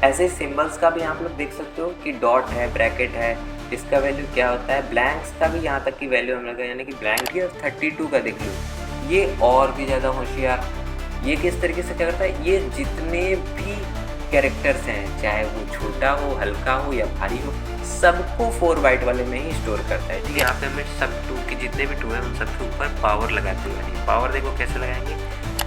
ऐसे सिंबल्स का भी आप लोग देख सकते हो कि डॉट है, ब्रैकेट है, इसका वैल्यू क्या होता है। ब्लैंक्स का भी यहाँ तक की वैल्यू हम लोग यानी कि ब्लैंक की और 32 का देख लो, ये और भी ज़्यादा होशियार। ये किस तरीके से क्या करता है, ये जितने भी कैरेक्टर्स हैं, चाहे वो छोटा हो, हल्का हो या भारी हो, सबको 4 बाइट वाले में ही स्टोर करता है। ठीक है, यहाँ पे हमें सब टू के जितने भी टू हैं उन सबके ऊपर पावर लगाते हुए, पावर देखो कैसे लगाएंगे।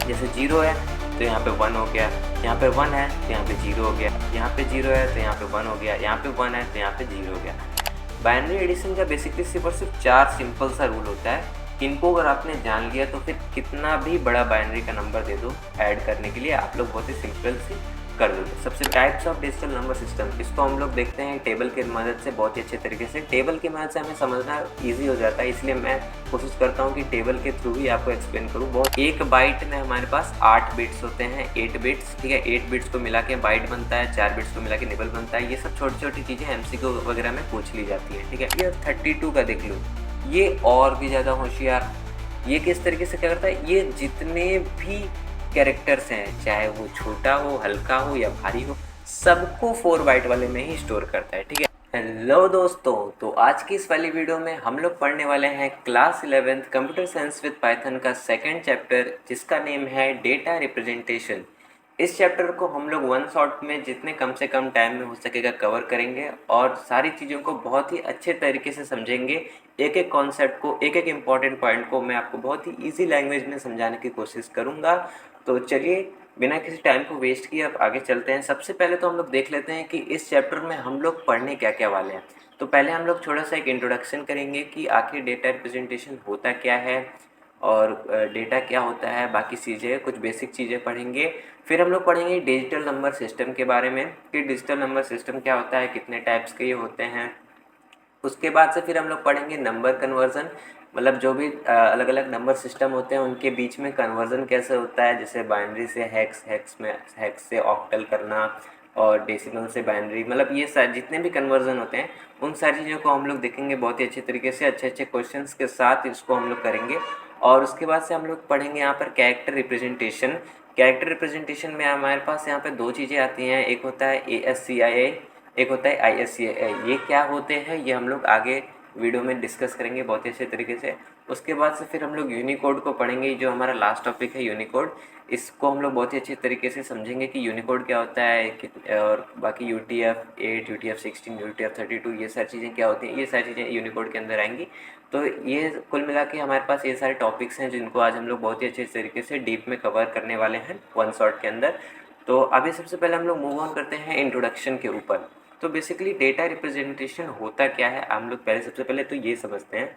जैसे 0 है तो यहाँ पे 1 हो गया, यहाँ पे 1 है तो यहाँ पे 0 हो गया, यहाँ पे 0 है तो यहाँ पे 1 हो गया, यहाँ पे 1 है तो यहाँ पे 0 हो गया। बाइनरी एडिशन का बेसिकली सिर्फ और सिर्फ 4 सिंपल सा रूल होता है। इनको अगर आपने जान लिया तो फिर कितना भी बड़ा बाइनरी का नंबर दे दो ऐड करने के लिए, आप लोग बहुत ही सिंपल से कर दोगे। सबसे types of digital number system, इसको हम लोग देखते हैं टेबल की मदद से बहुत ही अच्छे तरीके से। टेबल की मदद से हमें समझना ईजी हो जाता है, इसलिए मैं कोशिश करता हूँ कि टेबल के थ्रू ही आपको एक्सप्लेन करूँ। बहुत एक बाइट में हमारे पास 8 बिट्स होते हैं, 8 बिट्स। ठीक है, 8 बिट्स को मिला के बाइट बनता है, 4 बिट्स को मिला के निबल बनता है। ये सब छोटी छोटी चीज़ें MCQ वगैरह में पूछ ली जाती है। ठीक है, ये 32 का देख लो, ये और भी ज़्यादा होशियार। ये किस तरीके से क्या करता है, ये जितने भी कैरेक्टर्स हैं, चाहे वो छोटा हो, हल्का हो या भारी हो, सबको 4 बाइट वाले में ही स्टोर करता है। ठीक है, हेलो दोस्तों, तो आज की इस वाली वीडियो में हम लोग पढ़ने वाले हैं class 11th computer science with Python का सेकंड चैप्टर, जिसका नेम है डेटा रिप्रेजेंटेशन। इस चैप्टर को हम लोग वन शॉट में जितने कम से कम टाइम में हो सकेगा कवर करेंगे और सारी चीज़ों को बहुत ही अच्छे तरीके से समझेंगे। एक एक कॉन्सेप्ट को, एक एक इम्पॉर्टेंट पॉइंट को मैं आपको बहुत ही ईजी लैंग्वेज में समझाने की कोशिश करूँगा। तो चलिए बिना किसी टाइम को वेस्ट किए अब आगे चलते हैं। सबसे पहले तो हम लोग देख लेते हैं कि इस चैप्टर में हम लोग पढ़ने क्या क्या वाले हैं। तो पहले हम लोग थोड़ा सा एक इंट्रोडक्शन करेंगे कि आखिर डेटा रिप्रेजेंटेशन होता क्या है और डेटा क्या होता है, बाकी चीज़ें, कुछ बेसिक चीज़ें पढ़ेंगे। फिर हम लोग पढ़ेंगे डिजिटल नंबर सिस्टम के बारे में कि डिजिटल नंबर सिस्टम क्या होता है, कितने टाइप्स के ये होते हैं। उसके बाद से फिर हम लोग पढ़ेंगे नंबर कन्वर्जन, मतलब जो भी अलग अलग नंबर सिस्टम होते हैं उनके बीच में कन्वर्जन कैसे होता है, जैसे बाइनरी से हेक्स, हेक्स से ऑक्टल करना और डेसिमल से बाइनरी, मतलब ये सारे जितने भी कन्वर्जन होते हैं उन सारी चीज़ों को हम लोग देखेंगे बहुत ही अच्छे तरीके से, अच्छे अच्छे क्वेश्चंस के साथ इसको हम लोग करेंगे। और उसके बाद से हम लोग पढ़ेंगे यहाँ पर कैरेक्टर रिप्रेजेंटेशन। कैरेक्टर रिप्रेजेंटेशन में हमारे पास यहाँ पे दो चीज़ें आती हैं, एक होता है ASCII, एक होता है ISCII। ये क्या होते हैं ये हम लोग आगे वीडियो में डिस्कस करेंगे बहुत ही अच्छे तरीके से। उसके बाद से फिर हम लोग यूनिकोड को पढ़ेंगे, जो हमारा लास्ट टॉपिक है यूनिकोड। इसको हम लोग बहुत ही अच्छे तरीके से समझेंगे कि यूनिकोड क्या होता है और बाकी UTF-8, UTF-16, UTF-32 ये सारी चीज़ें क्या होती हैं, ये सारी चीज़ें यूनिकोड के अंदर आएंगी। तो ये कुल मिला के हमारे पास ये सारे टॉपिक्स हैं जिनको आज हम लोग बहुत ही अच्छे तरीके से डीप में कवर करने वाले हैं वन शॉट के अंदर। तो अभी सबसे पहले हम लोग मूव ऑन करते हैं इंट्रोडक्शन के ऊपर। तो बेसिकली डेटा रिप्रेजेंटेशन होता क्या है, हम लोग पहले सबसे पहले तो ये समझते हैं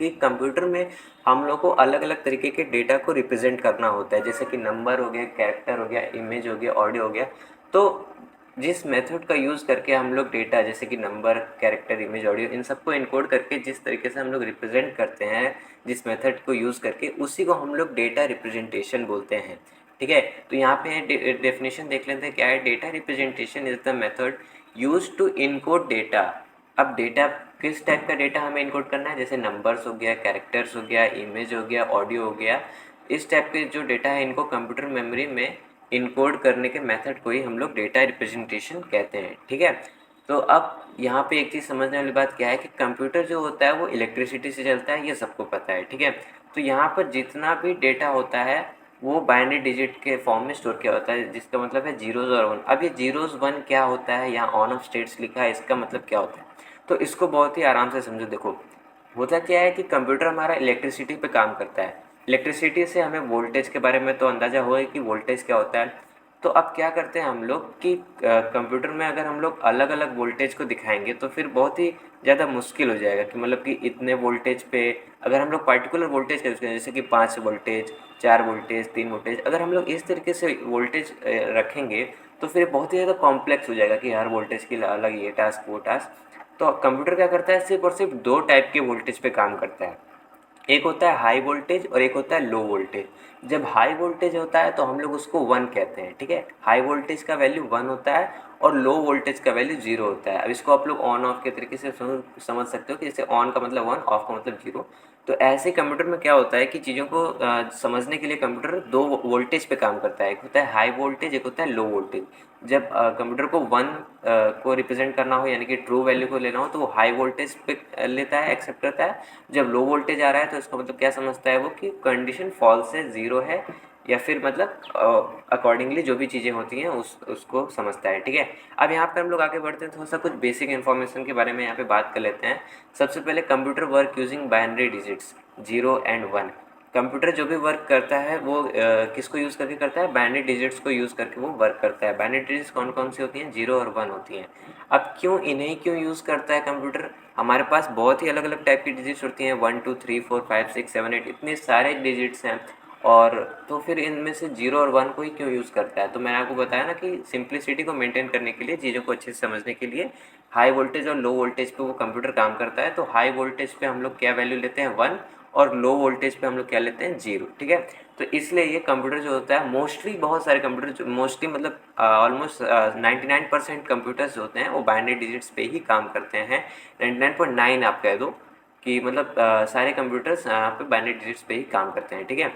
कि कंप्यूटर में हम लोग को अलग अलग तरीके के डेटा को रिप्रेजेंट करना होता है, जैसे कि नंबर हो गया, कैरेक्टर हो गया, इमेज हो गया, ऑडियो हो गया। तो जिस मेथड का यूज़ करके हम लोग डेटा जैसे कि नंबर, कैरेक्टर, इमेज, ऑडियो, इन सबको इनकोड करके जिस तरीके से हम लोग रिप्रेजेंट करते हैं, जिस मेथड को यूज़ करके, उसी को हम लोग डेटा रिप्रेजेंटेशन बोलते हैं। ठीक है, तो यहाँ पे डेफिनेशन देख लेते हैं क्या है। Data representation is the method use to encode data. अब डेटा किस टाइप का डेटा हमें इनकोड करना है, जैसे नंबर्स हो गया, कैरेक्टर्स हो गया, इमेज हो गया, ऑडियो हो गया, इस टाइप के जो डेटा है इनको कंप्यूटर मेमोरी में इनकोड करने के मेथड को ही हम लोग डेटा रिप्रेजेंटेशन कहते हैं। ठीक है, तो अब यहाँ पे एक चीज़ समझने वाली बात क्या है कि कंप्यूटर जो होता है वो इलेक्ट्रिसिटी से चलता है, ये सबको पता है। ठीक है, तो यहाँ पर जितना भी डेटा होता है वो बाइनरी डिजिट के फॉर्म में स्टोर किया होता है, जिसका मतलब है जीरोज़ और वन। अब ये जीरोज़ वन क्या होता है, यहाँ ऑन ऑफ स्टेट्स लिखा है, इसका मतलब क्या होता है, तो इसको बहुत ही आराम से समझो। देखो होता क्या है कि कंप्यूटर हमारा इलेक्ट्रिसिटी पे काम करता है। इलेक्ट्रिसिटी से हमें वोल्टेज के बारे में तो अंदाज़ा हुआ है कि वोल्टेज क्या होता है। तो अब क्या करते हैं हम लोग कि कंप्यूटर में अगर हम लोग अलग अलग वोल्टेज को दिखाएंगे तो फिर बहुत ही ज़्यादा मुश्किल हो जाएगा कि मतलब कि इतने वोल्टेज पे अगर हम लोग पर्टिकुलर वोल्टेज का जैसे कि 5 वोल्टेज, 4 वोल्टेज, 3 वोल्टेज, अगर हम लोग इस तरीके से वोल्टेज रखेंगे तो फिर बहुत ही ज़्यादा कॉम्प्लेक्स हो जाएगा कि हर वोल्टेज के लिए अलग ये टास्क वो टास्क। तो कंप्यूटर क्या करता है, सिर्फ और सिर्फ दो टाइप के वोल्टेज पे काम करता है। एक होता है हाई वोल्टेज और एक होता है लो वोल्टेज। जब हाई वोल्टेज होता है तो हम लोग उसको 1 कहते हैं। ठीक है, हाई वोल्टेज का वैल्यू 1 होता है और लो वोल्टेज का वैल्यू 0 होता है। अब इसको आप लोग ऑन ऑफ के तरीके से समझ सकते हो कि जैसे ऑन का मतलब 1, ऑफ का मतलब 0। तो ऐसे कंप्यूटर में क्या होता है कि चीज़ों को समझने के लिए कंप्यूटर दो वोल्टेज पे काम करता है, एक होता है हाई वोल्टेज, एक होता है लो वोल्टेज। जब कंप्यूटर को 1 को रिप्रेजेंट करना हो यानी कि ट्रू वैल्यू को लेना हो तो वो हाई वोल्टेज पे लेता है, एक्सेप्ट करता है। जब लो वोल्टेज आ रहा है तो इसका मतलब क्या समझता है वो कि कंडीशन फॉल्स है, 0 है, या फिर मतलब अकॉर्डिंगली जो भी चीज़ें होती हैं उसको समझता है। ठीक है, अब यहाँ पे हम लोग आगे बढ़ते हैं, थोड़ा सा कुछ बेसिक इन्फॉर्मेशन के बारे में यहाँ पे बात कर लेते हैं। सबसे पहले computer work using binary digits 0 and 1। Computer जो भी वर्क करता है वो किसको यूज़ करके करता है? बाइनरी डिजिट्स को यूज़ करके वो वर्क करता है। बाइनरी डिजिट्स कौन कौन सी होती हैं? 0 और 1 होती हैं। अब इन्हें क्यों यूज़ करता है कंप्यूटर? हमारे पास बहुत ही अलग अलग टाइप की डिजिट्स होती हैं, 1 2 3 4 5 6 7 8, इतने सारे डिजिट्स हैं। और तो फिर इनमें से 0 और 1 को ही क्यों यूज़ करता है? तो मैंने आपको बताया ना कि सिंप्लिसिटी को मेंटेन करने के लिए, चीज़ों को अच्छे से समझने के लिए हाई वोल्टेज और लो वोल्टेज पे वो कंप्यूटर काम करता है। तो हाई वोल्टेज पे हम लोग क्या वैल्यू लेते हैं? 1, और लो वोल्टेज पे हम लोग क्या लेते हैं? 0। ठीक है, तो इसलिए ये कंप्यूटर जो होता है, मोस्टली बहुत सारे कंप्यूटर जो मोस्टली मतलब ऑलमोस्ट 99% कंप्यूटर्स जो होते हैं वो बाइनरी डिजिट्स पे ही काम करते हैं। 99.9 आप कह दो कि मतलब सारे कंप्यूटर्स यहाँ पे बाइनरी डिजिट्स पे ही काम करते हैं। ठीक है,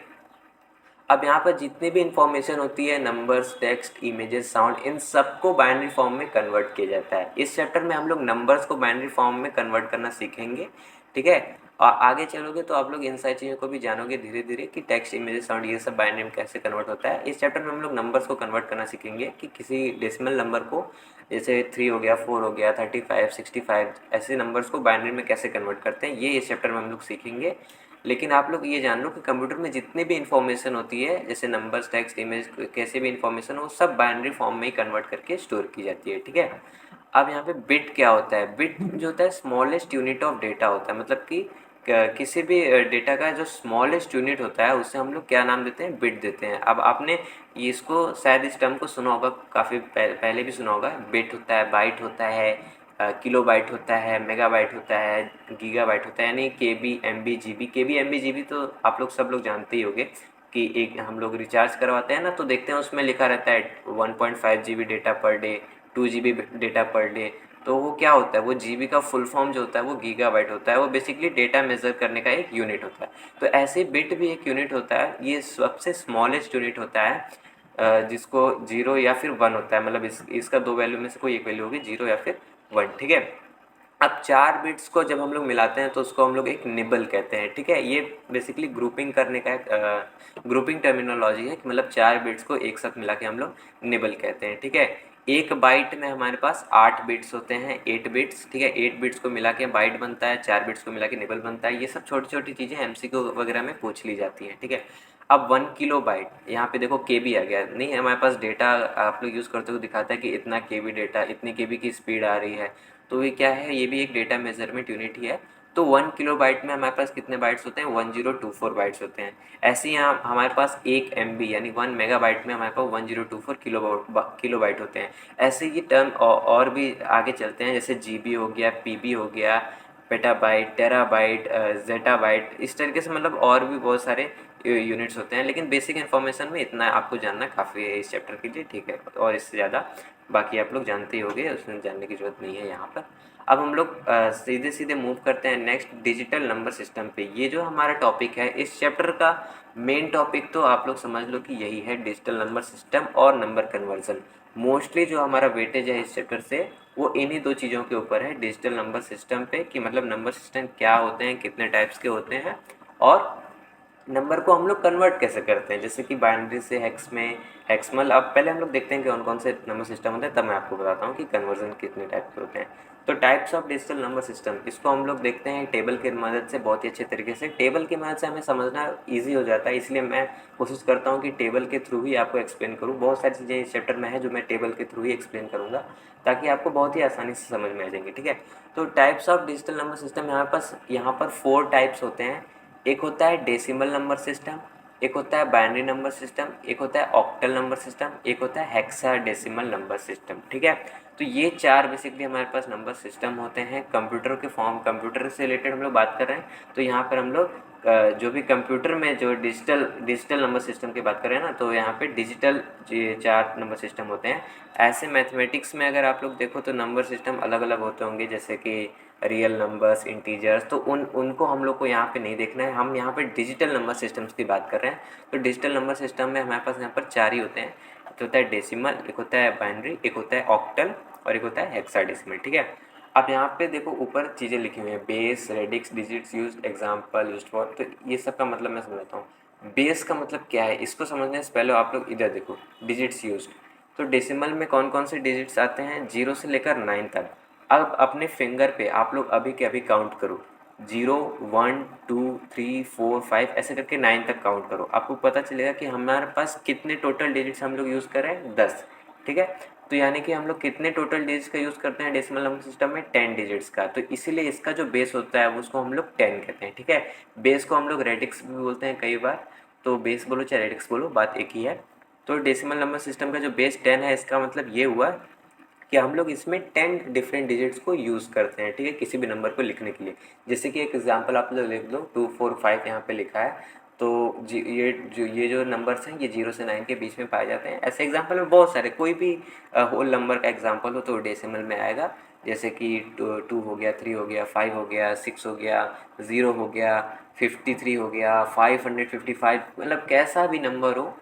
अब यहाँ पर जितनी भी इंफॉर्मेशन होती है, नंबर्स, टेक्स्ट, इमेजेस, साउंड, इन सबको बाइनरी फॉर्म में कन्वर्ट किया जाता है। इस चैप्टर में हम लोग नंबर्स को बाइनरी फॉर्म में कन्वर्ट करना सीखेंगे। ठीक है, और आगे चलोगे तो आप लोग इन सारी चीज़ों को भी जानोगे धीरे धीरे कि टेक्स्ट, इमेजेस, साउंड ये सब बाइनरी में कैसे कन्वर्ट होता है। इस चैप्टर में हम लोग नंबर्स को कन्वर्ट करना सीखेंगे कि किसी डेसिमल नंबर को, जैसे 3 हो गया, 4 हो गया, 35, 65, ऐसे नंबर्स को बाइनरी में कैसे कन्वर्ट करते हैं, ये इस चैप्टर में हम लोग सीखेंगे। लेकिन आप लोग ये जान लो कि कंप्यूटर में जितनी भी इन्फॉर्मेशन होती है, जैसे नंबर्स, टेक्स्ट, इमेज, कैसे भी इन्फॉर्मेशन हो, सब बाइनरी फॉर्म में ही कन्वर्ट करके स्टोर की जाती है। ठीक है, अब यहाँ पे बिट क्या होता है? बिट जो होता है स्मॉलेस्ट यूनिट ऑफ डेटा होता है, मतलब कि किसी भी डेटा का जो स्मॉलेस्ट यूनिट होता है उससे हम लोग क्या नाम देते हैं? बिट देते हैं। अब आपने इसको शायद इस टर्म को सुना होगा, काफ़ी पहले भी सुना होगा। बिट होता है, बाइट होता है, किलोबाइट होता है, मेगाबाइट होता है, गीगाबाइट होता है, यानी केबी, एमबी, जीबी। केबी, एमबी, जीबी तो आप लोग सब लोग जानते ही होंगे कि एक हम लोग रिचार्ज करवाते हैं ना, तो देखते हैं उसमें लिखा रहता है 1.5 GB data per day, 2 GB data per day. तो वो क्या होता है? वो जीबी का फुल फॉर्म जो होता है वो गीगाबाइट होता है। वो बेसिकली डेटा मेज़र करने का एक यूनिट होता है। तो ऐसे बिट भी एक यूनिट होता है, ये सबसे स्मॉलेस्ट यूनिट होता है, जिसको 0 या फिर 1 होता है। मतलब इसका दो वैल्यू में से कोई एक वैल्यू होगी, 0 या फिर 1। ठीक है, अब 4 बिट्स को जब हम लोग मिलाते हैं तो उसको हम लोग एक निबल कहते हैं। ठीक है, ये बेसिकली ग्रुपिंग करने का एक ग्रुपिंग टर्मिनोलॉजी है कि मतलब 4 बिट्स को एक साथ मिला के हम लोग निबल कहते हैं। ठीक है, एक बाइट में हमारे पास 8 बिट्स होते हैं, 8 बिट्स। ठीक है, 8 बिट्स को मिला के बाइट बनता है, 4 बिट्स को मिला के निबल बनता है। ये सब छोटी छोटी चीज़ें एमसीक्यू वगैरह में पूछ ली जाती हैं। ठीक है, अब 1 किलो बाइट, यहाँ पे देखो केबी आ गया, नहीं है हमारे पास डेटा आप लोग यूज़ करते हुए दिखाता है कि इतना केबी डेटा, इतनी केबी की स्पीड आ रही है। तो ये क्या है? ये भी एक डेटा मेजरमेंट यूनिट ही है। तो 1 किलो बाइट में हमारे पास कितने बाइट्स होते हैं? 1024 बाइट्स होते हैं। ऐसे ही यहाँ हमारे पास 1 MB यानी 1 मेगाबाइट में हमारे पास 1024 किलो बाइट होते हैं। ऐसे ये टर्म और भी आगे चलते हैं, जैसे GB हो गया, PB हो गया, पेटाबाइट, टेराबाइट, जेटाबाइट, इस तरीके से मतलब और भी बहुत सारे यूनिट्स होते हैं। लेकिन बेसिक इन्फॉर्मेशन में इतना आपको जानना काफ़ी है इस चैप्टर के लिए। ठीक है, और इससे ज़्यादा बाकी आप लोग जानते ही होंगे, उसमें जानने की ज़रूरत नहीं है यहाँ पर। अब हम लोग सीधे सीधे मूव करते हैं नेक्स्ट डिजिटल नंबर सिस्टम पे। ये जो हमारा टॉपिक है इस चैप्टर का मेन टॉपिक तो आप लोग समझ लो कि यही है, डिजिटल नंबर सिस्टम और नंबर कन्वर्जन। मोस्टली जो हमारा वेटेज है इस चैप्टर से वो इन्हीं दो चीज़ों के ऊपर है, डिजिटल नंबर सिस्टम पे, कि मतलब नंबर सिस्टम क्या होते हैं, कितने टाइप्स के होते हैं, और नंबर को हम लोग कन्वर्ट कैसे करते हैं, जैसे कि बाइनरी से हेक्स में, हेक्समल। अब पहले हम लोग देखते हैं कि कौन कौन से नंबर सिस्टम होते हैं, तब मैं आपको बताता हूँ कि कन्वर्जन कितने टाइप के होते हैं। तो types of digital number system, इसको हम लोग देखते हैं टेबल की मदद से, बहुत ही अच्छे तरीके से। टेबल की मदद से हमें समझना ईजी हो जाता है, इसलिए मैं कोशिश करता हूँ कि टेबल के थ्रू ही आपको एक्सप्लेन करूँ। बहुत सारी चीज़ें इस चैप्टर में है जो मैं टेबल के थ्रू ही एक्सप्लेन करूँगा, ताकि आपको बहुत ही आसानी से समझ में आ जाएंगे। ठीक है, तो types of digital number system यहाँ पर 4 टाइप्स होते हैं। एक होता है डेसिमल नंबर सिस्टम, एक होता है बाइनरी नंबर सिस्टम, एक होता है ऑक्टल नंबर सिस्टम, एक होता है हेक्साडेसिमल नंबर सिस्टम। ठीक है, तो ये 4 बेसिकली हमारे पास नंबर सिस्टम होते हैं। कंप्यूटर के फॉर्म, कंप्यूटर से रिलेटेड हम लोग बात कर रहे हैं, तो यहाँ पर हम लोग जो भी कंप्यूटर में जो डिजिटल नंबर सिस्टम की बात करें ना, तो यहाँ पे डिजिटल 4 नंबर सिस्टम होते हैं। ऐसे मैथमेटिक्स में अगर आप लोग देखो तो नंबर सिस्टम अलग अलग होते होंगे, जैसे कि रियल नंबर्स, इंटीजर्स, तो उनको हम लोग को यहाँ पे नहीं देखना है। हम यहाँ पे डिजिटल नंबर सिस्टम्स की बात कर रहे हैं। तो डिजिटल नंबर सिस्टम में हमारे पास यहाँ पर 4 ही होते हैं। एक होता है डेसिमल, एक होता है बाइनरी, एक होता है ऑक्टल और एक होता है हेक्साडेसिमल। ठीक है। अब यहाँ पे देखो ऊपर चीज़ें लिखी हुई हैं, base, radix, digits used, example used for. तो ये सब का मतलब मैं समझाता हूँ। बेस का मतलब क्या है, इसको समझने से पहले आप लोग इधर देखो, डिजिट्स यूज्ड। तो डेसिमल में कौन कौन से डिजिट्स आते हैं, 0 से लेकर 9 तक। अब अपने फिंगर पे आप लोग अभी के अभी काउंट करो, 0 1 2 3 4 5 ऐसे करके 9 तक काउंट करो। आपको पता चलेगा कि हमारे पास कितने टोटल डिजिट्स हम लोग यूज़ कर रहे हैं, 10। ठीक है। तो यानी कि हम लोग कितने टोटल डिजिट्स का यूज़ करते हैं डेसिमल नंबर सिस्टम में, 10 डिजिट्स का। तो इसीलिए इसका जो बेस होता है उसको हम लोग 10 कहते हैं। ठीक है। बेस को हम लोग रेडिक्स भी बोलते हैं कई बार। तो बेस बोलो चाहे रेडिक्स बोलो, बात एक ही है। तो डेसिमल नंबर सिस्टम का जो बेस 10 है, इसका मतलब ये हुआ कि हम लोग इसमें 10 डिफरेंट डिजिट्स को यूज़ करते हैं। ठीक है, किसी भी नंबर को लिखने के लिए। जैसे कि एक एग्जांपल आप लोग लिख लो, 2 4 5 यहाँ पे लिखा है। तो ये जो नंबर्स हैं ये 0 से 9 के बीच में पाए जाते हैं। ऐसे एग्जांपल में बहुत सारे, कोई भी होल नंबर का एग्जांपल हो तो डेसिमल में आएगा। जैसे कि 2 हो गया, 3 हो गया, 5 हो गया, 6 हो गया, 0 हो गया, 53 हो गया, 555, मतलब कैसा भी नंबर हो,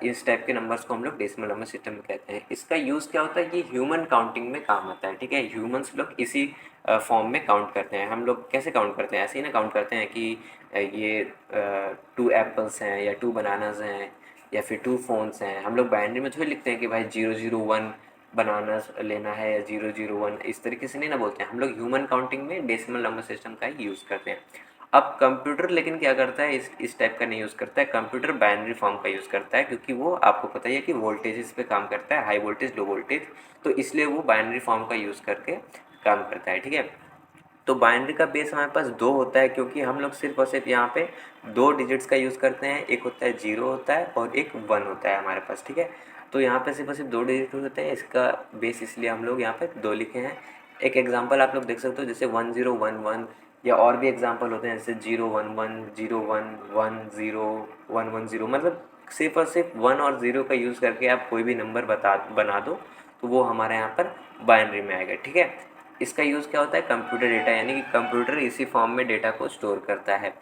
इस टाइप के नंबर्स को हम लोग डेसिमल नंबर सिस्टम में कहते हैं। इसका यूज़ क्या होता है, ये ह्यूमन काउंटिंग में काम आता है। ठीक है, ह्यूमंस लोग इसी फॉर्म में काउंट करते हैं। हम लोग कैसे काउंट करते हैं, ऐसे ही ना काउंट करते हैं कि ये 2 एप्पल्स हैं या 2 बनानाज हैं या फिर 2 फ़ोन्स हैं। हम लोग बाइनरी में थोड़ी लिखते हैं कि भाई 001 बनानास लेना है या 001, इस तरीके से नहीं ना बोलते हैं। हम लोग ह्यूमन काउंटिंग में डेसिमल नंबर सिस्टम का ही यूज़ करते हैं। अब कंप्यूटर लेकिन क्या करता है, इस टाइप का नहीं यूज़ करता है। कंप्यूटर बाइनरी फॉर्म का यूज़ करता है, क्योंकि वो आपको पता ही है कि वोल्टेजेस पे काम करता है, हाई वोल्टेज, लो वोल्टेज। तो इसलिए वो बाइनरी फॉर्म का यूज़ करके काम करता है। ठीक है। तो बाइनरी का बेस हमारे पास 2 होता है, क्योंकि हम लोग सिर्फ और सिर्फ यहाँ पे 2 डिजिट्स का यूज़ करते हैं। एक होता है 0 होता है और एक 1 होता है हमारे पास। ठीक है। तो यहाँ पे सिर्फ और सिर्फ 2 डिजिट होते हैं, इसका बेस इसलिए हम लोग यहाँ पे 2 लिखे हैं। एक एग्जांपल आप लोग देख सकते हो, जैसे 1011, या और भी एग्जांपल होते हैं जैसे 011 01 10 110। मतलब सिर्फ और सिर्फ 1 और 0 का यूज़ करके आप कोई भी नंबर बना दो, तो वो हमारे यहाँ पर बाइनरी में आएगा। ठीक है। इसका यूज़ क्या होता है, कंप्यूटर डेटा, यानी कि कंप्यूटर इसी फॉर्म में डेटा को स्टोर करता है।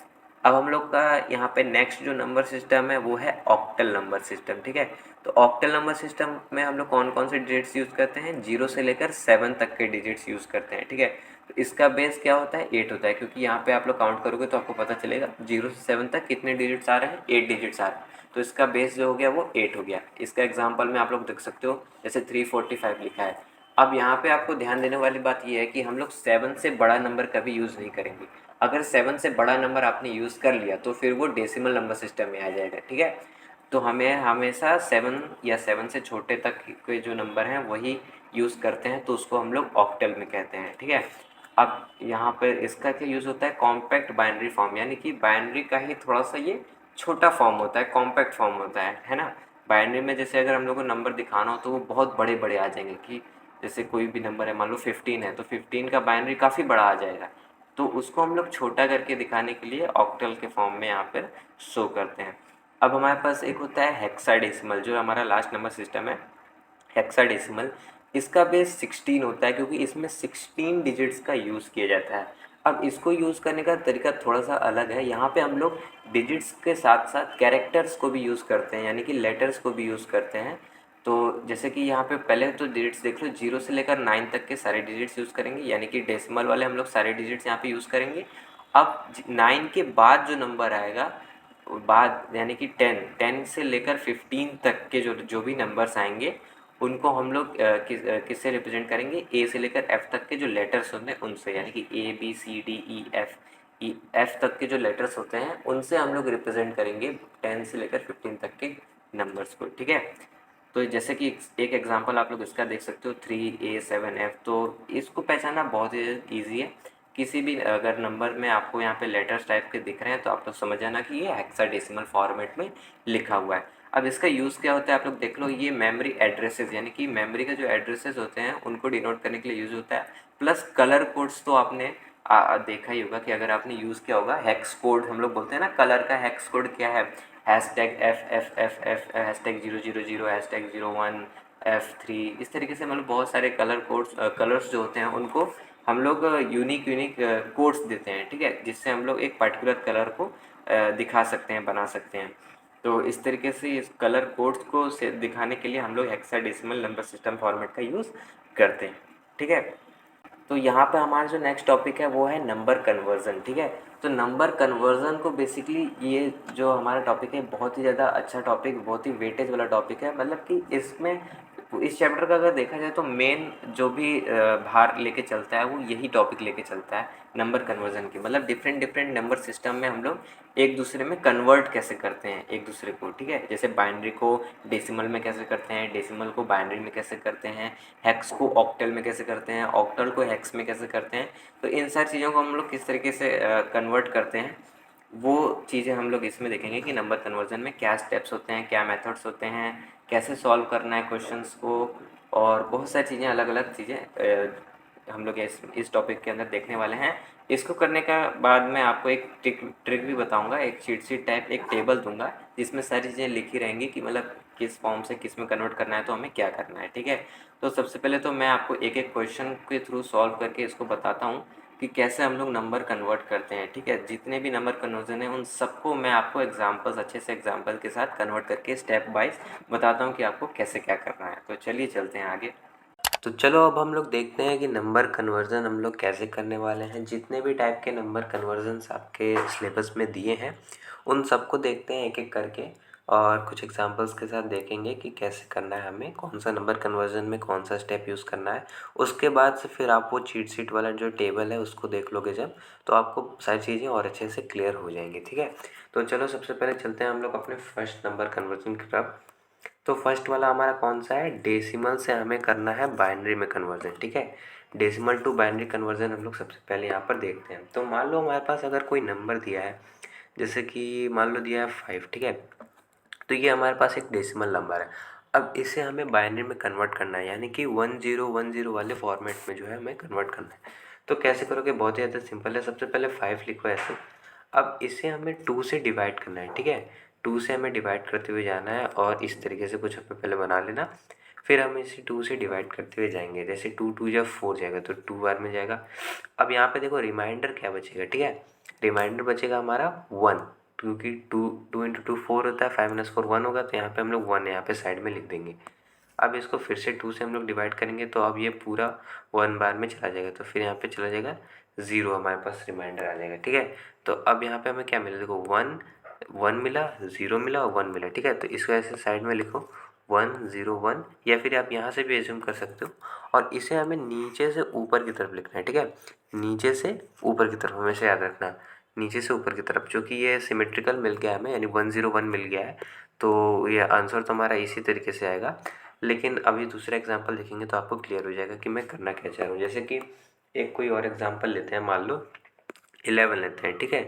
अब हम लोग का यहाँ पे नेक्स्ट जो नंबर सिस्टम है वो है ऑक्टल नंबर सिस्टम। ठीक है। तो ऑक्टल नंबर सिस्टम में हम लोग कौन कौन से डिजिट्स यूज़ करते हैं, 0 से लेकर 7 तक के डिजिट्स यूज़ करते हैं। ठीक है। तो इसका बेस क्या होता है, 8 होता है, क्योंकि यहाँ पे आप लोग काउंट करोगे तो आपको पता चलेगा 0 से 7 तक कितने डिजिट्स आ रहे हैं, 8 डिजिट्स आ रहे हैं। तो इसका बेस जो हो गया वो 8 हो गया। इसका एग्जाम्पल में आप लोग देख सकते हो, जैसे 345 लिखा है। अब यहाँ पे आपको ध्यान देने वाली बात यह है कि हम लोग 7 से बड़ा नंबर कभी यूज़ नहीं करेंगे। अगर 7 से बड़ा नंबर आपने यूज़ कर लिया तो फिर वो डेसिमल नंबर सिस्टम में आ जाएगा। ठीक है। तो हमें हमेशा 7 या 7 से छोटे तक के जो नंबर हैं वही यूज़ करते हैं, तो उसको हम लोग ऑक्टल में कहते हैं। ठीक है। अब यहाँ पर इसका क्या यूज़ होता है, कॉम्पैक्ट बाइनरी फॉर्म, यानी कि बाइनरी का ही थोड़ा सा ये छोटा फॉर्म होता है, कॉम्पैक्ट फॉर्म होता है ना। बाइनरी में जैसे अगर हम लोग को नंबर दिखाना हो तो वो बहुत बड़े बड़े आ जाएंगे, कि जैसे कोई भी नंबर है, मान लो 15 है, तो 15 का बाइनरी काफ़ी बड़ा आ जाएगा। तो उसको हम लोग छोटा करके दिखाने के लिए ऑक्टल के फॉर्म में यहाँ पर शो करते हैं। अब हमारे पास एक होता है हेक्साडेसिमल, जो हमारा लास्ट नंबर सिस्टम है, हेक्साडेसिमल। इसका बेस 16 होता है, क्योंकि इसमें 16 डिजिट्स का यूज़ किया जाता है। अब इसको यूज़ करने का तरीका थोड़ा सा अलग है। यहाँ पे हम लोग डिजिट्स के साथ साथ कैरेक्टर्स को भी यूज़ करते हैं, यानी कि लेटर्स को भी यूज़ करते हैं। तो जैसे कि यहाँ पे पहले तो डिजिट्स देख लो, 0 से लेकर 9 तक के सारे डिजिट्स यूज़ करेंगे, यानी कि डेसिमल वाले हम लोग सारे डिजिट्स यहाँ पे यूज़ करेंगे। अब 9 के बाद जो नंबर आएगा, बाद यानी कि 10 से लेकर 15 तक के जो जो भी नंबर्स आएंगे उनको हम लोग किससे रिप्रेजेंट करेंगे, ए से लेकर एफ तक के जो लेटर्स होते हैं उनसे, यानी कि A B C D E F तक के जो लेटर्स होते हैं उनसे हम लोग रिप्रेजेंट करेंगे 10 से लेकर 15 तक के नंबर्स को। ठीक है। तो जैसे कि एक एग्जांपल आप लोग इसका देख सकते हो, 3A7F। तो इसको पहचानना बहुत ही ईजी है। किसी भी अगर नंबर में आपको यहाँ पे लेटर्स टाइप के दिख रहे हैं तो आप लोग समझ जाना कि ये हेक्साडेसिमल फॉर्मेट में लिखा हुआ है। अब इसका यूज़ क्या होता है आप लोग देख लो, ये मेमोरी एड्रेसेस, यानी कि मेमोरी का जो एड्रेसेस होते हैं उनको डिनोट करने के लिए यूज़ होता है। प्लस कलर कोड्स तो आपने देखा ही होगा कि अगर आपने यूज़ किया होगा हेक्स कोड, हम लोग बोलते हैं ना कलर का हेक्स कोड क्या है, #FFFF, #000, #01, F3, इस तरीके से मतलब बहुत सारे कलर्स जो होते हैं उनको हम लोग यूनिक यूनिक कोड्स देते हैं, ठीक है, जिससे हम लोग एक पर्टिकुलर कलर को दिखा सकते हैं, बना सकते हैं। तो इस तरीके से इस कलर कोड्स को से दिखाने के लिए हम लोग हेक्साडेसिमल नंबर सिस्टम फॉर्मेट का यूज़ करते हैं, ठीक है। तो यहाँ पे हमारा जो नेक्स्ट टॉपिक है वो है नंबर कन्वर्ज़न, ठीक है। तो नंबर कन्वर्ज़न को बेसिकली ये जो हमारा टॉपिक है बहुत ही ज़्यादा अच्छा टॉपिक, बहुत ही वेटेज वाला टॉपिक है, मतलब कि इसमें इस चैप्टर का अगर देखा जाए तो मेन जो भी भार लेके चलता है वो यही टॉपिक लेके चलता है, नंबर कन्वर्ज़न की। मतलब डिफरेंट डिफरेंट नंबर सिस्टम में हम लोग एक दूसरे में कन्वर्ट कैसे करते हैं एक दूसरे को, ठीक है। जैसे बाइनरी को डेसिमल में कैसे करते हैं, डेसिमल को बाइनरी में कैसे करते हैं, हेक्स को ऑक्टल में कैसे करते हैं, ऑक्टल को हेक्स में कैसे करते हैं। तो इन सारी चीज़ों को हम लोग किस तरीके से कन्वर्ट करते हैं वो चीज़ें हम लोग इसमें देखेंगे कि नंबर कन्वर्जन में क्या स्टेप्स होते हैं, क्या मेथड्स होते हैं, कैसे सॉल्व करना है क्वेश्चंस को, और बहुत सारी चीज़ें, अलग अलग चीज़ें हम लोग इस टॉपिक के अंदर देखने वाले हैं। इसको करने का बाद मैं आपको एक ट्रिक भी बताऊंगा, एक चीट शीट टाइप एक टेबल दूंगा जिसमें सारी चीज़ें लिखी रहेंगी कि मतलब किस फॉर्म से किस में कन्वर्ट करना है तो हमें क्या करना है, ठीक है। तो सबसे पहले तो मैं आपको एक एक क्वेश्चन के थ्रू सॉल्व करके इसको बताता हूँ कि कैसे हम लोग नंबर कन्वर्ट करते हैं, ठीक है। जितने भी नंबर कन्वर्जन है उन सबको मैं आपको एग्जांपल्स, अच्छे से एग्जांपल के साथ कन्वर्ट करके स्टेप वाइज बताता हूँ कि आपको कैसे क्या करना है। तो चलिए चलते हैं आगे। तो चलो अब हम लोग देखते हैं कि नंबर कन्वर्जन हम लोग कैसे करने वाले हैं। जितने भी टाइप के नंबर कन्वर्जन्स आपके सिलेबस में दिए हैं उन सबको देखते हैं एक एक करके, और कुछ एग्जांपल्स के साथ देखेंगे कि कैसे करना है, हमें कौन सा नंबर कन्वर्जन में कौन सा स्टेप यूज़ करना है। उसके बाद से फिर आप वो चीट शीट वाला जो टेबल है उसको देख लोगे जब, तो आपको सारी चीज़ें और अच्छे से क्लियर हो जाएंगी, ठीक है। तो चलो सबसे पहले चलते हैं हम लोग अपने फर्स्ट नंबर कन्वर्जन की तरफ। तो फर्स्ट वाला हमारा कौन सा है, डेसिमल से हमें करना है बाइनरी में कन्वर्जन, ठीक है। डेसिमल टू बाइनरी कन्वर्जन हम लोग सबसे पहले यहाँ पर देखते हैं। तो मान लो हमारे पास अगर कोई नंबर दिया है, जैसे कि मान लो दिया है 5, ठीक है। तो ये हमारे पास एक डेसिमल नंबर है। अब इसे हमें बाइनरी में कन्वर्ट करना है, यानी कि 1010 वाले फॉर्मेट में जो है हमें कन्वर्ट करना है। तो कैसे करोगे, बहुत ही ज़्यादा सिंपल है। सबसे पहले 5 लिखो ऐसे। अब इसे हमें 2 से डिवाइड करना है, ठीक है। 2 से हमें डिवाइड करते हुए जाना है, और इस तरीके से कुछ हमें पहले बना लेना। फिर हम इसे 2 से डिवाइड करते हुए जाएंगे, जैसे 2 2 जब 4 जाएगा तो 2 बार में जाएगा। अब यहाँ पे देखो रिमाइंडर क्या बचेगा, ठीक है। रिमाइंडर बचेगा हमारा 1, क्योंकि 2 2 इंटू 2 4 होता है, 5 - 4 1 होगा, तो यहाँ पे हम लोग 1 यहाँ पे साइड में लिख देंगे। अब इसको फिर से 2 से हम लोग डिवाइड करेंगे, तो अब ये पूरा 1 बार में चला जाएगा, तो फिर यहाँ पे चला जाएगा 0, हमारे पास रिमाइंडर आ जाएगा, ठीक है। तो अब यहाँ पे हमें क्या मिला, देखो 1 1 मिला, 0 मिला और 1 मिला, ठीक है। तो इसको ऐसे साइड में लिखो 1 0 1, या फिर आप यहाँ से भी एज्यूम कर सकते हो। और इसे हमें नीचे से ऊपर की तरफ लिखना है, ठीक है। नीचे से ऊपर की तरफ हमेशा याद रखना, नीचे से ऊपर की तरफ, जो कि ये सिमेट्रिकल मिल गया हमें, यानी 101 मिल गया है। तो ये आंसर तो हमारा इसी तरीके से आएगा। लेकिन अभी दूसरा एग्जांपल देखेंगे तो आपको क्लियर हो जाएगा कि मैं करना क्या चाह रहा हूँ। जैसे कि एक कोई और एग्जांपल लेते हैं, मान लो 11 लेते हैं, ठीक है।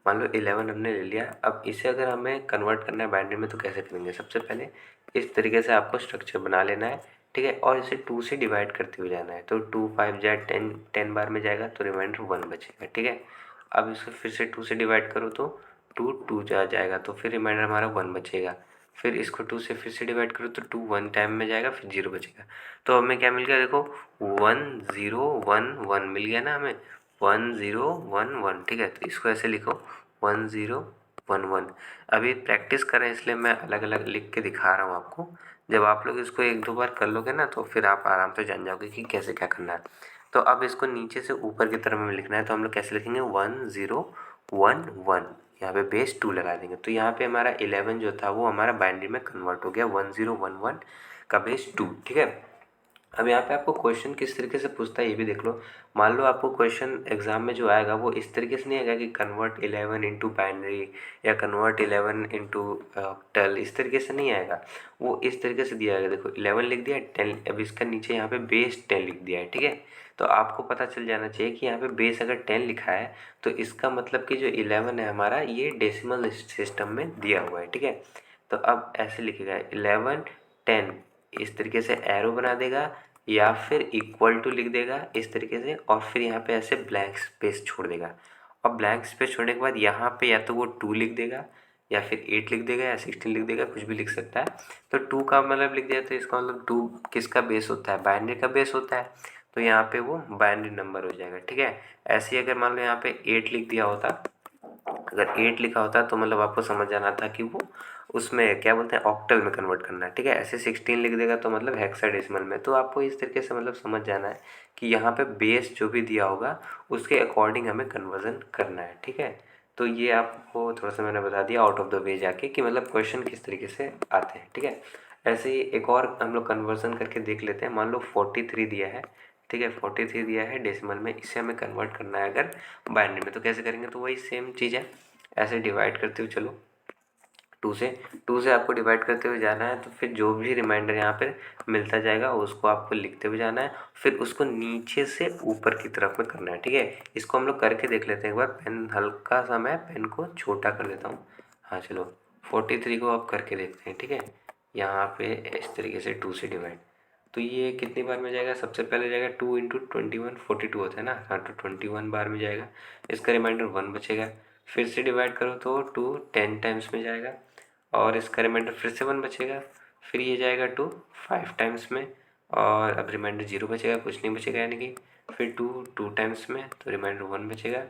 मान लो 11 हमने ले लिया। अब इसे अगर हमें कन्वर्ट करना है बाइनरी में तो कैसे करेंगे, सबसे पहले इस तरीके से आपको स्ट्रक्चर बना लेना है, ठीक है। और इसे 2 से डिवाइड करते हुए जाना है, तो 2 5 जा 10 10 बार में जाएगा, तो रिमाइंडर 1 बचेगा, ठीक है। अब इसको फिर से 2 से डिवाइड करो तो 2 2 जा जाएगा, तो फिर रिमाइंडर हमारा 1 बचेगा। फिर इसको 2 से फिर से डिवाइड करो तो 2 1 टाइम में जाएगा, फिर 0 बचेगा। तो हमें क्या मिल गया, देखो 1 0 1 1 मिल गया ना हमें, 1 0 1 1, ठीक है। तो इसको ऐसे लिखो 1 0 1 1। अभी प्रैक्टिस करें इसलिए मैं अलग अलग लिख के दिखा रहा हूँ आपको। जब आप लोग इसको 1 2 बार कर लोगे ना तो फिर आप आराम से जान जाओगे कि कैसे क्या करना है। तो अब इसको नीचे से ऊपर की तरफ में लिखना है, तो हम लोग कैसे लिखेंगे 1 0 1 1, यहाँ पे बेस 2 लगा देंगे। तो यहाँ पे हमारा 11 जो था वो हमारा बाइनरी में कन्वर्ट हो गया 1 0 1 1 का बेस 2, ठीक है। अब यहाँ पे आपको क्वेश्चन किस तरीके से पूछता है ये भी देख लो। मान लो आपको क्वेश्चन एग्जाम में जो आएगा वो इस तरीके से नहीं आएगा कि कन्वर्ट 11 इंटू बाइनरी या कन्वर्ट 11 इंटू ऑक्टल, इस तरीके से नहीं आएगा। वो इस तरीके से दिया जाएगा, देखो 11 लिख दिया, 10, अब इसका नीचे यहाँ पे बेस 10 लिख दिया है, ठीक है। तो आपको पता चल जाना चाहिए कि यहाँ पे बेस अगर 10 लिखा है तो इसका मतलब कि जो 11 है हमारा ये डेसिमल सिस्टम में दिया हुआ है, ठीक है। तो अब ऐसे लिखेगा 11 10, इस तरीके से एरो बना देगा, या फिर इक्वल टू लिख देगा इस तरीके से, और फिर यहाँ पे ऐसे ब्लैंक स्पेस छोड़ देगा। और ब्लैंक स्पेस छोड़ने के बाद यहाँ पे या तो वो 2 लिख देगा या फिर 8 लिख देगा या 16 लिख देगा, कुछ भी लिख सकता है। तो 2 का मतलब लिख दिया तो इसका मतलब 2 किसका बेस होता है, बाइनरी का बेस होता है, तो यहाँ पे वो बाइनरी नंबर हो जाएगा। ठीक है, ऐसे ही अगर मान लो यहाँ पे 8 लिख दिया होता, अगर 8 लिखा होता तो मतलब आपको समझ जाना था कि वो उसमें क्या बोलते हैं ऑक्टल में कन्वर्ट करना है। ठीक है, ऐसे 16 लिख देगा तो मतलब हेक्साडेसिमल में। तो आपको इस तरीके से मतलब समझ जाना है कि यहाँ पे बेस जो भी दिया होगा उसके अकॉर्डिंग हमें कन्वर्जन करना है। ठीक है, तो ये आपको थोड़ा सा मैंने बता दिया आउट ऑफ द वे जाके कि मतलब क्वेश्चन किस तरीके से आते हैं। ठीक है, ऐसे ही एक और हम लोग कन्वर्जन करके देख लेते हैं। मान लो 43 दिया है, ठीक है, 43 दिया है डेसिमल में, इसे हमें कन्वर्ट करना है अगर बाइनरी में, तो कैसे करेंगे, तो वही सेम चीज़ है, ऐसे डिवाइड करते हुए चलो 2 से आपको डिवाइड करते हुए जाना है। तो फिर जो भी रिमाइंडर यहाँ पर मिलता जाएगा उसको आपको लिखते हुए जाना है, फिर उसको नीचे से ऊपर की तरफ में करना है। ठीक है, इसको हम लोग करके देख लेते हैं एक बार। पेन हल्का सा मैं पेन को छोटा कर देता हूँ। हाँ चलो, 43 को आप करके देखते हैं। ठीक है, यहाँ पे इस तरीके से 2 से डिवाइड, तो ये कितनी बार में जाएगा, सबसे पहले जाएगा 2 इंटू 21, 42 होता है ना, हाँ तो 21 बार में जाएगा। इसका रिमाइंडर 1 बचेगा, फिर से डिवाइड करो तो 2 10 टाइम्स में जाएगा, और इसका रिमाइंडर फिर से 1 बचेगा, फिर ये जाएगा 2 5 टाइम्स में, और अब रिमाइंडर 0 बचेगा, कुछ नहीं बचेगा, यानी कि फिर 2 2 टाइम्स में, तो रिमाइंडर 1 बचेगा,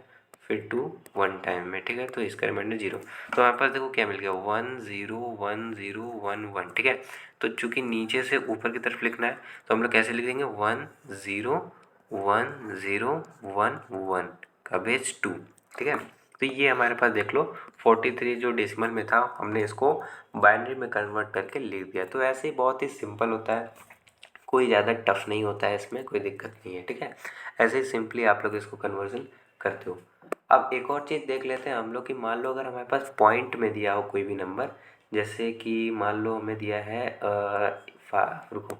फिर 2 1 टाइम में। ठीक है, तो इसका रिमाइंडर 0। तो हमारे पास देखो क्या मिल गया, 1 0 1 0 1 1। ठीक है, तो चूंकि नीचे से ऊपर की तरफ लिखना है तो हम लोग कैसे लिख देंगे, 1 0 1 0 1 1 का बेस 2। ठीक है, तो ये हमारे पास देख लो 43 जो डेसिमल में था हमने इसको बाइनरी में कन्वर्ट करके लिख दिया। तो ऐसे ही बहुत ही सिंपल होता है, कोई ज़्यादा टफ नहीं होता है, इसमें कोई दिक्कत नहीं है। ठीक है, ऐसे ही सिंपली आप लोग इसको कन्वर्जन करते हो। अब एक और चीज़ देख लेते हैं हम लोग कि मान लो अगर हमारे पास पॉइंट में दिया हो कोई भी नंबर, जैसे कि मान लो हमें दिया है रुको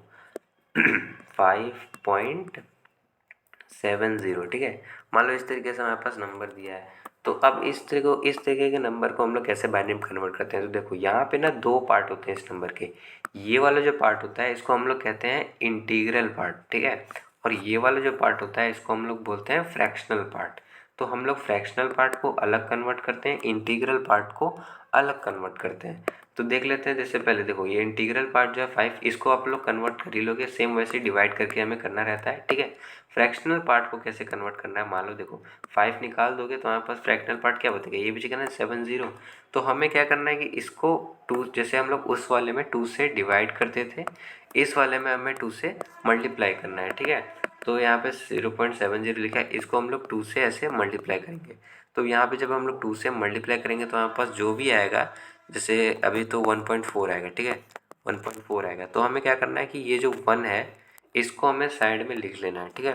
5.70। ठीक है, मान लो इस तरीके से हमारे पास नंबर दिया है, तो अब इस तरीके के नंबर को हम लोग कैसे बाइनरी में कन्वर्ट करते हैं। तो देखो यहाँ पे ना 2 पार्ट होते हैं इस नंबर के। ये वाला जो पार्ट होता है इसको हम लोग कहते हैं इंटीग्रल पार्ट। ठीक है, और ये वाला जो पार्ट होता है इसको हम लोग बोलते हैं फ्रैक्शनल पार्ट। तो हम लोग फ्रैक्शनल पार्ट को अलग कन्वर्ट करते हैं, इंटीग्रल पार्ट को अलग कन्वर्ट करते हैं। तो देख लेते हैं, जैसे पहले देखो ये इंटीग्रल पार्ट जो है 5, इसको आप लोग कन्वर्ट कर ही लोगे, सेम वैसे डिवाइड करके हमें करना रहता है। ठीक है, फ्रैक्शनल पार्ट को कैसे कन्वर्ट करना है, मान लो देखो 5 निकाल दोगे तो हमारे पास फ्रैक्शनल पार्ट क्या बचेगा, ये बचेगा ना 70। तो हमें क्या करना है कि इसको 2, जैसे हम लोग उस वाले में 2 से डिवाइड करते थे, इस वाले में हमें 2 से मल्टीप्लाई करना है। ठीक है, तो यहाँ पे 0.70 लिखा है, इसको हम लोग 2 से ऐसे मल्टीप्लाई करेंगे। तो यहाँ पे जब हम लोग 2 से मल्टीप्लाई करेंगे तो हमारे पास जो भी आएगा, जैसे अभी तो 1.4 आएगा। ठीक है, 1.4 आएगा, तो हमें क्या करना है कि ये जो 1 है इसको हमें साइड में लिख लेना है। ठीक है,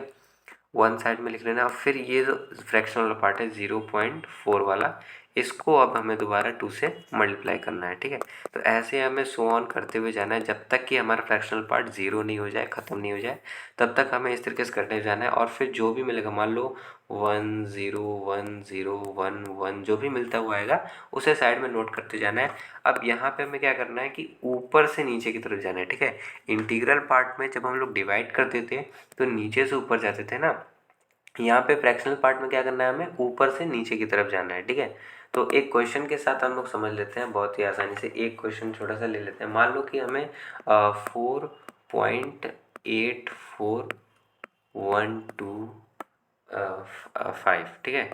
1 साइड में लिख लेना, और फिर ये जो फ्रैक्शन वाला पार्ट है 0.4 वाला, इसको अब हमें दोबारा 2 से मल्टीप्लाई करना है। ठीक है, तो ऐसे हमें सो ऑन करते हुए जाना है जब तक कि हमारा फ्रैक्शनल पार्ट 0 नहीं हो जाए, ख़त्म नहीं हो जाए, तब तक हमें इस तरीके से करते हुए जाना है। और फिर जो भी मिलेगा, मान लो 1 0 1 0 1 1 जो भी मिलता हुआ आएगा उसे साइड में नोट करते जाना है। अब यहाँ पे हमें क्या करना है कि ऊपर से नीचे की तरफ जाना है। ठीक है, इंटीग्रल पार्ट में जब हम लोग डिवाइड करते थे तो नीचे से ऊपर जाते थे ना, यहाँ पे फ्रैक्शनल पार्ट में क्या करना है, हमें ऊपर से नीचे की तरफ जाना है। ठीक है, तो एक क्वेश्चन के साथ हम लोग समझ लेते हैं बहुत ही आसानी से। एक क्वेश्चन छोटा सा ले लेते हैं, मान लो कि हमें 4.8412 ठीक है,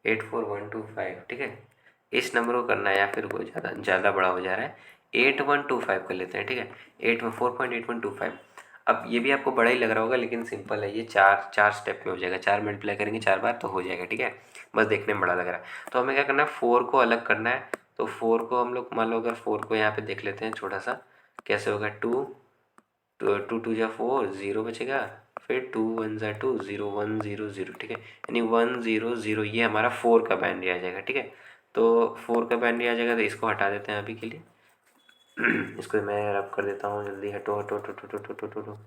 84125। ठीक है, इस नंबर को करना है, या फिर वो ज़्यादा बड़ा हो जा रहा है, 8125 कर लेते हैं। ठीक है, 4.8125। अब ये भी आपको बड़ा ही लग रहा होगा लेकिन सिंपल है, ये चार चार स्टेप में हो जाएगा, 4 मल्टीप्लाई करेंगे 4 बार तो हो जाएगा। ठीक है, बस देखने में बड़ा लग रहा है। तो हमें क्या करना है, 4 को अलग करना है। तो 4 को हम लोग मान लो अगर 4 को यहाँ पे देख लेते हैं छोटा सा, कैसे होगा, 2 2 2 जा 4 0 बचेगा, फिर 2 1 जा 2 0 1 0 0। ठीक है, यानी 1 0 0, ये हमारा 4 का बाइनरी आ जाएगा। ठीक है, तो 4 का बाइनरी आ जाएगा, तो इसको हटा देते हैं अभी के लिए। इसको मैं रब कर देता हूँ, जल्दी हटो हटो हटो हटो हटो हटो हटो।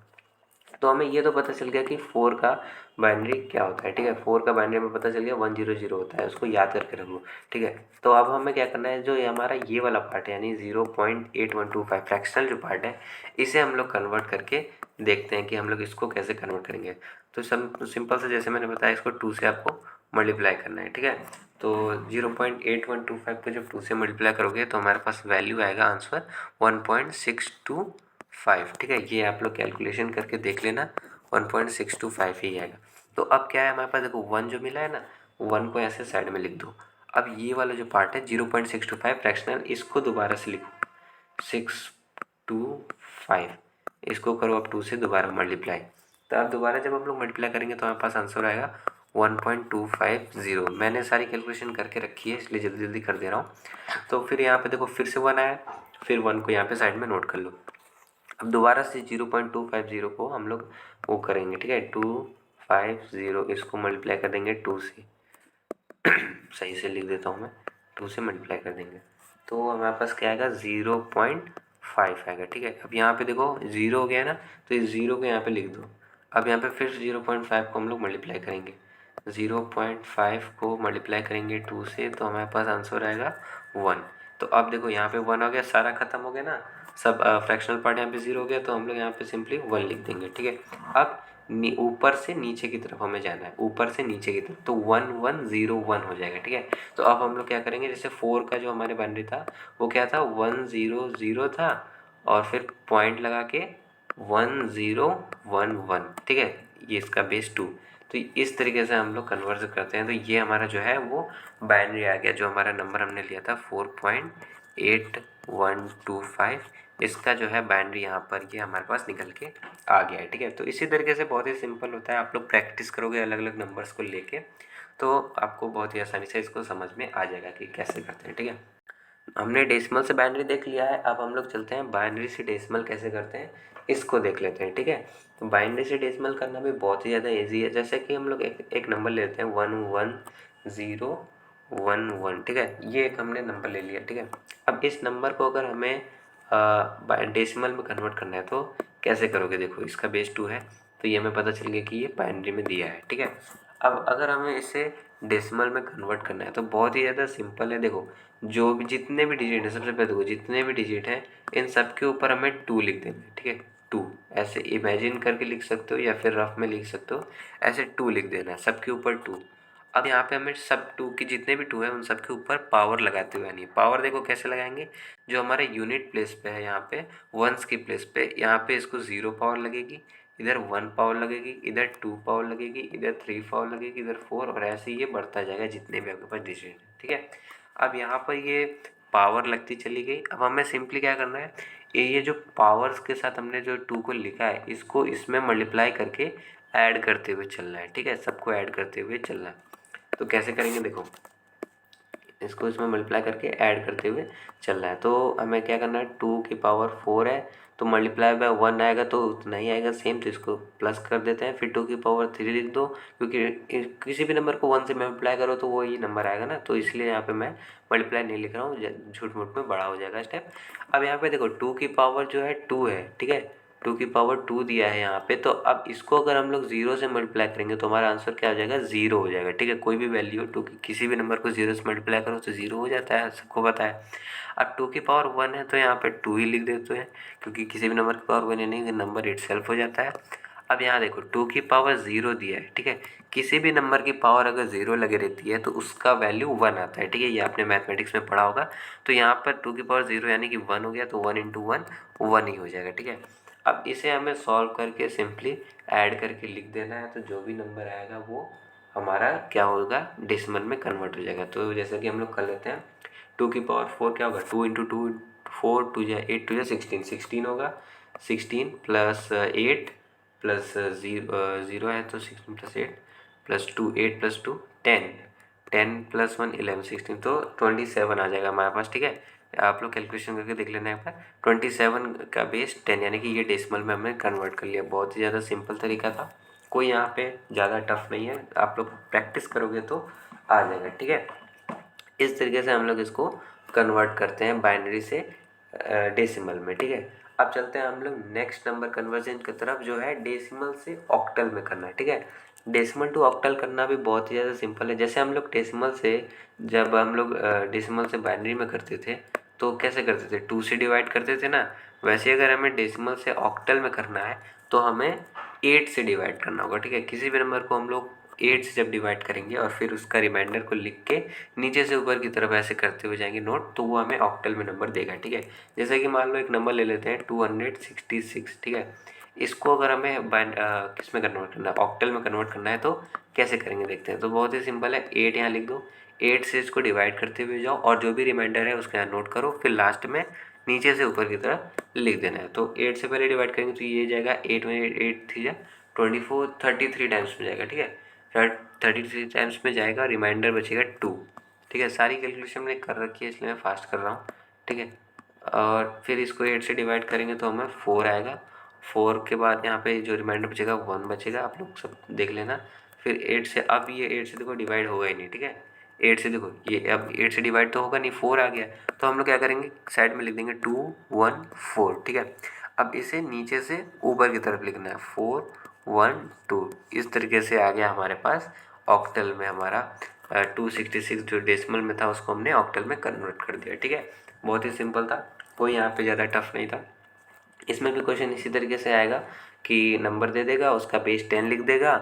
तो हमें ये तो पता चल गया कि 4 का बाइनरी क्या होता है, ठीक है। 4 का बाइनरी में पता चल गया 100 होता है, उसको याद करके रख लो, ठीक है। तो अब हमें क्या करना है, जो ये हमारा ये वाला पार्ट है यानी 0.8125 फ्रैक्शनल जो पार्ट है, इसे हम लोग कन्वर्ट करके देखते हैं कि हम लोग इसको कैसे कन्वर्ट करेंगे। तो सिंपल से जैसे मैंने बताया, इसको 2 से आपको मल्टीप्लाई करना है, ठीक है। तो 0.8125 को जब 2 से मल्टीप्लाई करोगे तो हमारे पास वैल्यू आएगा आंसर 1.625, ठीक है। ये आप लोग कैलकुलेशन करके देख लेना, 1.625 ही आएगा। तो अब क्या है हमारे पास, देखो 1 जो मिला है ना, 1 को ऐसे साइड में लिख दो। अब ये वाला जो पार्ट है 0.625 फ्रैक्शनल, इसको दोबारा से लिखो 625, इसको करो अब 2 से दोबारा मल्टीप्लाई। तो अब दोबारा जब हम लोग मल्टीप्लाई करेंगे तो हमारे पास आंसर आएगा 1.250। मैंने सारी कैलकुलेशन करके रखी है इसलिए जल्दी जल्दी कर दे रहा हूँ। तो फिर यहाँ पे देखो फिर से 1 आया, फिर 1 को यहाँ पे साइड में नोट कर लो। अब दोबारा से 0.250 को हम लोग वो करेंगे, ठीक है। 250 इसको मल्टीप्लाई कर देंगे 2 से सही से लिख देता हूँ मैं, 2 से मल्टीप्लाई कर देंगे तो हमारे पास क्या आएगा 0.5 आएगा, ठीक है। अब यहाँ पे देखो 0 हो गया ना, तो इस 0 को यहाँ पे लिख दो। अब यहाँ पे फिर 0.5 को हम लोग मल्टीप्लाई करेंगे, 0.5 को मल्टीप्लाई करेंगे 2 से, तो हमारे पास आंसर आएगा 1। तो अब देखो यहाँ पे 1 हो गया, सारा खत्म हो गया ना, सब फ्रैक्शनल पार्ट यहाँ पे 0 हो गया, तो हम लोग यहाँ पे सिंपली 1 लिख देंगे, ठीक है। अब ऊपर से नीचे की तरफ हमें जाना है, ऊपर से नीचे की तरफ, तो 1101 हो जाएगा, ठीक है। तो अब हम लोग क्या करेंगे, जैसे 4 का जो हमारे बाइनरी था वो क्या था 100 था, और फिर पॉइंट लगा के 1011, ठीक है। ये इसका बेस 2। तो इस तरीके से हम लोग कन्वर्ट करते हैं। तो ये हमारा जो है वो बाइनरी आ गया, जो हमारा नंबर हमने लिया था 4.8125, इसका जो है बाइनरी यहाँ पर ये हमारे पास निकल के आ गया है, ठीक है। तो इसी तरीके से बहुत ही सिंपल होता है, आप लोग प्रैक्टिस करोगे अलग अलग नंबर्स को लेके तो आपको बहुत ही आसानी से इसको समझ में आ जाएगा कि कैसे करते हैं, ठीक है। हमने डेसिमल से बाइनरी देख लिया है, अब हम लोग चलते हैं बाइनरी से डेसिमल कैसे करते हैं इसको देख लेते हैं, ठीक है। तो बाइनरी से डेसिमल करना भी बहुत ही ज़्यादा ईजी है। जैसे कि हम लोग एक नंबर लेते हैं 11011, ठीक है। ये एक हमने नंबर ले लिया, ठीक है। अब इस नंबर को अगर हमें डेसिमल में कन्वर्ट करना है तो कैसे करोगे, देखो इसका बेस 2 है, तो ये हमें पता चल गया कि ये बाइनरी में दिया है, ठीक है। अब अगर हमें इसे डेसिमल में कन्वर्ट करना है तो बहुत ही ज़्यादा सिंपल है। देखो जो भी जितने भी डिजिट हैं, सबसे पहले देखो जितने भी डिजिट हैं इन सब के ऊपर हमें 2 लिख देना है, ठीक है। 2 ऐसे इमेजिन करके लिख सकते हो या फिर रफ में लिख सकते हो, ऐसे 2 लिख देना है सबके ऊपर 2। अब यहाँ पे हमें सब 2 की जितने भी 2 है उन सब के ऊपर पावर लगाते हुए आनी है। पावर देखो कैसे लगाएंगे, जो हमारे यूनिट प्लेस पे है यहाँ पे वंस की प्लेस पे, यहाँ पे इसको 0 पावर लगेगी, इधर 1 पावर लगेगी, इधर 2 पावर लगेगी, इधर 3 पावर लगेगी, इधर 4, और ऐसे ये बढ़ता जाएगा जितने भी आपके पास डिजिट है, ठीक है। अब यहाँ पर ये पावर लगती चली गई। अब हमें सिंपली क्या करना है, ये जो पावर्स के साथ हमने जो 2 को लिखा है इसको इसमें मल्टीप्लाई करके ऐड करते हुए चलना है, ठीक है। सबको ऐड करते हुए चलना है। तो कैसे करेंगे, देखो इसको इसमें मल्टीप्लाई करके ऐड करते हुए चलना है। तो हमें क्या करना है, 2 की पावर 4 है तो मल्टीप्लाई बाय 1 आएगा तो उतना ही आएगा सेम, तो इसको प्लस कर देते हैं। फिर 2 की पावर 3 लिख दो, क्योंकि किसी भी नंबर को 1 से मल्टीप्लाई करो तो वही नंबर आएगा ना, तो इसलिए यहाँ पे मैं मल्टीप्लाई नहीं लिख रहा हूँ, झूठ मूठ में बड़ा हो जाएगा स्टेप। अब यहाँ पे देखो 2 की पावर जो है 2 है, ठीक है। 2 की पावर 2 दिया है यहाँ पे, तो अब इसको अगर हम लोग 0 से मल्टीप्लाई करेंगे तो हमारा आंसर क्या हो जाएगा, 0 हो जाएगा, ठीक है। कोई भी वैल्यू 2 की किसी भी नंबर को 0 से मल्टीप्लाई करो तो 0 हो जाता है, सबको पता है। अब 2 की पावर 1 है तो यहाँ पे 2 ही लिख देते हैं, क्योंकि किसी भी नंबर की पावर 1 है नहीं, नंबर इटसेल्फ हो जाता है। अब यहाँ देखो 2 की पावर 0 दिया है, ठीक है। किसी भी नंबर की पावर अगर 0 लगी रहती है तो उसका वैल्यू 1 आता है, ठीक है। ये आपने मैथमेटिक्स में पढ़ा होगा। तो यहाँ पर 2 की पावर 0 यानी कि 1 हो गया, तो 1 इंटू 1 1 ही हो जाएगा, ठीक है। अब इसे हमें सॉल्व करके सिंपली ऐड करके लिख देना है, तो जो भी नंबर आएगा वो हमारा क्या होगा, डेसिमल में कन्वर्ट हो जाएगा। तो जैसा कि हम लोग कर लेते हैं, 2 की पावर 4 क्या होगा, 2 इंटू 2 4, 2 या 8, 2 या 16, 16 होगा। 16 प्लस 8 प्लस 0 है तो 16 प्लस 8 प्लस 2, 8 प्लस 2 10, 10 प्लस 1 11, 16, तो 27 आ जाएगा हमारे पास, ठीक है। आप लोग कैलकुलेशन करके देख लेना है। 27 का बेस 10 यानी कि ये डेसिमल में हमने कन्वर्ट कर लिया। बहुत ही ज़्यादा सिंपल तरीका था, कोई यहाँ पे ज़्यादा टफ नहीं है, आप लोग प्रैक्टिस करोगे तो आ जाएगा, ठीक है। इस तरीके से हम लोग इसको कन्वर्ट करते हैं बाइनरी से डेसिमल में, ठीक है। अब चलते हैं हम लोग नेक्स्ट नंबर कन्वर्जन की तरफ, जो है डेसिमल से ऑक्टल में करना है। ठीक है, डेसिमल टू ऑक्टल करना भी बहुत ही ज़्यादा सिंपल है। जैसे हम लोग डेसिमल से, जब हम लोग डेसिमल से बाइनरी में करते थे तो कैसे करते थे, 2 से डिवाइड करते थे ना। वैसे अगर हमें डेसिमल से ऑक्टल में करना है तो हमें 8 से डिवाइड करना होगा। ठीक है, किसी भी नंबर को हम लोग 8 से जब डिवाइड करेंगे और फिर उसका रिमाइंडर को लिख के नीचे से ऊपर की तरफ ऐसे करते हुए जाएंगे नोट, तो वो हमें ऑक्टल में नंबर देगा। ठीक है, जैसे कि मान लो एक नंबर ले लेते हैं 266। ठीक है, इसको अगर हमें किस में कन्वर्ट करना है, ऑक्टल में कन्वर्ट करना है, तो कैसे करेंगे देखते हैं। तो बहुत ही सिंपल है, 8 यहाँ लिख दो, 8 से इसको डिवाइड करते हुए जाओ और जो भी रिमाइंडर है उसको यहाँ नोट करो, फिर लास्ट में नीचे से ऊपर की तरफ लिख देना है। तो 8 से पहले डिवाइड करेंगे तो ये जाएगा 8 में 8 थी जा 24, 33 टाइम्स में जाएगा। ठीक है, 33 टाइम्स में जाएगा, रिमाइंडर बचेगा 2। ठीक है, सारी कैलकुलेशन मैंने कर रखी है इसलिए मैं फास्ट कर रहा हूँ। ठीक है, और फिर इसको 8 से डिवाइड करेंगे तो हमें 4 आएगा। 4 के बाद यहाँ पे जो रिमाइंडर बचेगा 1 बचेगा, आप लोग सब देख लेना। फिर 8 से, अब ये 8 से देखो डिवाइड होगा ही नहीं। ठीक है, 8 से देखो ये अब 8 से डिवाइड तो होगा नहीं, 4 आ गया, तो हम लोग क्या करेंगे, साइड में लिख देंगे 2 1 4। ठीक है, अब इसे नीचे से ऊपर की तरफ लिखना है, 4 1 2। इस तरीके से आ गया हमारे पास ऑक्टल में हमारा 266 जो डेसिमल में था उसको हमने ऑक्टल में कन्वर्ट कर दिया। ठीक है, बहुत ही सिंपल था, कोई यहाँ पे ज़्यादा टफ नहीं था। इसमें भी क्वेश्चन इसी तरीके से आएगा कि नंबर दे देगा, उसका बेस 10 लिख देगा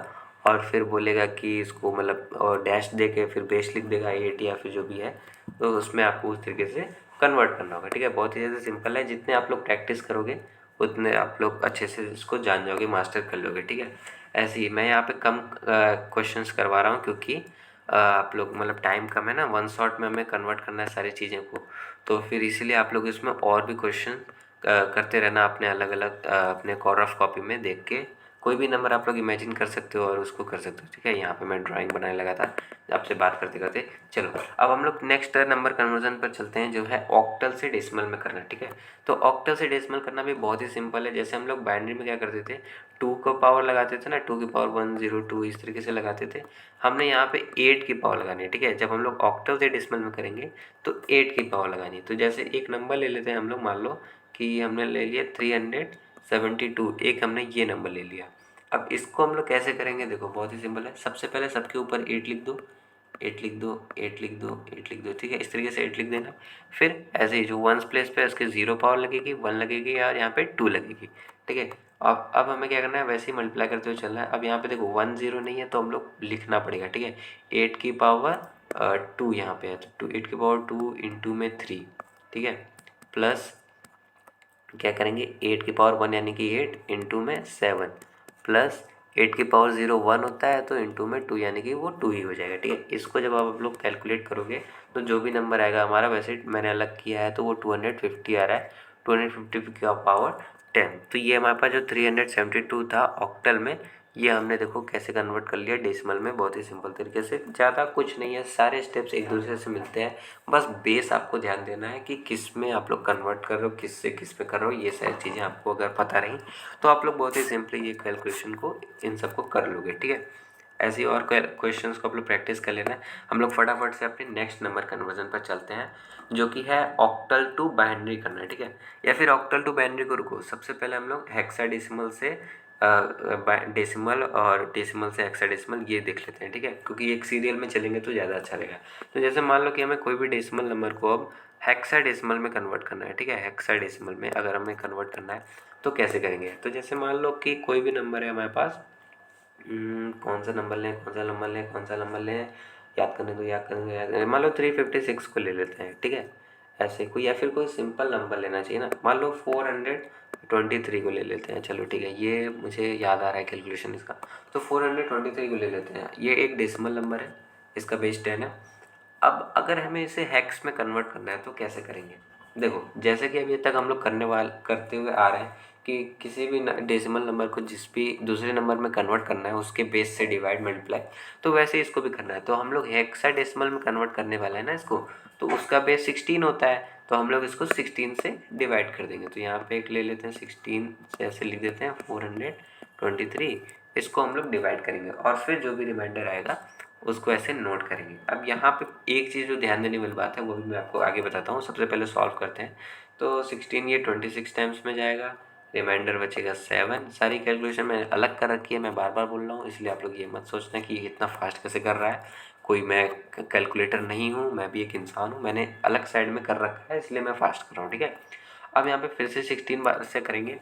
और फिर बोलेगा कि इसको मतलब और डैश दे के फिर बेस लिख देगा 8 या फिर जो भी है, तो उसमें आपको उस तरीके से कन्वर्ट करना होगा। ठीक है, बहुत ही ज़्यादा सिंपल है, जितने आप लोग प्रैक्टिस करोगे उतने आप लोग अच्छे से इसको जान जाओगे, मास्टर कर लोगे। ठीक है, ऐसे ही मैं यहाँ पे कम क्वेश्चंस करवा रहा हूँ क्योंकि आप लोग मतलब टाइम कम है ना, 1 शॉट में हमें कन्वर्ट करना है सारी चीज़ों को, तो फिर इसीलिए आप लोग इसमें और भी क्वेश्चन करते रहना अपने अलग अलग अपने कॉर्नर ऑफ कॉपी में देख के, कोई भी नंबर आप लोग इमेजिन कर सकते हो और उसको कर सकते हो। ठीक है, यहाँ पे मैं ड्राइंग बनाने लगा था आपसे बात करते करते। चलो अब हम लोग नेक्स्ट नंबर कन्वर्जन पर चलते हैं, जो है ऑक्टल से डेसिमल में करना। ठीक है, तो ऑक्टल से डेसिमल करना भी बहुत ही सिंपल है। जैसे हम लोग बाइनरी में क्या करते थे, 2 का पावर लगाते थे ना, 2 की पावर 102 इस तरीके से लगाते थे, हमने यहाँ पे 8 की पावर लगानी है। ठीक है, जब हम लोग ऑक्टल से डेसिमल में करेंगे तो 8 की पावर लगानी है। तो जैसे एक नंबर ले लेते हैं हम लोग, मान लो कि हमने ले लिया 372, एक हमने ये नंबर ले लिया। अब इसको हम लोग कैसे करेंगे, देखो बहुत ही सिंपल है। सबसे पहले सबके ऊपर 8 लिख दो, 8 लिख दो, 8 लिख दो, 8 लिख दो। ठीक है, इस तरीके से 8 लिख देना। फिर ऐसे ही जो वंस प्लेस पे उसके 0 पावर लगेगी, 1 लगेगी और यहाँ पे 2 लगेगी। ठीक है, अब हमें क्या करना है, वैसे ही मल्टीप्लाई करते हुए चलना है। अब यहाँ पे देखो 1 0 नहीं है तो हम लोग लिखना पड़ेगा। ठीक है, 8 की पावर 2 यहाँ पे है, तो 8 की पावर 2 इंटू में 3। ठीक है, प्लस क्या करेंगे, 8 की पावर 1 यानी कि 8 इंटू में 7, प्लस 8 की पावर 0 1 होता है तो इंटू में 2 यानी कि वो 2 ही हो जाएगा। ठीक है, इसको जब आप लोग कैलकुलेट करोगे तो जो भी नंबर आएगा हमारा, वैसे मैंने अलग किया है तो वो 250 आ रहा है, 250 की पावर 10। तो ये हमारे पास जो 372 था ऑक्टल में, ये हमने देखो कैसे कन्वर्ट कर लिया डेसिमल में, बहुत ही सिंपल तरीके से। ज़्यादा कुछ नहीं है, सारे स्टेप्स एक दूसरे से मिलते हैं, बस बेस आपको ध्यान देना है कि किस में आप लोग कन्वर्ट कर रहे हो, किस से किस में कर रहे हो। ये सारी चीज़ें आपको अगर पता रही तो आप लोग बहुत ही सिंपली ये कैलकुलेशन को इन सबको कर लोगे। ठीक है, ऐसे ही और क्वेश्चंस को आप लोग प्रैक्टिस कर लेना है। हम लोग फटाफट से अपने नेक्स्ट नंबर कन्वर्जन पर चलते हैं, जो कि है ऑक्टल टू बाइनरी करना है। ठीक है, या फिर ऑक्टल टू बाइनरी को रुको, सबसे पहले हम लोग हेक्साडेसिमल से डेसिमल और डेसिमल से हेक्साडेसिमल ये देख लेते हैं। ठीक है, क्योंकि एक सीरियल में चलेंगे तो ज़्यादा अच्छा रहेगा। तो जैसे मान लो कि हमें कोई भी डेसिमल नंबर को अब हेक्साडेसिमल में कन्वर्ट करना है। ठीक है, हेक्साडेसिमल में अगर हमें कन्वर्ट करना है तो कैसे करेंगे, तो जैसे मान लो कि कोई भी नंबर है हमारे पास, कौन सा नंबर लें, कौन सा नंबर लें, कौन सा नंबर लें, याद करने दो, याद करने दो, याद करने, मान लो 356 को ले लेते हैं। ठीक है, ऐसे कोई या फिर कोई सिंपल नंबर लेना चाहिए ना, मान लो 423 को ले लेते हैं। चलो ठीक है, ये मुझे याद आ रहा है कैलकुलेशन इसका, तो 423 को ले लेते हैं। ये एक डेसिमल नंबर है, इसका बेस 10 है। अब अगर हमें इसे हेक्स में कन्वर्ट करना है तो कैसे करेंगे, देखो जैसे कि अभी तक हम लोग करते हुए आ रहे हैं कि किसी भी डेसिमल नंबर को जिस भी दूसरे नंबर में कन्वर्ट करना है उसके बेस से डिवाइड मल्टीप्लाई, तो वैसे इसको भी करना है। तो हम लोग हेक्साडेसिमल में कन्वर्ट करने वाले हैं ना इसको, तो उसका बेस 16 होता है, तो हम लोग इसको 16 से डिवाइड कर देंगे। तो यहाँ पे एक ले लेते हैं, 16 से ऐसे लिख देते हैं 423, इसको हम लोग डिवाइड करेंगे और फिर जो भी रिमाइंडर आएगा उसको ऐसे नोट करेंगे। अब यहाँ पे एक चीज़ जो ध्यान देने वाली बात है वो भी मैं आपको आगे बताता हूँ। सबसे पहले सॉल्व करते हैं। तो 16 ये 26 टाइम्स में जाएगा, रिमाइंडर बचेगा 7। सारी कैलकुलेशन मैंने अलग कर रखी है, मैं बार बार बोल रहा हूँ, इसलिए आप लोग ये मत सोचना कि ये इतना फास्ट कैसे कर रहा है। कोई मैं कैलकुलेटर नहीं हूँ, मैं भी एक इंसान हूँ, मैंने अलग साइड में कर रखा है, इसलिए मैं फास्ट कर रहा हूँ, ठीक है। अब यहाँ पे फिर से 16 बार से करेंगे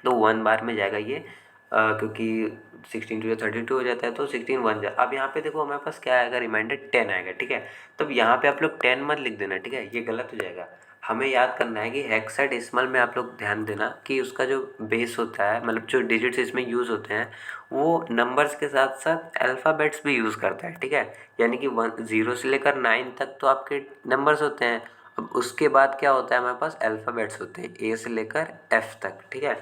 तो 1 बार में जाएगा ये, क्योंकि 16 टू 32 हो जाता है, तो 16 1 जा। अब यहाँ पे देखो हमारे पास क्या आएगा, रिमाइंडर 10 आएगा, ठीक है। तब यहाँ पे आप लोग 10 मत लिख देना, ठीक है, ये गलत हो जाएगा। हमें याद करना है कि हेक्साडेसिमल में आप लोग ध्यान देना कि उसका जो बेस होता है, मतलब जो डिजिट्स इसमें यूज़ होते हैं, वो नंबर्स के साथ साथ अल्फ़ाबेट्स भी यूज़ करता है, ठीक है। यानी कि 0 से लेकर 9 तक तो आपके नंबर्स होते हैं। अब उसके बाद क्या होता है, हमारे पास अल्फ़ाबेट्स होते हैं A से लेकर F तक, ठीक है।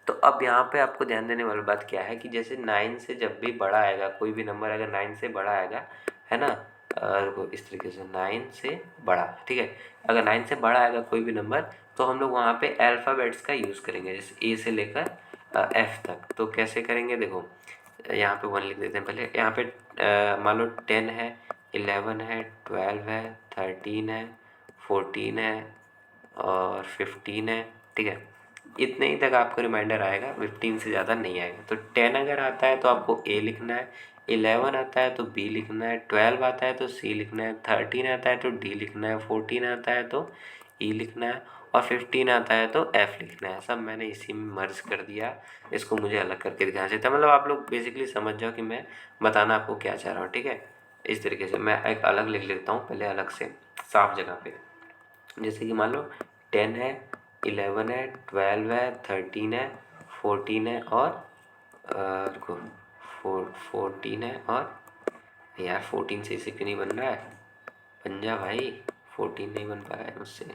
तो अब यहाँ पे आपको ध्यान देने वाली बात क्या है कि जैसे 9 से जब भी बड़ा आएगा, कोई भी नंबर अगर 9 से बड़ा आएगा, है ना, देखो इस तरीके से 9 से बड़ा, ठीक है। अगर 9 से बड़ा आएगा कोई भी नंबर, तो हम लोग वहाँ पे अल्फ़ाबेट्स का यूज़ करेंगे, जैसे A से लेकर F तक। तो कैसे करेंगे, देखो यहाँ पे 1 लिख देते हैं पहले। यहाँ पे मान लो 10 है, 11 है, 12 है, 13 है, 14 है और 15 है, ठीक है। इतने ही तक आपको रिमाइंडर आएगा, 15 से ज़्यादा नहीं आएगा। तो 10 अगर आता है तो आपको A लिखना है, 11 आता है तो B लिखना है, 12 आता है तो C लिखना है, 13 आता है तो D लिखना है, 14 आता है तो E लिखना है और 15 आता है तो F लिखना है। सब मैंने इसी में मर्ज कर दिया, इसको मुझे अलग करके दिखाना चाहिए था। मतलब आप लोग बेसिकली समझ जाओ कि मैं बताना आपको क्या चाह रहा हूँ, ठीक है। इस तरीके से मैं एक अलग लिख लेता हूँ पहले, अलग से साफ जगह पे। जैसे कि मान लो 10 है, 11 है, 12 है, 13 है, 14 है और रुको 14 है और यार 14 से इसे क्यों नहीं बन रहा है, बन जा भाई। 14 नहीं बन पा रहा है मुझसे।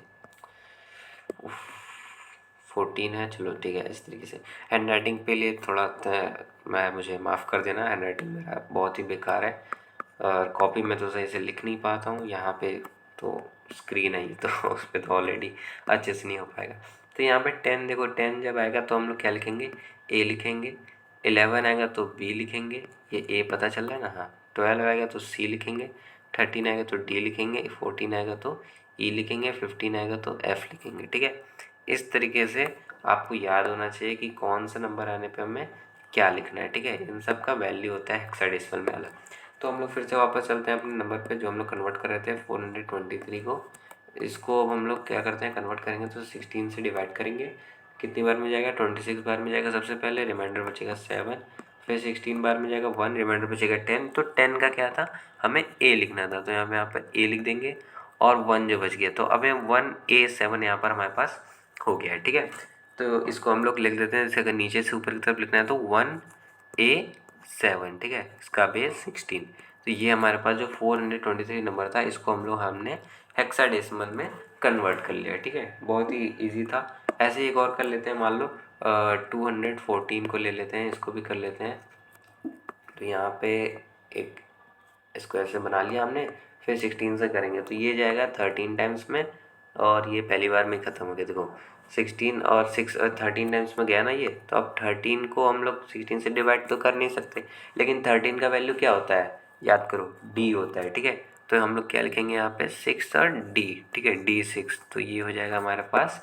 14 है, चलो ठीक है। इस तरीके से हैंड राइटिंग पे लिए थोड़ा मैं मुझे माफ़ कर देना, हैंड राइटिंग मेरा बहुत ही बेकार है और कॉपी में तो सही से लिख नहीं पाता हूँ। यहाँ पे तो स्क्रीन है तो उस पर तो ऑलरेडी अच्छे से नहीं हो पाएगा। तो यहाँ पे 10 देखो, 10 जब आएगा तो हम लोग क्या लिखेंगे, A लिखेंगे। 11 आएगा तो B लिखेंगे, ये A पता चल रहा है ना, हाँ। 12 आएगा तो C लिखेंगे, 13 आएगा तो D लिखेंगे, 14 आएगा तो E लिखेंगे, 15 आएगा तो F लिखेंगे, ठीक है। इस तरीके से आपको याद होना चाहिए कि कौन सा नंबर आने पे हमें क्या लिखना है, ठीक है। इन सब का वैल्यू होता है हेक्साडेसिमल में अलग। तो हम लोग फिर से वापस चलते हैं अपने नंबर पे जो हम लोग कन्वर्ट कर रहे थे 423 को। इसको अब हम लोग क्या करते हैं, कन्वर्ट करेंगे तो 16 से डिवाइड करेंगे। कितनी बार में जाएगा, 26 बार में जाएगा सबसे पहले, रिमाइंडर बचेगा 7। फिर 16 बार में जाएगा 1, रिमाइंडर बचेगा 10। तो 10 का क्या था, हमें A लिखना था, तो यहाँ पर A लिख देंगे और 1 जो बच गया, तो अब 1A7 यहाँ पर हमारे पास हो गया है, ठीक है। तो इसको हम लोग लिख देते हैं, जैसे अगर नीचे से ऊपर की तरफ लिखना है तो 1A7, ठीक है, इसका बेस 16। तो ये हमारे पास जो 423 नंबर था, इसको हमने हेक्साडेसिमल में कन्वर्ट कर लिया, ठीक है। बहुत ही इजी था। ऐसे ही एक और कर लेते हैं, मान लो 214 को ले लेते हैं, इसको भी कर लेते हैं। तो यहाँ पे एक इसको ऐसे बना लिया हमने, फिर 16 से करेंगे तो ये जाएगा 13 टाइम्स में और ये पहली बार में ख़त्म हो गया। देखो 16 और 6 और 13 टाइम्स में गया ना ये, तो अब 13 को हम लोग 16 से डिवाइड तो कर नहीं सकते, लेकिन 13 का वैल्यू क्या होता है, याद करो, D होता है, ठीक है। तो हम लोग क्या लिखेंगे यहाँ पे 6 और D, ठीक है, D6। तो ये हो जाएगा हमारे पास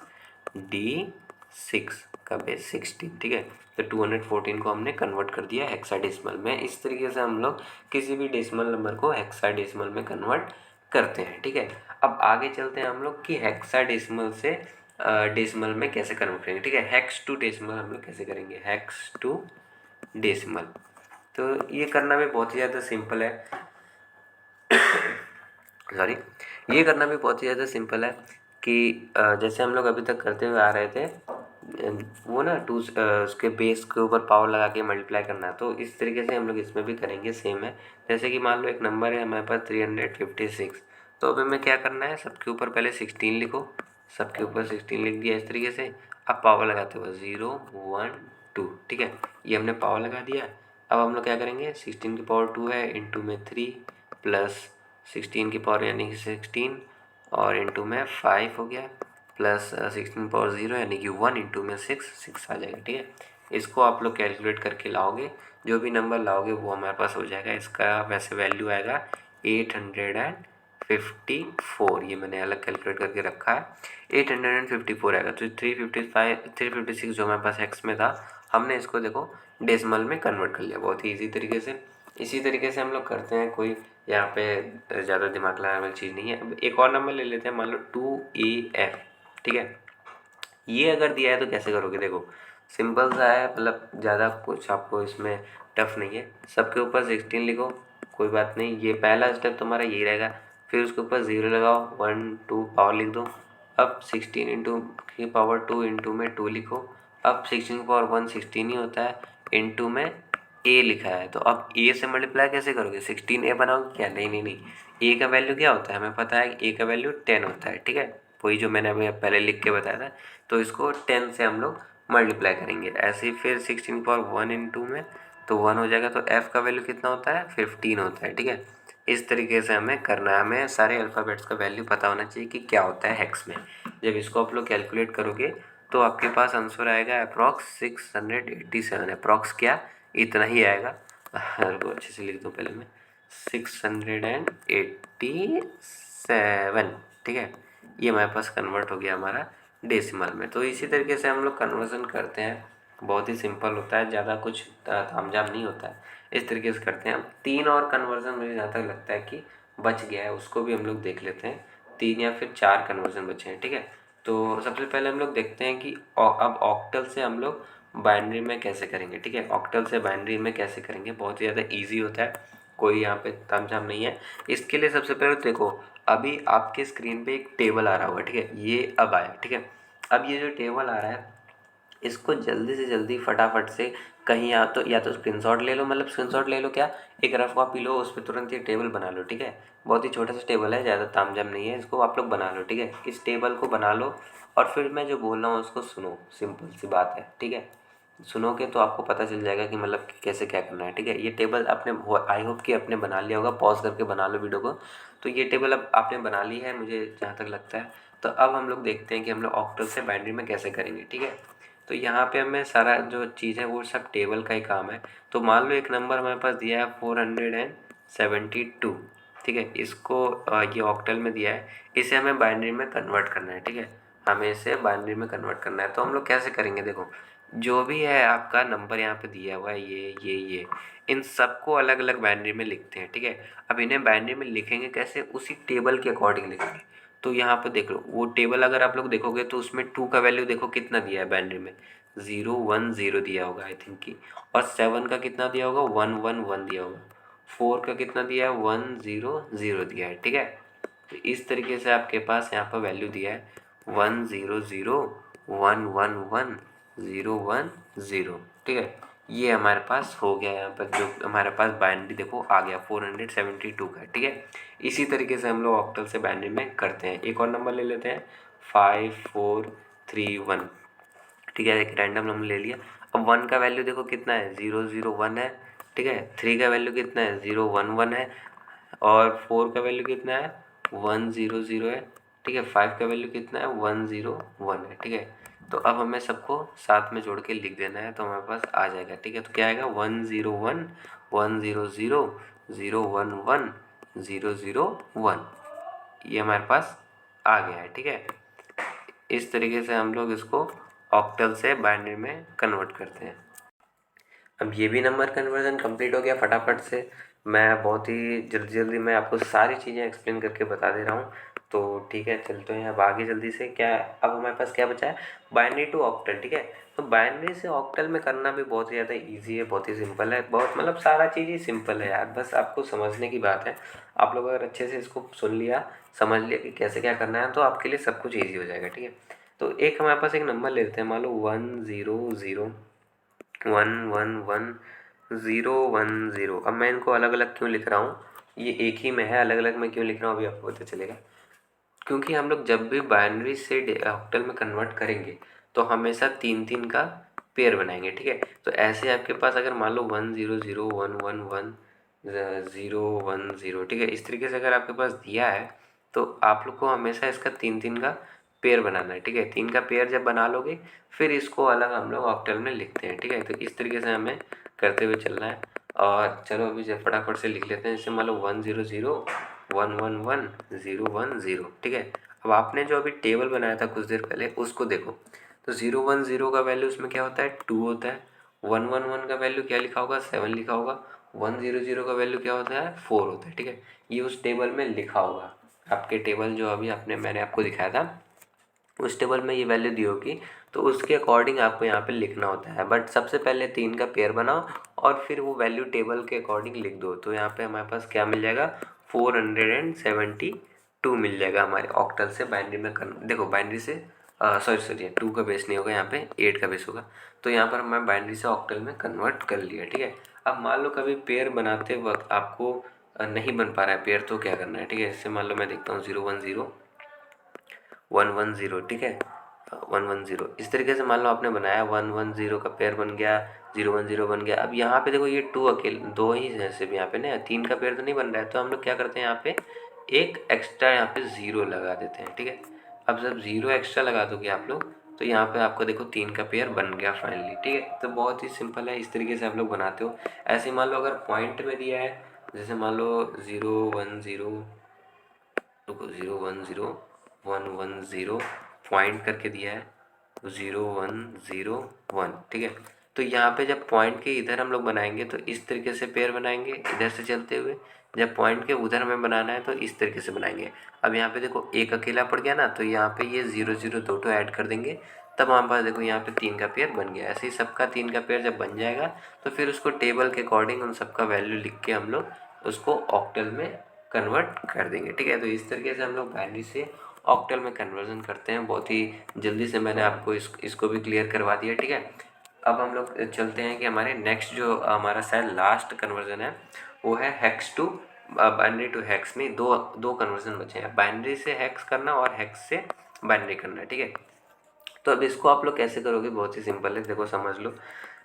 D6 का बेस 16, ठीक है। तो 214 को हमने कन्वर्ट कर दिया हेक्साडेसिमल में। इस तरीके से हम लोग किसी भी डेसिमल नंबर को हेक्साडेसिमल में कन्वर्ट करते हैं, ठीक है। अब आगे चलते हैं हम लोग कि हेक्साडेसिमल से डेसिमल में कैसे कन्वर्ट करेंगे, ठीक है। हेक्स टू डेसिमल हम लोग कैसे करेंगे, हेक्स टू डेसिमल। तो ये करना भी बहुत ही ज़्यादा सिंपल है सॉरी, ये करना भी बहुत ही ज़्यादा सिंपल है कि जैसे हम लोग अभी तक करते हुए आ रहे थे, वो ना उसके बेस के ऊपर पावर लगा के मल्टीप्लाई करना है, तो इस तरीके से हम लोग इसमें भी करेंगे, सेम है। जैसे कि मान लो एक नंबर है हमारे पास 356, तो अभी हमें क्या करना है, सबके ऊपर पहले 16 लिखो, सबके ऊपर 16 लिख दिया इस तरीके से। अब पावर लगाते हुए 0 1 2, ठीक है, ये हमने पावर लगा दिया। अब हम लोग क्या करेंगे, 16 की पावर 2 है, इंटू में 3 प्लस 16 की पावर यानी कि 16 और इंटू में 5 हो गया, प्लस 16 पावर 0 यानी कि 1 इंटू में 6 आ जाएगा, ठीक है। इसको आप लोग कैलकुलेट करके लाओगे, जो भी नंबर लाओगे वो हमारे पास हो जाएगा। इसका वैसे वैल्यू आएगा 856, 854, ये मैंने अलग कैलकुलेट करके रखा है, 854 आएगा। तो 356 जो हमारे पास हेक्स में था, हमने इसको देखो डेसिमल में कन्वर्ट कर लिया बहुत ही ईजी तरीके से। इसी तरीके से हम लोग करते हैं, कोई यहाँ पे ज़्यादा दिमाग लगाने वाली चीज़ नहीं है। अब एक और नंबर ले लेते हैं, मान लो 2AF, ठीक है। ये अगर दिया है तो कैसे करोगे, देखो सिंपल सा है, मतलब ज़्यादा कुछ आपको इसमें टफ नहीं है। सबके ऊपर 16 लिखो, कोई बात नहीं, ये पहला स्टेप तुम्हारा यही रहेगा। फिर उसके ऊपर 0 लगाओ, 1 2 पावर लिख दो। अब 16 इंटू की पावर 2 इंटू में 2 लिखो। अब 16 की पावर 1 16 ही होता है, इंटू में ए लिखा है, तो अब ए से मल्टीप्लाई कैसे करोगे, 16A बनाओगे क्या, नहीं नहीं नहीं, ए का वैल्यू क्या होता है हमें पता है, ए का वैल्यू 10 होता है, ठीक है, वही जो मैंने अभी पहले लिख के बताया था। तो इसको 10 से हम लोग मल्टीप्लाई करेंगे, ऐसे ही फिर 16 पावर 1 इंटू में, तो 1 हो जाएगा। तो एफ का वैल्यू कितना होता है, 15 होता है, ठीक है। इस तरीके से हमें करना है, हमें सारे अल्फ़ाबेट्स का वैल्यू पता होना चाहिए कि क्या होता है हेक्स में। जब इसको आप लोग कैलकुलेट करोगे तो आपके पास आंसर आएगा अप्रॉक्स 687, अप्रॉक्स क्या, इतना ही आएगा। को अच्छे से लिख दो पहले मैं, 687, ठीक है। ये हमारे पास कन्वर्ट हो गया हमारा डेसिमल में। तो इसी तरीके से हम लोग कन्वर्जन करते हैं, बहुत ही सिंपल होता है, ज़्यादा कुछ तामझाम नहीं होता है, इस तरीके से करते हैं। अब 3 और कन्वर्जन मुझे जहाँ तक लगता है कि बच गया है, उसको भी हम लोग देख लेते हैं। 3 या फिर 4 कन्वर्जन बचे हैं, ठीक है। तो सबसे पहले हम लोग देखते हैं कि अब ऑक्टल से हम लोग बाइनरी में कैसे करेंगे, ठीक है। ऑक्टल से बाइनरी में कैसे करेंगे, बहुत ही ज़्यादा ईजी होता है, कोई यहाँ पे तामझाम नहीं है। इसके लिए सबसे पहले देखो, अभी आपके स्क्रीन पे एक टेबल आ रहा होगा, ठीक है, ये अब आया, ठीक है। अब ये जो टेबल आ रहा है, इसको जल्दी से जल्दी फटाफट से कहीं या तो स्क्रीनशॉट ले लो, मतलब स्क्रीनशॉट ले लो क्या, एक रफ कॉपी लो, उस पर तुरंत ये टेबल बना लो, ठीक है। बहुत ही छोटा सा टेबल है, ज़्यादा तामझाम नहीं है, इसको आप लोग बना लो, ठीक है। इस टेबल को बना लो और फिर मैं जो बोल रहा हूँ उसको सुनो, सिंपल सी बात है, ठीक है। सुनोगे तो आपको पता चल जाएगा कि मतलब कैसे क्या करना है, ठीक है। ये टेबल आपने, आई होप कि आपने बना लिया होगा, पॉज करके बना लो वीडियो को। तो ये टेबल अब आपने बना ली है मुझे जहाँ तक लगता है। तो अब हम लोग देखते हैं कि हम लोग ऑक्टल से बाइनरी में कैसे करेंगे, ठीक है। तो यहाँ पे हमें सारा जो चीज़ है वो सब टेबल का ही काम है। तो मान लो एक नंबर हमारे पास दिया है 472, ठीक है। इसको ये ऑक्टल में दिया है, इसे हमें बाइनरी में कन्वर्ट करना है, ठीक है। हमें इसे बाइनरी में कन्वर्ट करना है। तो हम लोग कैसे करेंगे, देखो जो भी है आपका नंबर यहाँ पे दिया हुआ है, ये इन सबको अलग अलग बाइनरी में लिखते हैं, ठीक है। अब इन्हें बाइनरी में लिखेंगे कैसे, उसी टेबल के अकॉर्डिंग लिखेंगे। तो यहाँ पे देख लो, वो टेबल अगर आप लोग देखोगे तो उसमें 2 का वैल्यू देखो कितना दिया है बाइनरी में, 010 दिया होगा आई थिंक की, और 7 का कितना दिया होगा, 111 दिया होगा, 4 का कितना दिया है, 100 दिया है, ठीक है। तो इस तरीके से आपके पास यहाँ पर वैल्यू दिया है 100, 111, 010, ठीक है। ये हमारे पास हो गया, यहाँ पर जो हमारे पास बाइनरी देखो आ गया 472 का, ठीक है। इसी तरीके से हम लोग ऑक्टल से बाइनरी में करते हैं। एक और नंबर ले लेते हैं 5431, ठीक है, एक रैंडम नंबर ले लिया। अब 1 का वैल्यू देखो कितना है, 001 है, ठीक है। 3 का वैल्यू कितना है, 011 है, और 4 का वैल्यू कितना है, 100 है, ठीक है। 5 का वैल्यू कितना है, 101 है, ठीक है। तो अब हमें सबको साथ में जोड़ के लिख देना है, तो हमारे पास आ जाएगा, ठीक है। तो क्या आएगा, 101 100 011 001, ये हमारे पास आ गया है, ठीक है। इस तरीके से हम लोग इसको ऑक्टल से बाइनरी में कन्वर्ट करते हैं। अब ये भी नंबर कन्वर्जन कंप्लीट हो गया फटाफट से। मैं बहुत ही जल्दी जल्दी मैं आपको सारी चीज़ें एक्सप्लेन करके बता दे रहा हूँ। तो ठीक है, चलते हैं अब आगे जल्दी से। क्या अब हमारे पास क्या बचा है, बाइनरी टू ऑक्टल, ठीक है। तो बाइनरी से ऑक्टल में करना भी बहुत ही ज़्यादा ईजी है, बहुत ही सिंपल है, बहुत मतलब सारा चीज़ ही सिंपल है यार, बस आपको समझने की बात है। आप लोग अगर अच्छे से इसको सुन लिया, समझ लिया कि कैसे क्या करना है, तो आपके लिए सब कुछ ईजी हो जाएगा, ठीक है। तो एक हमारे पास एक नंबर लेते हैं, मान लो 100 अब मैं इनको अलग अलग क्यों लिख रहा हूँ, ये एक ही में है, अलग अलग में क्यों लिख रहा हूँ अभी आपको पता चलेगा। क्योंकि हम लोग जब भी बाइनरी से ऑक्टल में कन्वर्ट करेंगे तो हमेशा 3 का पेयर बनाएंगे, ठीक है। तो ऐसे आपके पास अगर मान लो 100 111 010, ठीक है, इस तरीके से अगर आपके पास दिया है तो आप लोग को हमेशा इसका 3 का पेयर बनाना है, ठीक है। 3 का पेयर जब बना लोगे फिर इसको अलग हम लोग ऑक्टल में लिखते हैं, ठीक है। तो इस तरीके से हमें करते हुए चलना है। और चलो अभी जब फटाफट से लिख लेते हैं, जैसे मान लो 100 111 010, ठीक है। अब आपने जो अभी टेबल बनाया था कुछ देर पहले उसको देखो, तो 010 का वैल्यू उसमें क्या होता है 2 होता है, 111 का वैल्यू क्या लिखा होगा 7 लिखा होगा, 100 का वैल्यू क्या होता है 4 होता है, ठीक है। ये उस टेबल में लिखा होगा, आपके टेबल जो अभी मैंने आपको दिखाया था उस टेबल में ये वैल्यू दी होगी, तो उसके अकॉर्डिंग आपको यहाँ पे लिखना होता है। बट सबसे पहले 3 का पेयर बनाओ और फिर वो वैल्यू टेबल के अकॉर्डिंग लिख दो, तो यहाँ पे हमारे पास क्या मिल जाएगा 472 मिल जाएगा हमारे ऑक्टल से बाइनरी में देखो बाइनरी से सॉरी 2 का बेस नहीं होगा, यहाँ पे 8 का बेस होगा, तो यहाँ पर मैं बाइनरी से ऑक्टल में कन्वर्ट कर लिया, ठीक है। अब मान लो कभी पेयर बनाते वक्त आपको नहीं बन पा रहा है पेयर, तो क्या करना है, ठीक है। इससे मान लो मैं देखता हूँ 010 110, ठीक है 110 इस तरीके से मान लो आपने बनाया 110 का पेयर बन गया, 010 बन गया। अब यहाँ पे देखो ये 2 अकेले 2 ही है सिर्फ यहाँ पे ना, 3 का पेयर तो नहीं बन रहा है, तो हम लोग क्या करते हैं यहाँ पे एक एक्स्ट्रा यहाँ पे 0 लगा देते हैं, ठीक है। अब जब 0 एक्स्ट्रा लगा दोगे आप लोग, तो यहाँ पे आपको देखो 3 का पेयर बन गया फाइनली, ठीक है। तो बहुत ही सिंपल है, इस तरीके से आप लोग बनाते हो। ऐसे मान लो अगर पॉइंट में दिया है, जैसे मान लो 010 110 पॉइंट करके दिया है 0101, ठीक है। तो यहाँ पे जब पॉइंट के इधर हम लोग बनाएंगे तो इस तरीके से पेयर बनाएंगे इधर से चलते हुए, जब पॉइंट के उधर हमें बनाना है तो इस तरीके से बनाएंगे। अब यहाँ पे देखो एक अकेला पड़ गया ना, तो यहाँ पे ये 0 0 2 ऐड कर देंगे, तब हमारे पास देखो यहाँ पे 3 का पेयर बन गया। ऐसे ही सबका 3 का पेयर जब बन जाएगा तो फिर उसको टेबल के अकॉर्डिंग उन सबका वैल्यू लिख के हम लोग उसको ऑक्टल में कन्वर्ट कर देंगे, ठीक है। तो इस तरीके से हम लोग बाइनरी से ऑक्टल में कन्वर्जन करते हैं। बहुत ही जल्दी से मैंने आपको इसको भी क्लियर करवा दिया, ठीक है। अब हम लोग चलते हैं कि हमारे नेक्स्ट जो हमारा शायद लास्ट कन्वर्जन है वो है hex to binary to hex में। दो कन्वर्जन बचे हैं, बाइनरी से हेक्स करना और हेक्स से बाइनरी करना, ठीक है। तो अब इसको आप लोग कैसे करोगे, बहुत ही सिंपल है, देखो समझ लो।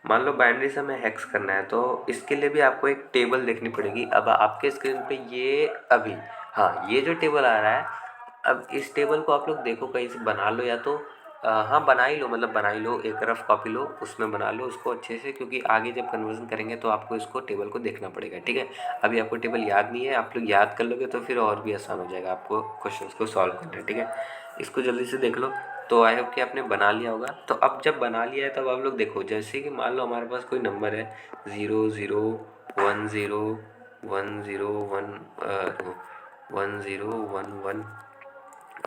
मान लो बाइनरी से हमें हेक्स करना है, तो इसके लिए भी आपको एक टेबल देखनी पड़ेगी। अब आपके स्क्रीन पे ये अभी, हाँ ये जो टेबल आ रहा है, अब इस टेबल को आप लोग देखो कहीं से बना लो, या तो हाँ बना ही लो, मतलब बना ही लो, एक रफ कॉपी लो उसमें बना लो उसको अच्छे से, क्योंकि आगे जब कन्वर्जन करेंगे तो आपको इसको टेबल को देखना पड़ेगा, ठीक है। अभी आपको टेबल याद नहीं है, आप लोग याद कर लोगे तो फिर और भी आसान हो जाएगा आपको क्वेश्चंस को सॉल्व करना, ठीक है। इसको जल्दी से देख लो। तो आई होप कि आपने बना लिया होगा। तो अब जब बना लिया है तब आप लोग देखो, जैसे कि मान लो हमारे पास कोई नंबर है 0010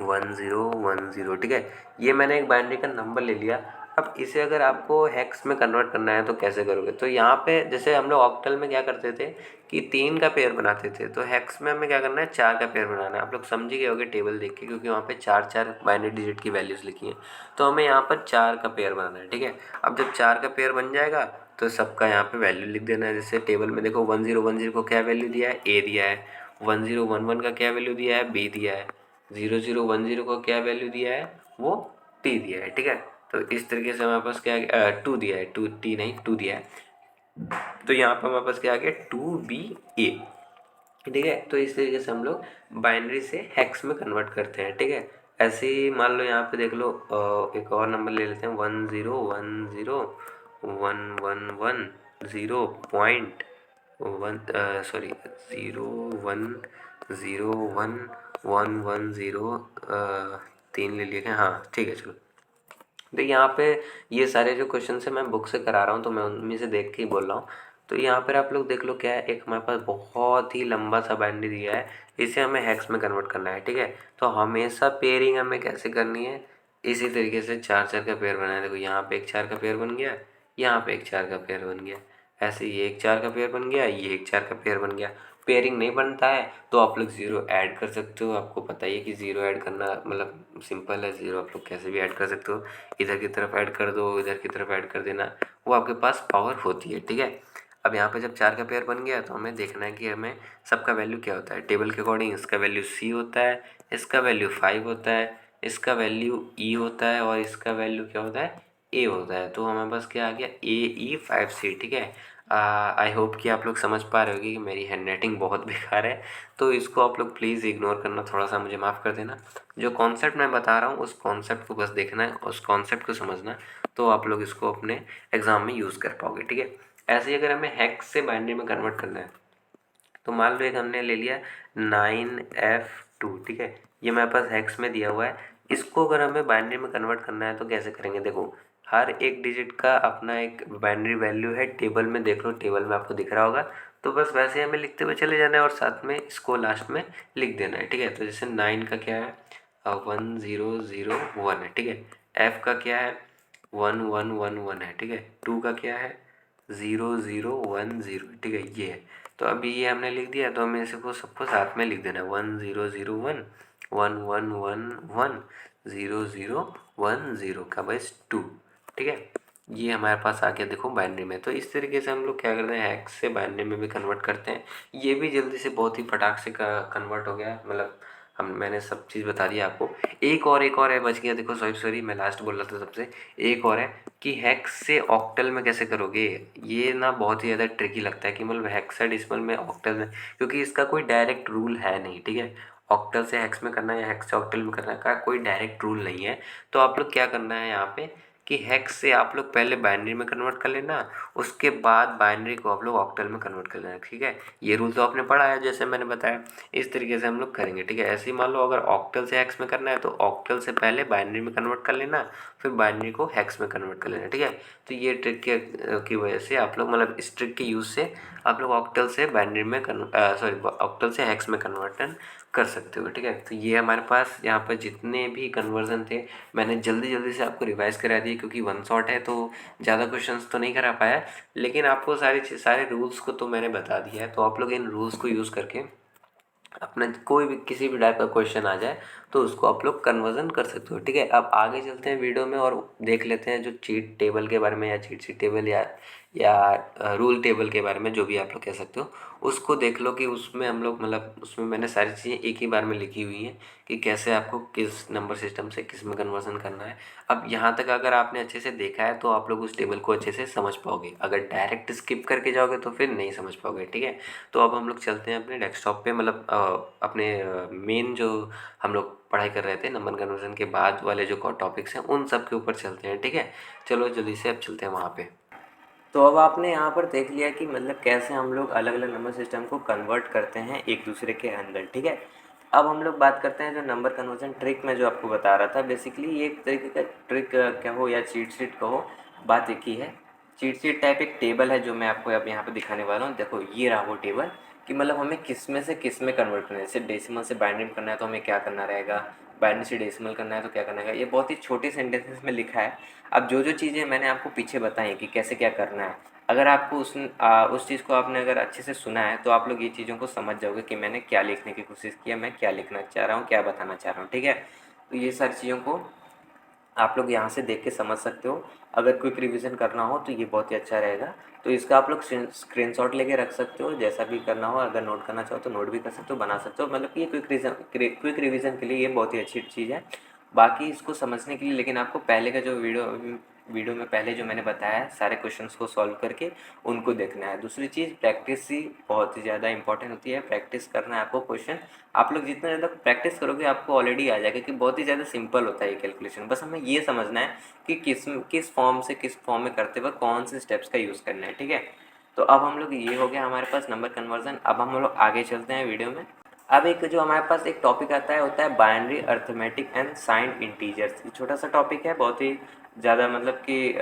1011 ठीक है। ये मैंने एक बाइनरी का नंबर ले लिया। अब इसे अगर आपको हेक्स में कन्वर्ट करना है तो कैसे करोगे, तो यहाँ पे जैसे हम लोग ऑक्टल में क्या करते थे कि 3 का पेयर बनाते थे, तो हेक्स में हमें क्या करना है 4 का पेयर बनाना है। आप लोग समझ गए होगे टेबल देख के, क्योंकि वहाँ पे 4 बाइनरी डिजिट की वैल्यूज़ लिखी हैं, तो हमें यहाँ पर 4 का पेयर बनाना है, ठीक है। अब जब 4 का पेयर बन जाएगा तो सबका यहाँ पे वैल्यू लिख देना है। जैसे टेबल में देखो 1010 को क्या वैल्यू दिया है, ए दिया है। 1011 का क्या वैल्यू दिया है, बी दिया है। 0010 को क्या वैल्यू दिया है, वो टी दिया है, ठीक है। तो इस तरीके से हमारे पास क्या 2 दिया है, 2 टी नहीं 2 दिया है, तो यहाँ पर हमारे पास क्या आ गया 2BA, ठीक है। तो इस तरीके से हम लोग बाइनरी से हेक्स में कन्वर्ट करते हैं, ठीक है। ऐसे ही मान लो यहाँ पे देख लो एक और नंबर ले लेते हैं 10 110 0.110 110 3 ले लिए क्या, हाँ ठीक है चलो। तो यहाँ पे ये सारे जो क्वेश्चन है मैं बुक से करा रहा हूँ, तो मैं उनमें से देख के ही बोल रहा हूँ। तो यहाँ पर आप लोग देख लो क्या है, एक हमारे पास बहुत ही लंबा सा बाइनरी दिया है, इसे हमें हेक्स में कन्वर्ट करना है, ठीक है। तो हमेशा पेयरिंग हमें कैसे करनी है, इसी तरीके से 4 4 का पेयर बनाया। देखो यहाँ पे एक 4 का पेयर बन गया, यहाँ पे एक 4 का पेयर बन गया, ऐसे ये एक 4 का पेयर बन गया, ये एक 4 का पेयर बन गया। पेयरिंग नहीं बनता है तो आप लोग ज़ीरो ऐड कर सकते हो। आपको पता ही है कि ज़ीरो ऐड करना मतलब सिंपल है, ज़ीरो आप लोग कैसे भी ऐड कर सकते हो। इधर की तरफ ऐड कर दो, इधर की तरफ ऐड कर देना, वो आपके पास पावर होती है, ठीक है। अब यहाँ पे जब 4 का पेयर बन गया तो हमें देखना है कि हमें सबका वैल्यू क्या होता है टेबल के अकॉर्डिंग। इसका वैल्यू C होता है, इसका वैल्यू 5 होता है, इसका वैल्यू E होता है, और इसका वैल्यू क्या होता है A होता है। तो हमारे पास क्या आ गया AE5C, ठीक है। आई होप कि आप लोग समझ पा रहे होगे कि मेरी हैंड राइटिंग बहुत बेकार है, तो इसको आप लोग प्लीज़ इग्नोर करना, थोड़ा सा मुझे माफ़ कर देना। जो कॉन्सेप्ट मैं बता रहा हूँ उस कॉन्सेप्ट को बस देखना है, उस कॉन्सेप्ट को समझना, तो आप लोग इसको अपने एग्ज़ाम में यूज़ कर पाओगे, ठीक है। ऐसे ही अगर हमें हेक्स से बाइनरी में कन्वर्ट करना है तो मान लो एक हमने ले लिया 9F2, ठीक है, ये मेरे पास हेक्स में दिया हुआ है। इसको अगर हमें बाइनरी में कन्वर्ट करना है तो कैसे करेंगे? देखो, हर एक डिजिट का अपना एक बाइनरी वैल्यू है, टेबल में देख लो, टेबल में आपको दिख रहा होगा। तो बस वैसे हमें लिखते हुए चले जाना है और साथ में इसको लास्ट में लिख देना है, ठीक है। तो जैसे 9 का क्या है 1001 है, ठीक है। एफ का क्या है 1111 है, ठीक है। 2 का क्या है 0010, ठीक है, ये है। तो अभी ये हमने लिख दिया, तो हमें इसको सबको साथ में लिख देना है 1001 1111 0010 का बस 2, ठीक है। ये हमारे पास आ गया देखो बाइनरी में। तो इस तरीके से हम लोग क्या करते हैं, हेक्स से बाइनरी में भी कन्वर्ट करते हैं। ये भी जल्दी से बहुत ही फटाक से कन्वर्ट हो गया, मतलब मैंने सब चीज़ बता दिया आपको। एक और है बच गया, देखो सॉरी मैं लास्ट बोल रहा था सबसे। एक और है कि हेक्स से ऑक्टल में कैसे करोगे। ये ना बहुत ही ज़्यादा ट्रिकी लगता है कि मतलब हेक्साडेसिमल में ऑक्टल में, क्योंकि इसका कोई डायरेक्ट रूल है नहीं, ठीक है। ऑक्टल से हेक्स में करना है या हेक्स से ऑक्टल में करना है का कोई डायरेक्ट रूल नहीं है। तो आप लोग क्या करना है यहाँ पे कि हेक्स से आप लोग पहले बाइनरी में कन्वर्ट कर लेना, उसके बाद बाइनरी को आप लोग ऑक्टल में कन्वर्ट कर लेना, ठीक है। ये रूल तो आपने पढ़ा है जैसे मैंने बताया, इस तरीके से हम लोग करेंगे, ठीक है। ऐसे ही मान लो अगर ऑक्टल से हेक्स में करना है तो ऑक्टल से पहले बाइनरी में कन्वर्ट कर लेना, फिर बाइनरी को हेक्स में कन्वर्ट कर लेना, ठीक है। तो ये ट्रिक की वजह से आप लोग, मतलब इस ट्रिक के यूज़ से आप लोग ऑक्टल से बाइनरी में ऑक्टल से हेक्स में कन्वर्टन कर सकते हो, ठीक है। तो ये हमारे पास यहाँ पर जितने भी कन्वर्जन थे मैंने जल्दी जल्दी से आपको रिवाइज करा दिए, क्योंकि वन शॉट है तो ज़्यादा क्वेश्चंस तो नहीं करा पाया, लेकिन आपको सारे रूल्स को तो मैंने बता दिया है। तो आप लोग इन रूल्स को यूज़ करके अपना कोई भी किसी भी टाइप का क्वेश्चन आ जाए तो उसको आप लोग कन्वर्जन कर सकते हो, ठीक है। अब आगे चलते हैं वीडियो में और देख लेते हैं जो चीट टेबल के बारे में, या चीट शीट टेबल या रूल टेबल के बारे में, जो भी आप लोग कह सकते हो। उसको देख लो कि उसमें हम लोग, मतलब उसमें मैंने सारी चीज़ें एक ही बार में लिखी हुई हैं कि कैसे आपको किस नंबर सिस्टम से किस में कन्वर्जन करना है। अब यहाँ तक अगर आपने अच्छे से देखा है तो आप लोग उस टेबल को अच्छे से समझ पाओगे, अगर डायरेक्ट स्किप करके जाओगे तो फिर नहीं समझ पाओगे, ठीक है। तो अब हम लोग चलते हैं अपने डेस्कटॉप पे, मतलब अपने मेन जो हम लोग पढ़ाई कर रहे थे नंबर कन्वर्जन के बाद वाले जो टॉपिक्स हैं उन सब के ऊपर चलते हैं, ठीक है। चलो जल्दी से अब चलते हैं वहाँ पे। तो अब आपने यहाँ पर देख लिया कि मतलब कैसे हम लोग अलग अलग नंबर सिस्टम को कन्वर्ट करते हैं एक दूसरे के अंदर, ठीक है। अब हम लोग बात करते हैं जो नंबर कन्वर्जन ट्रिक मैं जो आपको बता रहा था, बेसिकली ये एक तरीके का ट्रिक कहो या चीट शीट कहो, बात एक ही है। चीट शीट टाइप एक टेबल है जो मैं आपको अब यहाँ पे दिखाने वाला हूँ। देखो ये रहा वो टेबल कि मतलब हमें किस में से किस में कन्वर्ट करना है। जैसे डेसिमल से बाइनरी में करना है तो हमें क्या करना रहेगा, बाइनरी से डेसिमल करना है तो क्या करना है। ये बहुत ही छोटे सेंटेंसेस में लिखा है। अब जो जो चीज़ें मैंने आपको पीछे बताई कि कैसे क्या करना है, अगर आपको उस चीज़ को आपने अगर अच्छे से सुना है तो आप लोग ये चीज़ों को समझ जाओगे कि मैंने क्या लिखने की कोशिश किया, मैं क्या लिखना चाह रहा हूँ, क्या बताना चाह रहा हूँ, ठीक है। तो ये सारी चीज़ों को आप लोग यहाँ से देख के समझ सकते हो। अगर क्विक रिवीजन करना हो तो ये बहुत ही अच्छा रहेगा। तो इसका आप लोग स्क्रीनशॉट लेके रख सकते हो, जैसा भी करना हो। अगर नोट करना चाहो तो नोट भी कर सकते हो, बना सकते हो। मतलब कि ये क्विक रिवीजन के लिए ये बहुत ही अच्छी चीज़ है। बाकी इसको समझने के लिए लेकिन आपको पहले का जो वीडियो में पहले जो मैंने बताया है सारे क्वेश्चंस को सॉल्व करके उनको देखना है। दूसरी चीज़ प्रैक्टिस ही बहुत ही ज़्यादा इंपॉर्टेंट होती है। प्रैक्टिस करना है आपको क्वेश्चन। आप लोग जितना ज़्यादा प्रैक्टिस करोगे आपको ऑलरेडी आ जाएगा कि बहुत ही ज़्यादा सिंपल होता है ये कैलकुलेशन। बस हमें ये समझना है कि किस फॉर्म से किस फॉर्म में करते वक्त कौन से स्टेप्स का यूज़ करना है, ठीक है। तो अब हम लोग, ये हो गया हमारे पास नंबर कन्वर्जन। अब हम लोग आगे चलते हैं वीडियो में। अब एक जो हमारे पास एक टॉपिक आता है होता है binary arithmetic and signed integers. ये छोटा सा टॉपिक है, बहुत ही ज़्यादा मतलब कि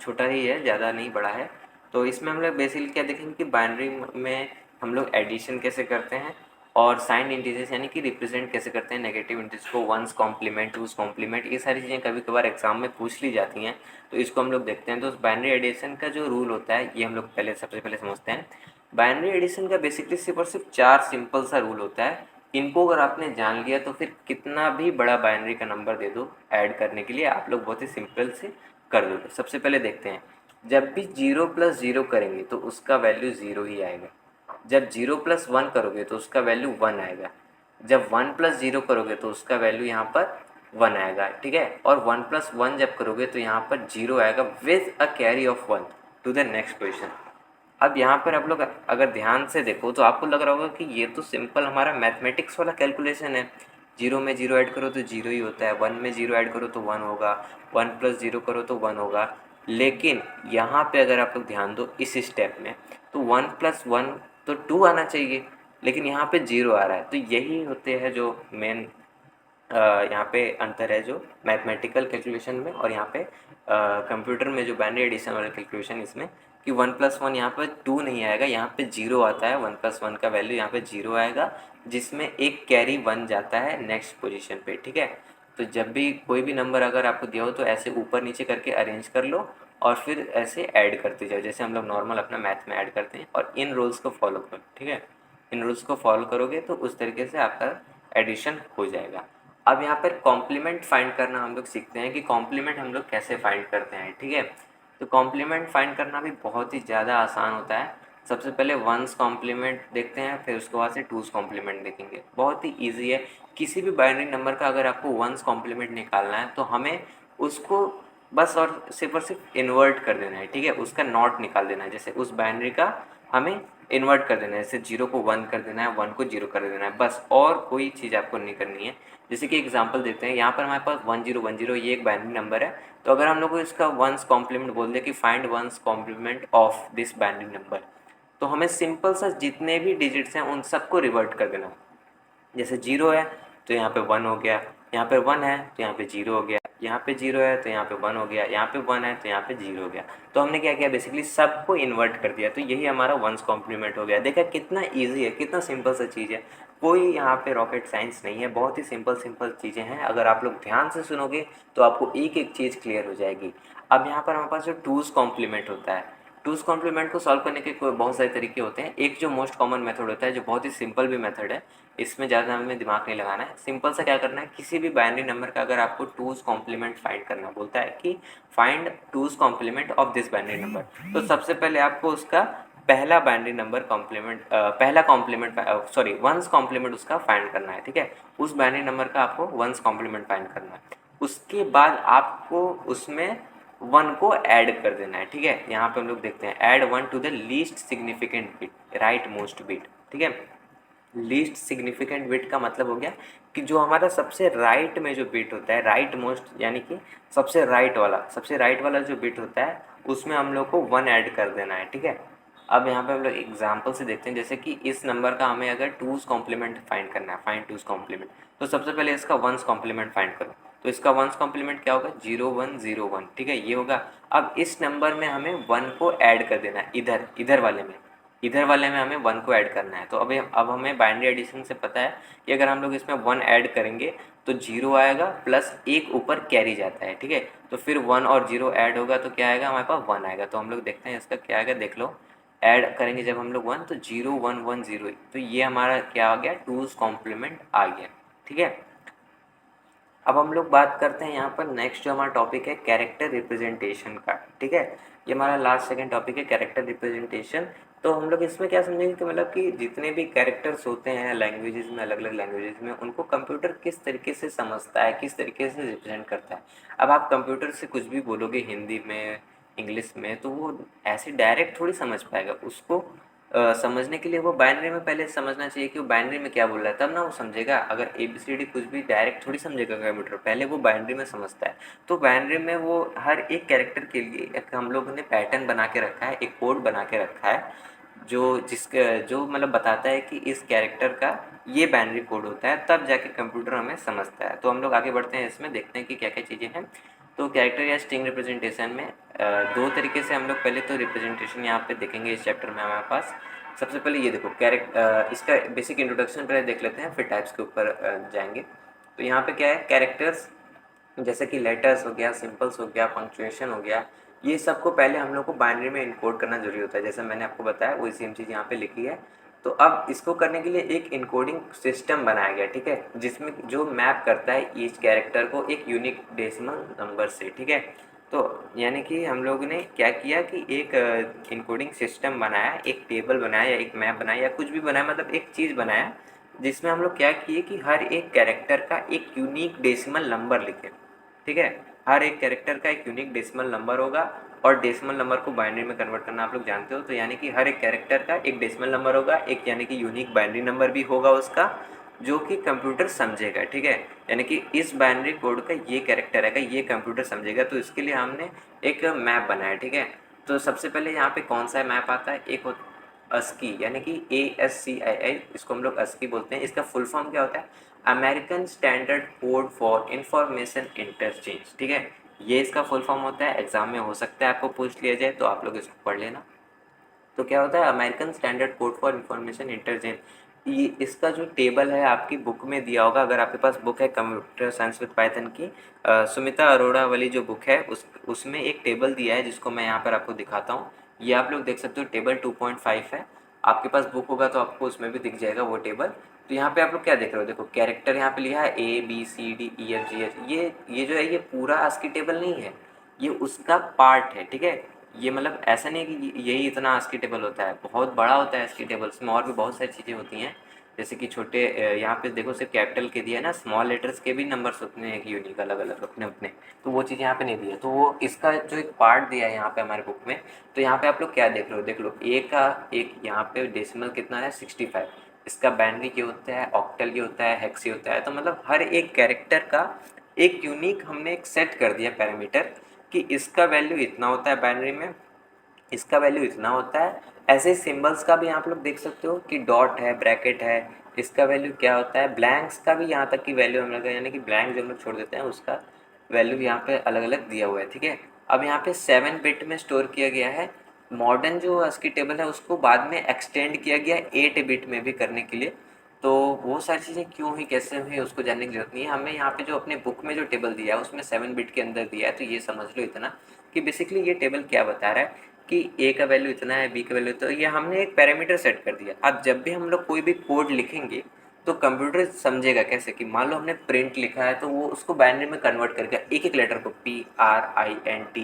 छोटा ही है, ज़्यादा नहीं बड़ा है। तो इसमें हम लोग बेसिकली क्या देखेंगे कि बाइनरी में हम लोग एडिशन कैसे करते हैं और साइंड इंटीजर्स यानी कि रिप्रेजेंट कैसे करते हैं नेगेटिव इंटीजर्स को, वंस कॉम्प्लीमेंट, टूस कॉम्प्लीमेंट, ये सारी चीज़ें कभी कभार एग्जाम में पूछ ली जाती हैं। तो इसको हम लोग देखते हैं। तो बाइनरी एडिशन का जो रूल होता है ये हम लोग सबसे पहले समझते हैं। बाइनरी एडिशन का बेसिकली सिर्फ और सिर्फ 4 सिंपल सा रूल होता है। इनको अगर आपने जान लिया तो फिर कितना भी बड़ा बाइनरी का नंबर दे दो ऐड करने के लिए आप लोग बहुत ही सिंपल से कर दोगे। सबसे पहले देखते हैं, जब भी 0+0 करेंगे तो उसका वैल्यू 0 ही आएगा। जब 0+1 करोगे तो उसका वैल्यू 1 आएगा। जब 1+0 करोगे तो उसका वैल्यू यहाँ पर 1 आएगा, ठीक है। और 1+1 जब करोगे तो यहाँ पर 0 आएगा with a carry of 1 to the next position. अब यहाँ पर आप लोग अगर ध्यान से देखो तो आपको लग रहा होगा कि ये तो सिंपल हमारा मैथमेटिक्स वाला कैलकुलेशन है। 0 में 0 ऐड करो तो 0 ही होता है, 1 में 0 ऐड करो तो 1 होगा, 1+0 करो तो 1 होगा। लेकिन यहाँ पे अगर आप लोग ध्यान दो इस स्टेप में, तो 1+1 तो 2 आना चाहिए, लेकिन यहाँ पे 0 आ रहा है। तो यही होते हैं जो मेन यहाँ पे अंतर है जो मैथमेटिकल कैलकुलेशन में और यहाँ पे कंप्यूटर में जो बाइनरी एडिशन वाला कैलकुलेशन इसमें, कि 1+1 यहाँ पर 2 नहीं आएगा, यहाँ पे 0 आता है। 1+1 का वैल्यू यहाँ पे 0 आएगा, जिसमें एक कैरी 1 जाता है नेक्स्ट पोजीशन पे, ठीक है। तो जब भी कोई भी नंबर अगर आपको दिया हो तो ऐसे ऊपर नीचे करके अरेंज कर लो और फिर ऐसे ऐड करते जाओ, जैसे हम लोग नॉर्मल अपना मैथ में ऐड करते हैं, और इन रूल्स को फॉलो करो, ठीक है। इन रूल्स को फॉलो करोगे तो उस तरीके से आपका एडिशन हो जाएगा। अब यहाँ पर कॉम्प्लीमेंट फाइंड करना हम लोग सीखते हैं कि कॉम्प्लीमेंट हम लोग कैसे फाइंड करते हैं, ठीक है। तो कॉम्प्लीमेंट फाइंड करना भी बहुत ही ज़्यादा आसान होता है। सबसे पहले वंस कॉम्प्लीमेंट देखते हैं, फिर उसके बाद से टूज़ कॉम्प्लीमेंट देखेंगे। बहुत ही ईजी है। किसी भी बाइनरी नंबर का अगर आपको वंस कॉम्प्लीमेंट निकालना है तो हमें उसको बस और सिर्फ इन्वर्ट कर देना है, ठीक है। उसका नॉट निकाल देना है, जैसे उस बाइनरी का हमें इन्वर्ट कर देना है, जैसे 0 को 1 कर देना है, 1 को 0 कर देना है, बस। और कोई चीज़ आपको नहीं करनी है। जैसे कि एग्जांपल देते हैं, यहाँ पर हमारे पास 1010 ये एक बाइनरी नंबर है। तो अगर हम लोग को इसका वंस कॉम्प्लीमेंट बोल दे कि find one's complement of this binary number, तो हमें सिंपल सा जितने भी डिजिट्स हैं उन सबको रिवर्ट कर देना। जैसे 0 है तो यहाँ पे 1 हो गया, यहाँ पे 1 है तो यहाँ पे 0 हो गया, यहाँ पे 0 है तो यहाँ पे 1 हो गया, यहाँ पे 1 है तो यहाँ पे 0 हो गया। तो हमने क्या किया, बेसिकली सबको इन्वर्ट कर दिया। तो यही हमारा वंस कॉम्प्लीमेंट हो गया। देखा कितना ईजी है, कितना सिंपल सा चीज़ है। कोई यहाँ पे रॉकेट साइंस नहीं है, बहुत ही सिंपल सिंपल चीज़ें हैं। अगर आप लोग ध्यान से सुनोगे तो आपको एक एक चीज़ क्लियर हो जाएगी। अब यहाँ पर हमारे पास जो टूज़ कॉम्प्लीमेंट होता है, टूज़ कॉम्प्लीमेंट को सॉल्व करने के बहुत सारे तरीके होते हैं। एक जो मोस्ट कॉमन मेथड होता है, जो बहुत ही सिंपल भी मेथड है, इसमें ज़्यादा हमें दिमाग नहीं लगाना है। सिंपल सा क्या करना है, किसी भी बाइनरी नंबर का अगर आपको टूज़ कॉम्प्लीमेंट फाइंड करना बोलता है कि find two's complement of this binary number, तो सबसे पहले आपको उसका पहला बाइनरी नंबर कॉम्प्लीमेंट पहला कॉम्प्लीमेंट सॉरी वंस कॉम्प्लीमेंट उसका फाइंड करना है, ठीक है। उस बाइनरी नंबर का आपको वंस कॉम्प्लीमेंट फाइंड करना है। उसके बाद आपको उसमें 1 को ऐड कर देना है, ठीक है। यहाँ पे हम लोग देखते हैं, add 1 to the least significant bit, rightmost bit, ठीक है। लीस्ट सिग्निफिकेंट बिट का मतलब हो गया कि जो हमारा सबसे राइट में जो बिट होता है, राइट मोस्ट यानी कि सबसे राइट वाला जो बिट होता है उसमें हम लोग को 1 ऐड कर देना है, ठीक है। अब यहाँ पे हम लोग एग्जाम्पल से देखते हैं, जैसे कि इस नंबर का हमें अगर टूज़ कॉम्प्लीमेंट फाइंड करना है, फाइंड टूज़ कॉम्प्लीमेंट, तो सबसे पहले इसका वंस कॉम्प्लीमेंट फाइंड करो। तो इसका वंस कॉम्प्लीमेंट क्या होगा, 0101, ठीक है, ये होगा। अब इस नंबर में हमें 1 को ऐड कर देना है, इधर वाले में हमें 1 को ऐड करना है। तो अब हमें बाइनरी एडिशन से पता है कि अगर हम लोग इसमें 1 ऐड करेंगे तो 0 आएगा प्लस एक ऊपर कैरी जाता है, ठीक है। तो फिर 1 और 0 ऐड होगा तो क्या आएगा, हमारे पास 1 आएगा। तो हम लोग देखते हैं इसका क्या आएगा, देख लो। ऐड करेंगे जब हम लोग 1 तो 0 1 1 0, तो ये हमारा क्या आ गया, टूज़ कॉम्प्लीमेंट आ गया, ठीक है। अब हम लोग बात करते हैं यहाँ पर नेक्स्ट जो हमारा टॉपिक है कैरेक्टर रिप्रेजेंटेशन का, ठीक है। ये हमारा लास्ट सेकंड टॉपिक है कैरेक्टर रिप्रेजेंटेशन। तो हम लोग इसमें क्या समझेंगे कि मतलब कि जितने भी कैरेक्टर्स होते हैं लैंग्वेजेस में, अलग अलग लैंग्वेजेस में, उनको कंप्यूटर किस तरीके से समझता है, किस तरीके से रिप्रेजेंट करता है। अब आप कंप्यूटर से कुछ भी बोलोगे हिंदी में, इंग्लिश में, तो वो ऐसे डायरेक्ट थोड़ी समझ पाएगा। उसको समझने के लिए वो बाइनरी में पहले समझना चाहिए कि वो बाइनरी में क्या बोल रहा है, तब ना वो समझेगा। अगर ABCD कुछ भी डायरेक्ट थोड़ी समझेगा कंप्यूटर, पहले वो बाइनरी में समझता है। तो बाइनरी में वो हर एक कैरेक्टर के लिए एक हम लोगों ने पैटर्न बना के रखा है, एक कोड बना के रखा है, जो मतलब बताता है कि इस कैरेक्टर का ये बाइनरी कोड होता है, तब जाके कंप्यूटर हमें समझता है। तो हम लोग आगे बढ़ते हैं, इसमें देखते हैं कि क्या क्या चीज़ें हैं। तो कैरेक्टर या स्ट्रिंग रिप्रेजेंटेशन में दो तरीके से हम लोग पहले तो रिप्रेजेंटेशन यहाँ पे देखेंगे इस चैप्टर में हमारे पास। सबसे पहले ये देखो इसका बेसिक इंट्रोडक्शन पहले देख लेते हैं, फिर टाइप्स के ऊपर जाएंगे। तो यहाँ पे क्या है, कैरेक्टर्स जैसे कि लेटर्स हो गया, सिंपल्स हो गया, पंक्चुएशन हो गया, ये सबको पहले हम लोग को बाइनरी में इनकोड करना जरूरी होता है। जैसे मैंने आपको बताया वही सेम चीज़ यहाँ पे लिखी है। तो अब इसको करने के लिए एक इनकोडिंग सिस्टम बनाया गया, ठीक है, जिसमें जो मैप करता है ईच कैरेक्टर को एक यूनिक डेसिमल नंबर से, ठीक है। तो यानी कि हम लोग ने क्या किया कि एक इनकोडिंग सिस्टम बनाया, एक टेबल बनाया या एक मैप बनाया या कुछ भी बनाया, मतलब एक चीज़ बनाया जिसमें हम लोग क्या किए कि हर एक कैरेक्टर का एक यूनिक डेसिमल नंबर लिखे, ठीक है। हर एक कैरेक्टर का एक यूनिक डेसिमल नंबर होगा, और डेसिमल नंबर को बाइनरी में कन्वर्ट करना आप लोग जानते हो। तो यानी कि हर एक कैरेक्टर का एक डेसिमल नंबर होगा, एक यानी कि यूनिक बाइनरी नंबर भी होगा उसका, जो कि कंप्यूटर समझेगा, ठीक है। यानी कि इस बाइनरी कोड का ये कैरेक्टर है, ये कंप्यूटर समझेगा। तो इसके लिए हमने एक मैप बनाया, ठीक है। तो सबसे पहले यहाँ पे कौन सा मैप आता है, अस्की यानी कि ASCII, इसको हम लोग अस्की बोलते हैं। इसका फुल फॉर्म क्या होता है? American standard code for information interchange. ठीक है, ये इसका फुल फॉर्म होता है। एग्जाम में हो सकता है आपको पूछ लिया जाए, तो आप लोग इसको पढ़ लेना। तो क्या होता है American standard code for information interchange. ये इसका जो टेबल है आपकी बुक में दिया होगा, अगर आपके पास बुक है कंप्यूटर साइंस विद पाइथन की, सुमिता अरोड़ा वाली जो बुक है उसमें एक टेबल दिया है, जिसको मैं यहाँ पर आपको दिखाता हूँ। ये आप लोग देख सकते हो, टेबल 2.5 है। आपके पास बुक होगा तो आपको उसमें भी दिख जाएगा वो टेबल। तो यहाँ पे आप लोग क्या देख रहे हो, देखो कैरेक्टर यहाँ पे लिखा है ABCDEFGH। ये जो है ये पूरा ASCII टेबल नहीं है, ये उसका पार्ट है। ठीक है, ये मतलब ऐसा नहीं है कि यही इतना ASCII टेबल होता है, बहुत बड़ा होता है ASCII टेबल। इसमें और भी बहुत सारी चीज़ें होती हैं, जैसे कि छोटे यहाँ पे देखो सिर्फ कैपिटल के दिया है ना, स्मॉल लेटर्स के भी नंबर्स होते हैं एक यूनिक अलग अलग अपने अपने। तो वो चीज़ यहाँ पे नहीं दी है, तो वो इसका जो एक पार्ट दिया है यहाँ पे हमारे बुक में। तो यहाँ पे आप लोग क्या देख रहे हो, देख लो ए का एक यहाँ पे डेसिमल कितना है 65, इसका बाइनरी क्या होता है, ऑक्टल क्या होता है, हेक्सी होता है। तो मतलब हर एक कैरेक्टर का एक यूनिक हमने एक सेट कर दिया पैरामीटर कि इसका वैल्यू इतना होता है बाइनरी में, इसका वैल्यू इतना होता है। ऐसे सिंबल्स का भी आप लोग देख सकते हो कि डॉट है, ब्रैकेट है, इसका वैल्यू क्या होता है। ब्लैंक्स का भी यहाँ तक की वैल्यू हम लोग यानी कि ब्लैंक जो हम लोग छोड़ देते हैं उसका वैल्यू यहाँ पे अलग अलग दिया हुआ है। ठीक है, अब यहाँ पे 7 बिट में स्टोर किया गया है। मॉडर्न जो ASCII टेबल है उसको बाद में एक्सटेंड किया गया 8 बिट में भी करने के लिए। तो वो सारी चीज़ें क्यों हुई, कैसे हुई, उसको जानने की जरूरत नहीं है हमें। यहाँ पे जो अपने बुक में जो टेबल दिया है उसमें 7 बिट के अंदर दिया है। तो ये समझ लो इतना कि बेसिकली ये टेबल क्या बता रहा है कि ए का वैल्यू इतना है, बी का वैल्यू, तो ये हमने एक पैरामीटर सेट कर दिया। अब जब भी हम लोग कोई भी कोड लिखेंगे तो कंप्यूटर समझेगा कैसे कि मान लो हमने प्रिंट लिखा है तो वो उसको बाइनरी में कन्वर्ट करके एक एक लेटर को PRINT,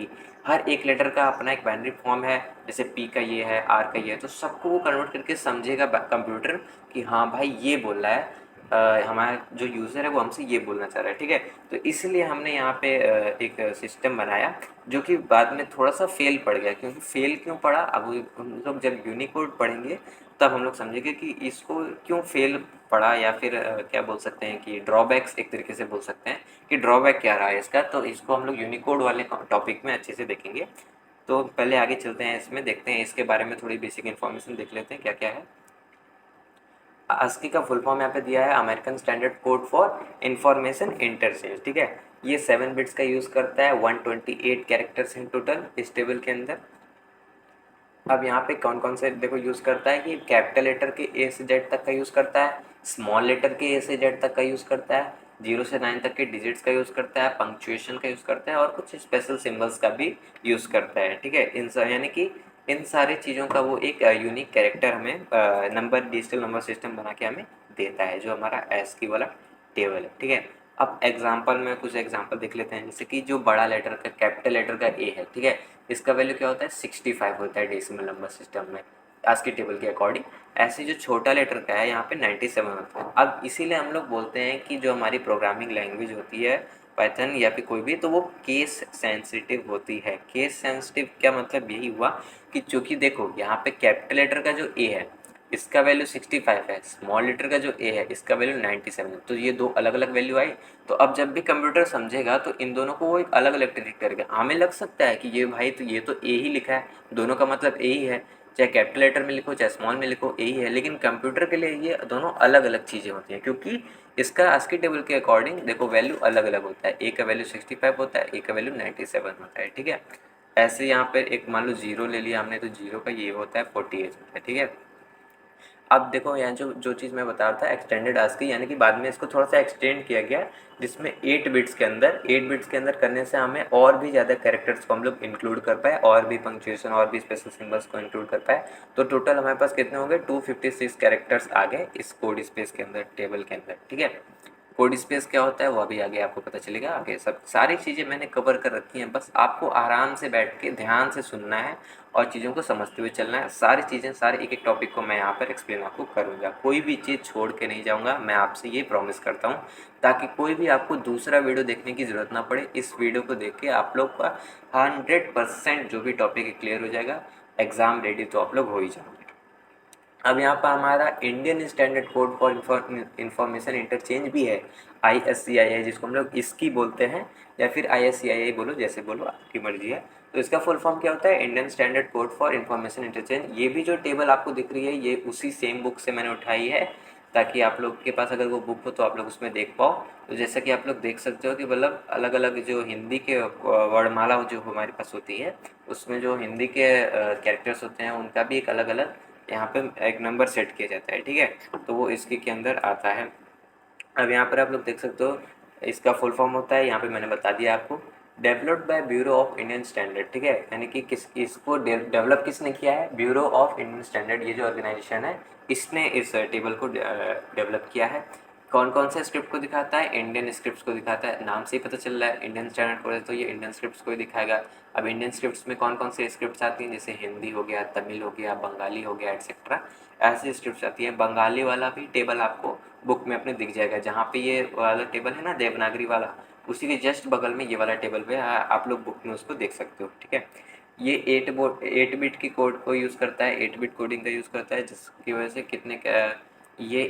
हर एक लेटर का अपना एक बाइनरी फॉर्म है। जैसे P का ये है, R का ये है, तो सबको वो कन्वर्ट करके समझेगा कंप्यूटर कि हाँ भाई ये बोल रहा है, हमारा जो यूज़र है वो हमसे ये बोलना चाह रहा है। ठीक है, तो इसलिए हमने यहाँ पे एक सिस्टम बनाया जो कि बाद में थोड़ा सा फेल पड़ गया। क्योंकि फेल क्यों पड़ा, अब हम लोग जब यूनिकोड पढ़ेंगे तब हम लोग समझेंगे कि इसको क्यों फेल पड़ा, या फिर क्या बोल सकते हैं कि ड्रॉबैक्स एक तरीके से बोल सकते हैं कि ड्रॉबैक क्या रहा है इसका। तो इसको हम लोग यूनिकोड वाले टॉपिक में अच्छे से देखेंगे। तो पहले आगे चलते हैं, इसमें देखते हैं, इसके बारे में थोड़ी बेसिक इन्फॉर्मेशन देख लेते हैं क्या क्या है। ASCII का फुल फॉर्म यहाँ पे दिया है American standard code for information interchange. ठीक है, ये 7 बिट्स का यूज़ करता है, 128 कैरेक्टर्स इन टोटल इस टेबल के अंदर। अब यहाँ पे कौन कौन से देखो यूज़ करता है कि कैपिटल लेटर के A से Z तक का यूज़ करता है, स्मॉल लेटर के A से Z तक का यूज़ करता है, 0 से 9 तक के डिजिट्स का यूज़ करता है, पंक्चुएशन का यूज़ करता है, और कुछ स्पेशल सिंबल्स का भी यूज़ करता है। ठीक है, इन सब यानी कि इन सारी चीज़ों का वो एक यूनिक कैरेक्टर हमें नंबर डिजिटल नंबर सिस्टम बना के हमें देता है, जो हमारा ASCII वाला टेबल है। ठीक है, अब एग्जाम्पल में कुछ एग्जाम्पल देख लेते हैं। जैसे कि जो बड़ा लेटर का कैपिटल लेटर का A है, ठीक है, इसका वैल्यू क्या होता है 65 होता है डेसिमल नंबर सिस्टम में ASCII टेबल के अकॉर्डिंग। ऐसे जो छोटा लेटर का है यहाँ पे 97 होता है। अब इसीलिए हम लोग बोलते हैं कि जो हमारी प्रोग्रामिंग लैंग्वेज होती है पाइथन या फिर कोई भी, तो वो केस सेंसिटिव होती है। केस सेंसिटिव क्या मतलब, यही हुआ कि चूँकि देखो यहाँ पे कैपिटल लेटर का जो A है इसका वैल्यू 65 है, स्मॉल लेटर का जो A है इसका वैल्यू 97 है, तो ये दो अलग अलग वैल्यू आई। तो अब जब भी कंप्यूटर समझेगा तो इन दोनों को वो एक अलग अलग ट्रीट करेगा। हमें लग सकता है कि ये भाई तो ये तो A ही लिखा है, दोनों का मतलब A ही है, चाहे कैपिटल लेटर में लिखो चाहे स्मॉल में लिखो A ही है, लेकिन कंप्यूटर के लिए ये दोनों अलग अलग चीज़ें होती हैं, क्योंकि इसका ASCII टेबल के अकॉर्डिंग देखो वैल्यू अलग अलग होता है। A का वैल्यू 65 होता है, A का वैल्यू 97 होता है। ठीक है, ऐसे यहाँ पर एक मान लो 0 ले लिया हमने, तो 0 का ये होता है 48 होता है। ठीक है, अब देखो यहाँ जो जो चीज़ मैं बता रहा था एक्सटेंडेड ASCII, यानी कि बाद में इसको थोड़ा सा एक्सटेंड किया गया, जिसमें 8 बिट्स के अंदर करने से हमें और भी ज़्यादा कैरेक्टर्स को हम लोग इंक्लूड कर पाए, और भी पंक्चुएशन और भी स्पेशल सिंबल्स को इंक्लूड कर पाए। तो टोटल हमारे पास कितने होंगे 256 कैरेक्टर्स आ गए इस कोड स्पेस के अंदर, टेबल के अंदर। ठीक है, कोड स्पेस क्या होता है वो अभी आगे आपको पता चलेगा। आगे सब सारी चीज़ें मैंने कवर कर रखी हैं, बस आपको आराम से बैठ के ध्यान से सुनना है और चीज़ों को समझते हुए चलना है। सारी चीज़ें, सारे एक एक टॉपिक को मैं यहाँ पर एक्सप्लेन आपको करूँगा, कोई भी चीज़ छोड़ के नहीं जाऊँगा, मैं आपसे ये प्रॉमिस करता हूँ, ताकि कोई भी आपको दूसरा वीडियो देखने की ज़रूरत ना पड़े। इस वीडियो को देख के आप लोग का 100% जो भी टॉपिक है क्लियर हो जाएगा, एग्ज़ाम रेडी तो आप लोग हो ही जाओगे। अब यहाँ पर हमारा Indian standard code for information interchange भी है, ISCII, जिसको हम लोग इसकी बोलते हैं, या फिर ISCII बोलो, जैसे बोलो आपकी मर्जी है। तो इसका फुल फॉर्म क्या होता है, Indian standard code for information interchange. ये भी जो टेबल आपको दिख रही है ये उसी सेम बुक से मैंने उठाई है, ताकि आप लोग के पास अगर वो बुक हो तो आप लोग उसमें देख पाओ। तो जैसा कि आप लोग देख सकते हो कि मतलब अलग अलग जो हिंदी के वर्णमाला जो हमारे पास होती है, उसमें जो हिंदी के कैरेक्टर्स होते हैं उनका भी एक अलग अलग यहाँ पे एक नंबर सेट किया जाता है, ठीक है। तो वो इसके के अंदर आता है। अब यहाँ पर आप लोग देख सकते हो इसका फुल फॉर्म होता है, यहाँ पे मैंने बता दिया आपको, developed by bureau of Indian standard, ठीक है। यानी कि इसको डेवलप किसने किया है, ब्यूरो ऑफ इंडियन स्टैंडर्ड, ये जो ऑर्गेनाइजेशन है इसने इस टेबल को डेवलप किया है। कौन कौन से स्क्रिप्ट को दिखाता है, इंडियन स्क्रिप्ट्स को दिखाता है, नाम से ही पता चल रहा है इंडियन स्टैंडर्ड कोड है तो ये इंडियन स्क्रिप्ट्स को ही दिखाएगा। अब इंडियन स्क्रिप्ट्स में कौन कौन से स्क्रिप्ट्स आती हैं, जैसे हिंदी हो गया, तमिल हो गया, बंगाली हो गया, एट्सेट्रा, ऐसे स्क्रिप्ट्स आती हैं। बंगाली वाला भी टेबल आपको बुक में अपने दिख जाएगा, जहाँ पे ये वाला टेबल है ना देवनागरी वाला, उसी के जस्ट बगल में ये वाला टेबल पे आप लोग बुक में उसको देख सकते हो, ठीक है। ये 8 बिट की कोड को यूज़ करता है, 8 बिट कोडिंग का यूज़ करता है, जिसकी वजह से कितने ये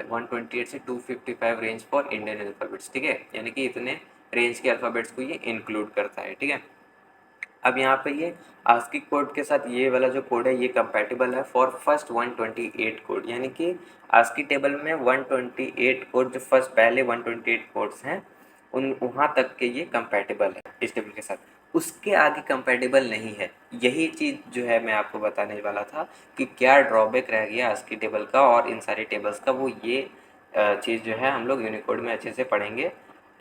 128 से 255 रेंज फॉर इंडियन अल्फ़ाबेट्स, ठीक है। यानी कि इतने रेंज के अल्फ़ाबेट्स को ये इंक्लूड करता है, ठीक है। अब यहाँ पे ये आस्की कोड के साथ ये वाला जो कोड है ये कंपैटिबल है फॉर फर्स्ट 128 कोड, यानी कि आस्की टेबल में 128 कोड, जो फर्स्ट पहले 128 कोड्स हैं उन वहाँ तक के ये कंपैटिबल है इस टेबल के साथ, उसके आगे कंपैटिबल नहीं है। यही चीज़ जो है मैं आपको बताने वाला था कि क्या ड्रॉबैक रह गया आस्की टेबल का और इन सारे टेबल्स का, वो ये चीज़ जो है हम लोग यूनिकोड में अच्छे से पढ़ेंगे।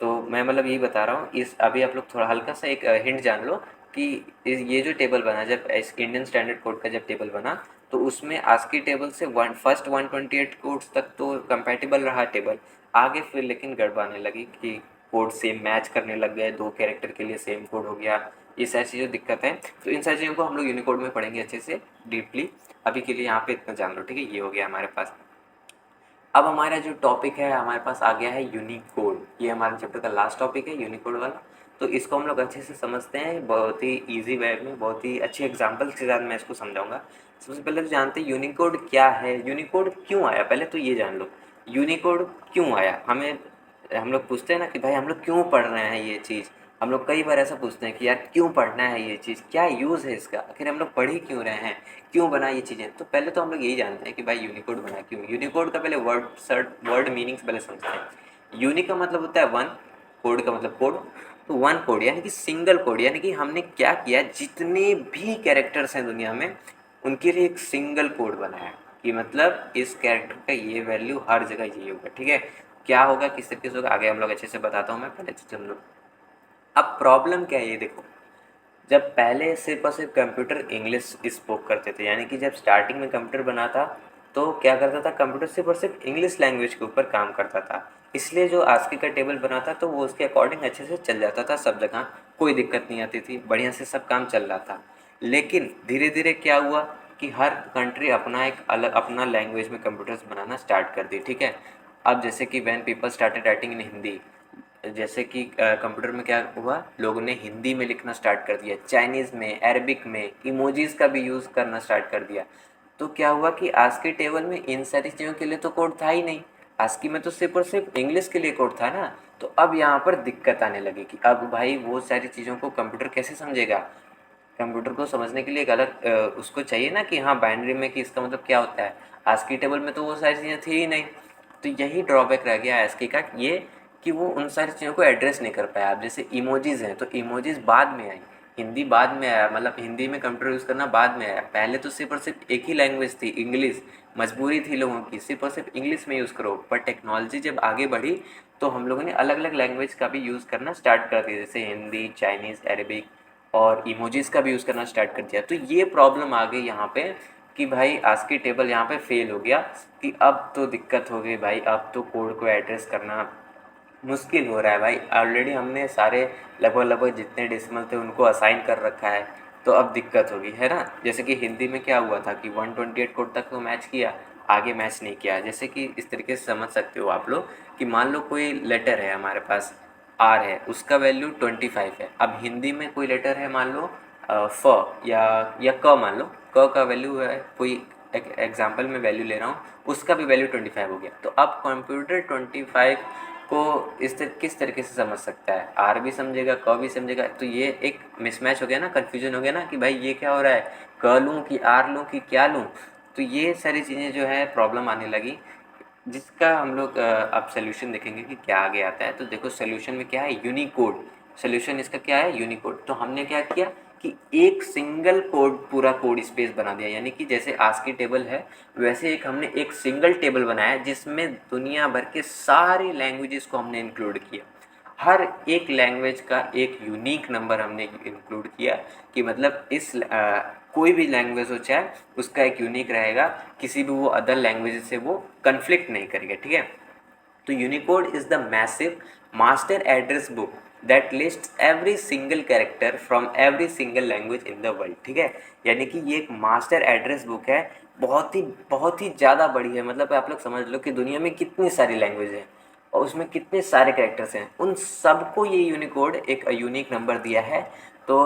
तो मैं मतलब यही बता रहा हूँ, इस अभी आप लोग थोड़ा हल्का सा एक हिंट जान लो कि ये जो टेबल बना, जब इंडियन स्टैंडर्ड कोड का जब टेबल बना तो उसमें आस्की टेबल से फर्स्ट 128 कोड्स तक तो कंपैटिबल रहा टेबल, आगे फिर लेकिन गड़बड़ाने लगी कि कोड सेम मैच करने लग गए, 2 कैरेक्टर के लिए सेम कोड हो गया, ये सारी चीज़ें दिक्कत है। तो इन सारी चीज़ों को हम लोग यूनिकोड में पढ़ेंगे अच्छे से डीपली। अभी के लिए यहाँ पे इतना जान लो, ठीक है। ये हो गया हमारे पास। अब हमारा जो टॉपिक है हमारे पास आ गया है यूनिकोड, ये हमारे चैप्टर का लास्ट टॉपिक है यूनिकोड वाला। तो इसको हम लोग अच्छे से समझते हैं, बहुत ही इजी वे में, बहुत ही अच्छे एग्जांपल्स के साथ मैं इसको समझाऊंगा। सबसे पहले तो जानते हैं यूनिकोड क्या है, यूनिकोड क्यों आया, पहले तो ये जान लो यूनिकोड क्यों आया। हम लोग पूछते हैं ना कि भाई हम लोग क्यों पढ़ रहे हैं ये चीज़, हम लोग कई बार ऐसा पूछते हैं कि यार क्यों पढ़ना है ये चीज़, क्या यूज़ है इसका, आखिर हम लोग पढ़ ही क्यों रहे हैं, क्यों बना ये चीज़ें। तो पहले तो हम लोग यही जानते हैं कि भाई यूनिकोड बना क्यों। यूनिकोड का पहले वर्ड मीनिंग्स पहले समझते हैं। यूनिक का मतलब होता है वन, कोड का मतलब कोड। तो वन कोड यानी कि सिंगल कोड, यानी कि हमने क्या किया, जितने भी कैरेक्टर्स हैं दुनिया में उनके लिए एक सिंगल कोड बनाया कि मतलब इस कैरेक्टर का ये वैल्यू हर जगह ये होगा, ठीक है। क्या होगा, किस तरीके से होगा, आगे हम लोग अच्छे से बताता हूँ मैं, पहले हम लोग। अब प्रॉब्लम क्या है ये देखो, जब पहले सिर्फ और सिर्फ कंप्यूटर इंग्लिश स्पोक करते थे, यानी कि जब स्टार्टिंग में कंप्यूटर बना था तो क्या करता था, कंप्यूटर सिर्फ और सिर्फ इंग्लिश लैंग्वेज के ऊपर काम करता था, इसलिए जो आस्की का टेबल बना था तो वो उसके अकॉर्डिंग अच्छे से चल जाता था सब जगह, कोई दिक्कत नहीं आती थी, बढ़िया से सब काम चल रहा था। लेकिन धीरे धीरे क्या हुआ कि हर कंट्री अपना एक अलग अपना लैंग्वेज में कंप्यूटर्स बनाना स्टार्ट कर दी, ठीक है। अब जैसे कि when people started writing in Hindi, जैसे कि कंप्यूटर में क्या हुआ, लोगों ने हिंदी में लिखना स्टार्ट कर दिया, चाइनीज़ में, अरबिक में, इमोजीज़ का भी यूज़ करना स्टार्ट कर दिया। तो क्या हुआ कि आस्की टेबल में इन सारी चीज़ों के लिए तो कोड था ही नहीं, आस्की में तो सिर्फ और सिर्फ इंग्लिश के लिए कोड था ना। तो अब यहाँ पर दिक्कत आने लगी कि अब भाई वो सारी चीज़ों को कंप्यूटर कैसे समझेगा, कंप्यूटर को समझने के लिए एक अलग उसको चाहिए ना कि हाँ बाइनरी में कि इसका मतलब क्या होता है, आस्की टेबल में तो वो सारी चीज़ें थी ही नहीं। तो यही ड्रॉबैक रह गया आस्की का, ये कि वो उन सारी चीज़ों को एड्रेस नहीं कर पाया। अब जैसे इमोजीज़ हैं तो इमोजीज़ बाद में आई, हिंदी बाद में आया, मतलब हिंदी में कंप्यूटर यूज़ करना बाद में आया, पहले तो सिर्फ और सिर्फ एक ही लैंग्वेज थी इंग्लिश, मजबूरी थी लोगों की सिर्फ और सिर्फ इंग्लिश में यूज़ करो। पर टेक्नोलॉजी जब आगे बढ़ी तो हम लोगों ने अलग अलग लैंग्वेज का भी यूज़ करना स्टार्ट कर दिया, जैसे हिंदी, चाइनीज़, अरबिक और इमोजीज़ का भी यूज़ करना स्टार्ट कर दिया। तो ये प्रॉब्लम आ गई यहाँ पे कि भाई आस्की टेबल यहाँ पे फेल हो गया, कि अब तो दिक्कत हो गई भाई, अब तो कोड को एड्रेस करना मुश्किल हो रहा है भाई। ऑलरेडी हमने सारे लगभग लगभग जितने डेसिमल थे उनको असाइन कर रखा है, तो अब दिक्कत होगी, है ना। जैसे कि हिंदी में क्या हुआ था कि 128 कोड तक तो मैच किया, आगे मैच नहीं किया। जैसे कि इस तरीके से समझ सकते हो आप लोग कि मान लो कोई लेटर है हमारे पास, आर है, उसका वैल्यू 25 है। अब हिंदी में कोई लेटर है मान लो फ या क, मान लो क का वैल्यू है, कोई एग्जाम्पल में वैल्यू ले रहा हूँ, उसका भी वैल्यू 25 हो गया। तो अब कंप्यूटर 25 को किस तरीके से समझ सकता है, आर भी समझेगा, क भी समझेगा। तो ये एक मिसमैच हो गया ना, कन्फ्यूजन हो गया ना कि भाई ये क्या हो रहा है, क लूँ कि आर लूँ कि क्या लूँ। तो ये सारी चीज़ें जो है प्रॉब्लम आने लगी, जिसका हम लोग अब सोल्यूशन देखेंगे कि क्या आगे आता है। तो देखो सोल्यूशन में क्या है, यूनिकोड। सोल्यूशन इसका क्या है, यूनिकोड। तो हमने क्या किया कि एक सिंगल कोड, पूरा कोड स्पेस बना दिया, यानी कि जैसे आस्की टेबल है वैसे हमने एक सिंगल टेबल बनाया जिसमें दुनिया भर के सारी लैंग्वेजेस को हमने इंक्लूड किया। हर एक लैंग्वेज का एक यूनिक नंबर हमने इंक्लूड किया कि मतलब कोई भी लैंग्वेज हो चाहे उसका एक यूनिक रहेगा, किसी भी वो अदर लैंग्वेज से वो कन्फ्लिक्ट नहीं करेगा, ठीक है। तो Unicode is the massive master address book that list every single character from every single language in the world, ठीक है। यानी कि ये एक मास्टर एड्रेस बुक है, बहुत ही ज़्यादा बड़ी है। मतलब आप लोग समझ लो कि दुनिया में कितनी सारी लैंग्वेज हैं और उसमें कितने सारे कैरेक्टर्स हैं, उन सबको ये यूनिकोड एक यूनिक नंबर दिया है। तो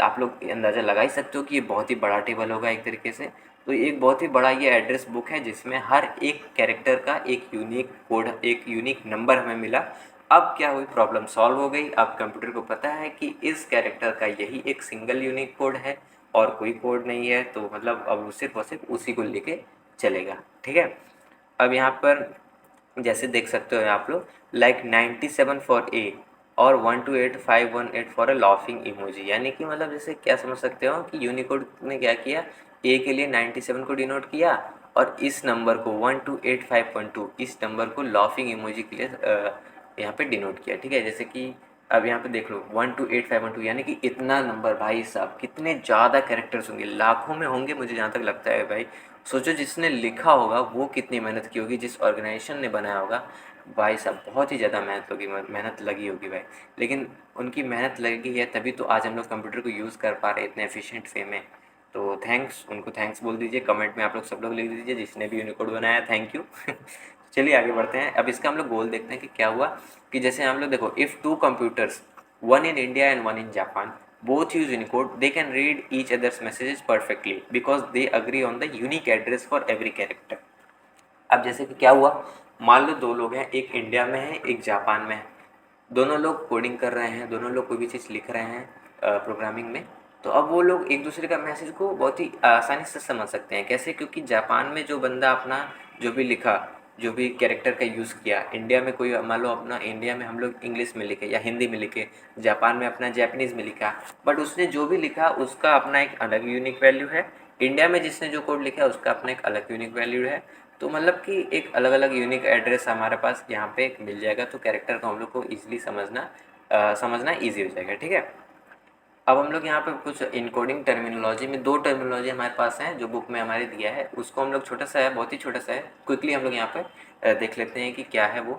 आप लोग अंदाज़ा लगा ही सकते हो कि ये बहुत ही बड़ा टेबल होगा एक तरीके से। तो एक बहुत ही बड़ा ये एड्रेस बुक है जिसमें हर एक कैरेक्टर का एक यूनिक कोड, एक यूनिक नंबर हमें मिला। अब क्या हुई, प्रॉब्लम सॉल्व हो गई। अब कंप्यूटर को पता है कि इस कैरेक्टर का यही एक सिंगल यूनिक कोड है और कोई कोड नहीं है, तो मतलब अब वो सिर्फ और सिर्फ उसी को लेके चलेगा, ठीक है। अब यहाँ पर जैसे देख सकते हो आप लोग, लाइक 97 फॉर ए और 128518 फॉर अ लाफिंग इमोजी। यानी कि मतलब जैसे क्या समझ सकते हो कि यूनिकोड ने क्या किया, ए के लिए 97 को डिनोट किया और इस नंबर को 1285.2 इस नंबर को लाफिंग इमोजी के लिए यहाँ पे डिनोट किया, ठीक है। जैसे कि अब यहाँ पे देख लो 128512, यानी कि इतना नंबर, भाई साहब कितने ज़्यादा कैरेक्टर्स होंगे, लाखों में होंगे मुझे जहाँ तक लगता है। भाई सोचो जिसने लिखा होगा वो कितनी मेहनत की होगी, जिस ऑर्गेनाइजेशन ने बनाया होगा, भाई साहब बहुत ही ज़्यादा मेहनत लगी होगी भाई। लेकिन उनकी मेहनत लगी है तभी तो आज हम लोग कंप्यूटर को यूज़ कर पा रहे हैं इतने एफिशिएंट वे में। तो थैंक्स, उनको थैंक्स बोल दीजिए, कमेंट में आप लोग सब लोग लिख दीजिए जिसने भी यूनिकोड बनाया, थैंक यू। चलिए आगे बढ़ते हैं। अब इसका हम लोग गोल देखते हैं कि क्या हुआ। कि जैसे हम लोग देखो, if two computers, one in India and one in Japan, both use Unicode, they can read each other's messages perfectly because they agree on the unique address for every character। अब जैसे कि क्या हुआ, मान लो दो लोग हैं, एक इंडिया में है एक जापान में है, दोनों लोग कोडिंग कर रहे हैं, दोनों लोग कोई भी चीज़ लिख रहे हैं प्रोग्रामिंग में। तो अब वो लोग एक दूसरे का मैसेज को बहुत ही आसानी से समझ सकते हैं। कैसे, क्योंकि जापान में जो बंदा अपना जो भी लिखा, जो भी कैरेक्टर का यूज़ किया, इंडिया में कोई मान लो अपना, इंडिया में हम लोग इंग्लिश में लिखे या हिंदी में लिखे, जापान में अपना जापानीज़ में लिखा, बट उसने जो भी लिखा उसका अपना एक अलग यूनिक वैल्यू है। इंडिया में जिसने जो कोड लिखा है उसका अपना एक अलग यूनिक वैल्यू है। तो मतलब कि एक अलग अलग यूनिक एड्रेस हमारे पास यहाँ पे मिल जाएगा, तो कैरेक्टर को हम लोग को ईजिली समझना ईजी हो जाएगा, ठीक है। अब हम लोग यहाँ पे कुछ इनकोडिंग टर्मिनोलॉजी में, दो टर्मिनोलॉजी हमारे पास हैं जो बुक में हमारे दिया है, उसको हम लोग छोटा सा है, बहुत ही छोटा सा है, क्विकली हम लोग यहाँ पे देख लेते हैं कि क्या है वो।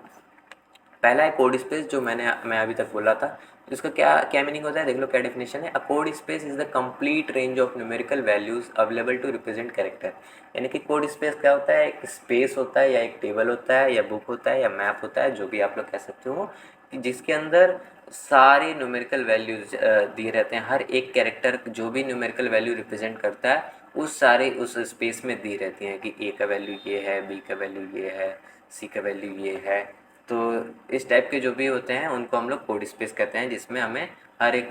पहला है कोड स्पेस, जो मैं अभी तक बोला था। इसका क्या क्या मीनिंग होता है, देख लो क्या डेफिनेशन है। A code space is the complete range of numerical values available to represent character. यानी कि कोड स्पेस क्या होता है, एक स्पेस होता है या एक टेबल होता है या बुक होता है या मैप होता है, जो भी आप लोग कह सकते हो, कि जिसके अंदर सारे न्यूमेरिकल वैल्यूज दिए रहते हैं। हर एक कैरेक्टर जो भी न्यूमेरिकल वैल्यू रिप्रेजेंट करता है उस सारे उस स्पेस में दी रहती हैं कि ए का वैल्यू ये है, बी का वैल्यू ये है, सी का वैल्यू ये है। तो इस टाइप के जो भी होते हैं उनको हम लोग कोड स्पेस कहते हैं, जिसमें हमें हर एक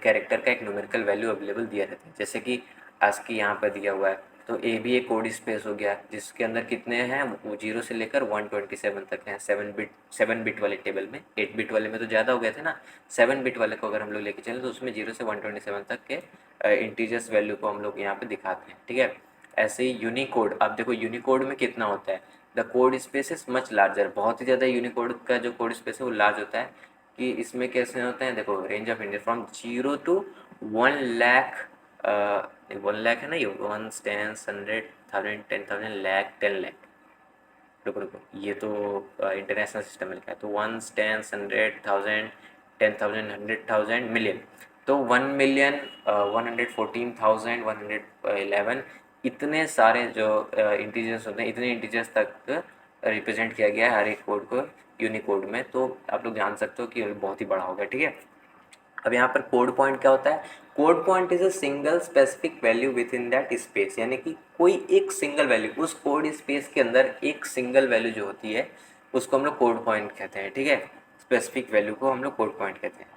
कैरेक्टर का एक न्यूमेरिकल वैल्यू अवेलेबल दिया रहता है। जैसे कि ASCII यहाँ पर दिया हुआ है, तो ए भी एक कोड स्पेस हो गया जिसके अंदर कितने हैं, वो 0 से लेकर 127 तक हैं। 7 बिट वाले टेबल में, 8 बिट वाले में तो ज़्यादा हो गए थे ना, 7 बिट वाले को अगर हम लोग लेके चलें तो उसमें 0 से 127 तक के इंटीजर्स वैल्यू को हम लोग यहाँ पे दिखाते हैं, ठीक है। ऐसे ही यूनिकोड, अब देखो यूनिकोड में कितना होता है, the code space is much larger, बहुत ही ज़्यादा यूनिकोड का जो कोड स्पेस है वो लार्ज होता है। कि इसमें कैसे होते हैं, देखो range of India from 0 to 1 lakh, 1 lakh है ना, ये 1 10 100 1000 10,000 लाख 10 लाख, रुको रुको, ये तो इंटरनेशनल सिस्टम में लिखा है। तो 1 10 100 1000 10,000 100,000 मिलियन, तो 1,000,000 114,000 111, इतने सारे जो इंटीजर्स होते हैं, इतने इंटीजर्स तक रिप्रेजेंट किया गया है हर एक कोड को यूनिकोड में। तो आप लोग जान सकते हो कि ये बहुत ही बड़ा होगा, ठीक है। अब यहाँ पर कोड पॉइंट क्या होता है, code point is a single specific value with in that space. यानी कि कोई एक सिंगल वैल्यू, उस कोड स्पेस के अंदर एक सिंगल वैल्यू जो होती है उसको हम लोग कोड पॉइंट कहते हैं, ठीक है। स्पेसिफिक वैल्यू को हम लोग कोड पॉइंट कहते हैं।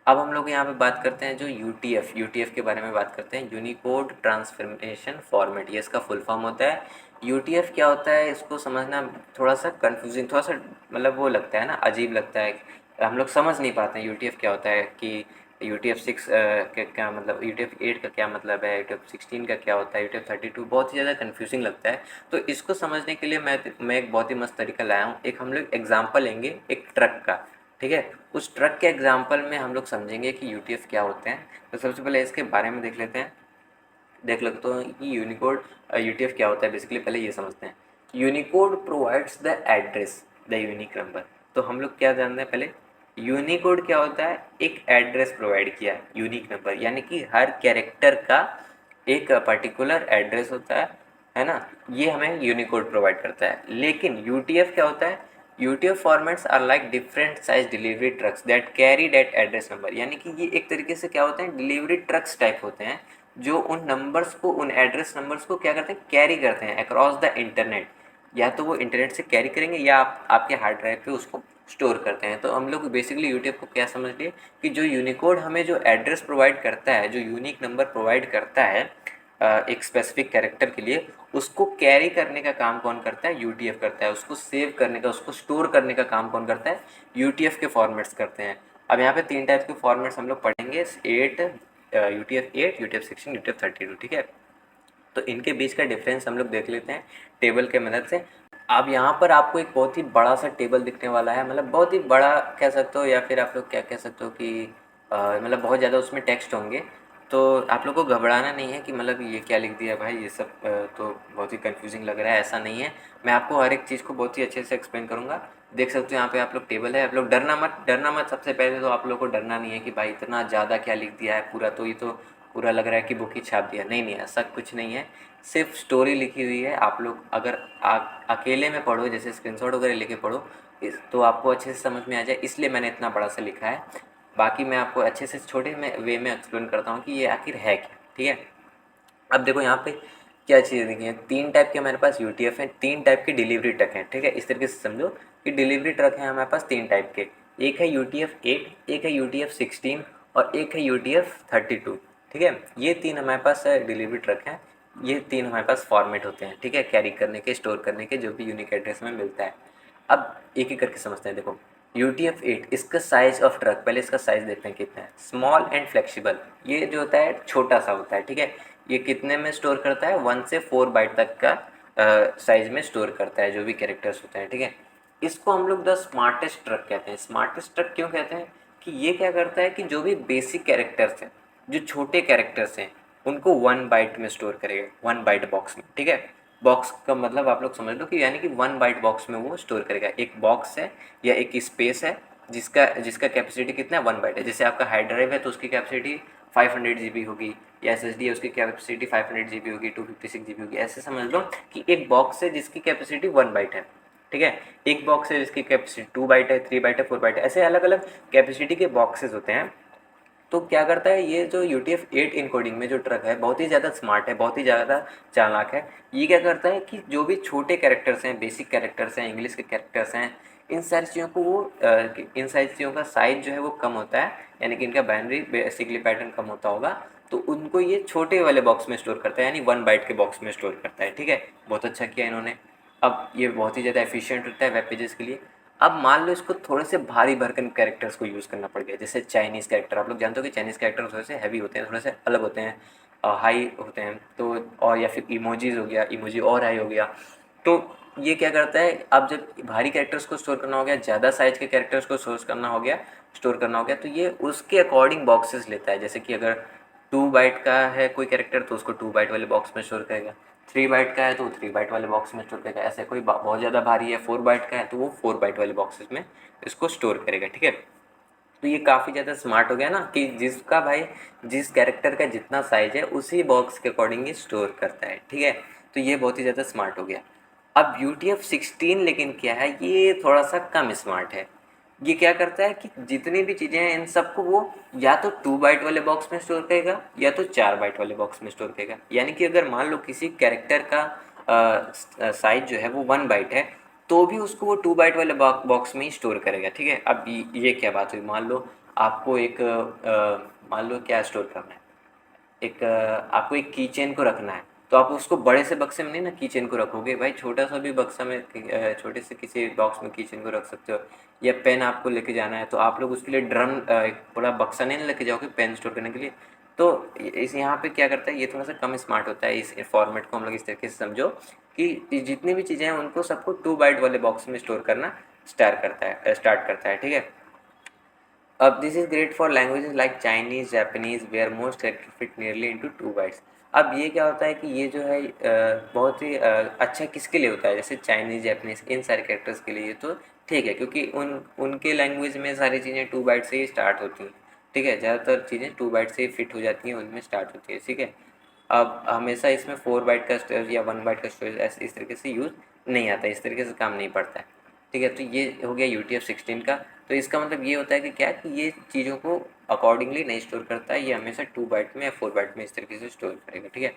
अब हम लोग यहाँ पे बात करते हैं जो यूटीएफ के बारे में बात करते हैं, यूनिकोड ट्रांसफॉर्मेशन फॉर्मेट, ये इसका फुल फॉर्म होता है। यूटीएफ क्या होता है इसको समझना थोड़ा सा कंफ्यूजिंग, थोड़ा सा मतलब वो लगता है ना, अजीब लगता है, हम लोग समझ नहीं पाते हैं यूटीएफ क्या होता है, कि यूटीएफ 6 क्या मतलब, यूटीएफ 8 का क्या मतलब है, यूटीएफ 16 का क्या होता है, यूटीएफ 32, बहुत ही ज़्यादा कन्फ्यूजिंग लगता है। तो इसको समझने के लिए मैं एक बहुत ही मस्त तरीका लाया हूँ। एक हम लोग एग्जाम्पल लेंगे एक ट्रक का, ठीक है। उस ट्रक के एग्जाम्पल में हम लोग समझेंगे कि यूटीएफ क्या होते हैं। तो सबसे पहले इसके बारे में देख लेते हैं, देख लेते हैं कि यूनिकोड यूटीएफ क्या होता है। बेसिकली पहले ये समझते हैं, Unicode provides the address the unique number. तो हम लोग क्या जानते हैं पहले, यूनिकोड क्या होता है, एक एड्रेस प्रोवाइड किया यूनिक नंबर, यानी कि हर कैरेक्टर का एक पर्टिकुलर एड्रेस होता है ना, ये हमें यूनिकोड प्रोवाइड करता है। लेकिन यूटीएफ क्या होता है, UTF formats are like different size delivery trucks that carry that address number, यानी कि ये एक तरीके से क्या होते हैं, डिलीवरी ट्रक्स टाइप होते हैं, जो उन नंबर्स को, उन एड्रेस नंबर्स को क्या करते हैं, कैरी करते हैं अक्रॉस द इंटरनेट। या तो वो इंटरनेट से कैरी करेंगे या आपके हार्ड ड्राइव पे उसको स्टोर करते हैं। तो हम लोग बेसिकली यूटीएफ को क्या समझ लिए कि जो यूनिकोड हमें जो एड्रेस प्रोवाइड करता है, जो यूनिक नंबर प्रोवाइड करता है एक स्पेसिफिक कैरेक्टर के लिए, उसको कैरी करने का काम कौन करता है, यूटीएफ करता है। उसको सेव करने का, उसको स्टोर करने का काम कौन करता है, यूटीएफ के फॉर्मेट्स करते हैं। अब यहाँ पे 3 टाइप के फॉर्मेट्स हम लोग पढ़ेंगे, यूटीएफ 8, यूटीएफ 16, यूटीएफ 32, ठीक है। तो इनके बीच का डिफरेंस हम लोग देख लेते हैं टेबल के मदद से। अब यहाँ पर आपको एक बहुत ही बड़ा सा टेबल दिखने वाला है, मतलब बहुत ही बड़ा कह सकते हो, या फिर आप लोग क्या कह सकते हो कि मतलब बहुत ज़्यादा उसमें टेक्स्ट होंगे। तो आप लोग को घबराना नहीं है कि मतलब ये क्या लिख दिया भाई, ये सब तो बहुत ही कंफ्यूजिंग लग रहा है, ऐसा नहीं है। मैं आपको हर एक चीज़ को बहुत ही अच्छे से एक्सप्लेन करूँगा। देख सकते हो यहाँ पे आप लोग टेबल है, आप लोग डरना मत, डरना मत। सबसे पहले तो आप लोग को डरना नहीं है कि भाई इतना ज़्यादा क्या लिख दिया है, पूरा तो ये तो पूरा लग रहा है कि बुक ही छाप दिया। नहीं नहीं, ऐसा कुछ नहीं है, सिर्फ स्टोरी लिखी हुई है। आप लोग अगर अकेले में पढ़ो, जैसे स्क्रीनशॉट वगैरह लेके पढ़ो, तो आपको अच्छे से समझ में आ जाए, इसलिए मैंने इतना बड़ा सा लिखा है। बाकी मैं आपको अच्छे से छोटे में वे में एक्सप्लेन करता हूँ कि ये आखिर है क्या, ठीक है। अब देखो यहाँ पे क्या चीज़ें देखी हैं, 3 टाइप के हमारे पास यूटीएफ हैं, 3 टाइप के डिलीवरी ट्रक हैं, ठीक है। इस तरीके से समझो कि डिलीवरी ट्रक हैं हमारे पास 3 टाइप के, एक है यूटीएफ 8, एक है यूटीएफ 16 और एक है यूटीएफ 32, ठीक है। ये 3 हमारे पास डिलीवरी ट्रक हैं, ये 3 हमारे पास फॉर्मेट होते हैं, ठीक है, कैरी करने के, स्टोर करने के, जो भी यूनिक एड्रेस में मिलता है। अब एक एक करके समझते हैं। देखो यूटीएफ 8, इसका साइज ऑफ ट्रक, पहले इसका साइज देखते हैं कितना है। स्मॉल एंड फ्लेक्सिबल, ये जो होता है छोटा सा होता है, ठीक है। ये कितने में स्टोर करता है, 1 से 4 बाइट तक का साइज में स्टोर करता है जो भी कैरेक्टर्स होते हैं, ठीक है। इसको हम लोग द स्मार्टेस्ट ट्रक कहते हैं। स्मार्टेस्ट ट्रक क्यों कहते हैं, कि ये क्या करता है कि जो भी बेसिक कैरेक्टर्स हैं, जो छोटे कैरेक्टर्स हैं, उनको 1 बाइट में स्टोर करेगा, 1 बाइट बॉक्स में, ठीक है। बॉक्स का मतलब आप लोग समझ लो कि यानी कि 1 बाइट बॉक्स में वो स्टोर करेगा। एक बॉक्स है या एक स्पेस है जिसका जिसका कैपेसिटी कितना है, 1 बाइट है। जैसे आपका हार्ड ड्राइव है तो उसकी कैपेसिटी 500 GB होगी, या SSD है उसकी कैपेसिटी 500 GB होगी, 256 GB होगी। ऐसे समझ लो कि एक बॉक्स है जिसकी कैपेसिटी 1 बाइट है, ठीक है। एक बॉक्स है जिसकी कैपेसिटी 2 बाइट है, 3 बाइट है, 4 बाइट है, ऐसे अलग अलग कैपेसिटी के बॉक्सेस होते हैं। तो क्या करता है ये जो यूटीएफ 8 इनकोडिंग में जो ट्रक है, बहुत ही ज़्यादा स्मार्ट है, बहुत ही ज़्यादा चालाक है। ये क्या करता है कि जो भी छोटे कैरेक्टर्स हैं, बेसिक कैरेक्टर्स हैं, इंग्लिश के कैरेक्टर्स हैं, इन सारी चीज़ों को वो इन सारी चीज़ों का साइज जो है वो कम होता है, यानी कि इनका बाइनरी बेसिकली पैटर्न कम होता होगा, तो उनको ये छोटे वाले बॉक्स में स्टोर करता है, यानी 1 बाइट के बॉक्स में स्टोर करता है, ठीक है। बहुत अच्छा किया इन्होंने। अब ये बहुत ही ज़्यादा एफिशिएंट होता है वेब पेजेस के लिए। अब मान लो इसको थोड़े से भारी भरकन कैरेक्टर्स को यूज़ करना पड़ गया, जैसे चाइनीज़ कैरेक्टर। आप लोग जानते हो कि चाइनीज़ कैरेक्टर थोड़े से हैवी होते हैं, थोड़े से अलग होते हैं, हाई होते हैं, तो और या फिर इमोजीज हो गया, इमोजी और हाई हो गया। तो ये क्या करता है, अब जब भारी कैरेक्टर्स को स्टोर करना हो गया, ज़्यादा साइज के कैरेक्टर्स को स्टोर करना हो गया, तो ये उसके अकॉर्डिंग बॉक्सेस लेता है। जैसे कि अगर 2 बाइट का है कोई कैरेक्टर तो उसको 2 बाइट वाले बॉक्स में स्टोर करेगा, 3 बाइट का है तो 3 बाइट वाले बॉक्स में स्टोर करेगा। ऐसे कोई बहुत ज़्यादा भारी है 4 बाइट का है तो वो 4 बाइट वाले बॉक्सेस में इसको स्टोर करेगा, ठीक है। तो ये काफ़ी ज़्यादा स्मार्ट हो गया ना, कि जिसका भाई जिस कैरेक्टर का जितना साइज है उसी बॉक्स के अकॉर्डिंग ये स्टोर करता है, ठीक है। तो ये बहुत ही ज़्यादा स्मार्ट हो गया। अब यूटीएफ 16 लेकिन क्या है, ये थोड़ा सा कम स्मार्ट है। ये क्या करता है कि जितनी भी चीज़ें हैं इन सबको वो या तो 2 बाइट वाले बॉक्स में स्टोर करेगा या तो 4 बाइट वाले बॉक्स में स्टोर करेगा। यानी कि अगर मान लो किसी कैरेक्टर का साइज जो है वो 1 बाइट है, तो भी उसको वो 2 बाइट वाले बॉक्स में ही स्टोर करेगा, ठीक है। अब ये क्या बात हुई, मान लो आपको एक मान लो क्या स्टोर करना है, एक आपको एक की चेन को रखना है, तो आप उसको बड़े से बक्से में नहीं ना की चेन को रखोगे भाई, छोटा सा भी बक्सा में छोटे से किसी बॉक्स में की चेन को रख सकते हो। या पेन आपको लेके जाना है तो आप लोग उसके लिए एक बड़ा बक्सा नहीं लेके जाओगे पेन स्टोर करने के लिए। तो इस यहाँ पे क्या करता है, ये थोड़ा सा कम स्मार्ट होता है। इस फॉर्मेट को हम लोग इस तरीके से समझो कि जितनी भी चीज़ें हैं उनको सबको 2 बाइट वाले बॉक्स में स्टोर करना स्टार्ट करता है, ठीक है। अब this is great for languages like Chinese, Japanese where most character fit nearly into 2 bytes. अब ये क्या होता है कि ये जो है बहुत ही अच्छा किसके लिए होता है, जैसे चाइनीज़, जापानीज़ इन सारे कैरेक्टर्स के लिए तो ठीक है, क्योंकि उनके लैंग्वेज में सारी चीज़ें 2 बाइट से ही स्टार्ट होती हैं, ठीक है। ज़्यादातर चीज़ें 2 बाइट से ही फिट हो जाती हैं, उनमें स्टार्ट होती है, ठीक है। अब हमेशा इसमें 4 बाइट का स्टोरेज या 1 बाइट का स्टोरेज ऐसे इस तरीके से यूज़ नहीं आता, इस तरीके से काम नहीं पड़ता है, ठीक है। तो ये हो गया UTF-16 का। तो इसका मतलब ये होता है कि क्या कि ये चीज़ों को अकॉर्डिंगली नहीं स्टोर करता है, ये हमेशा 2 बाइट में या 4 बाइट में इस तरीके से स्टोर करेगा, ठीक है।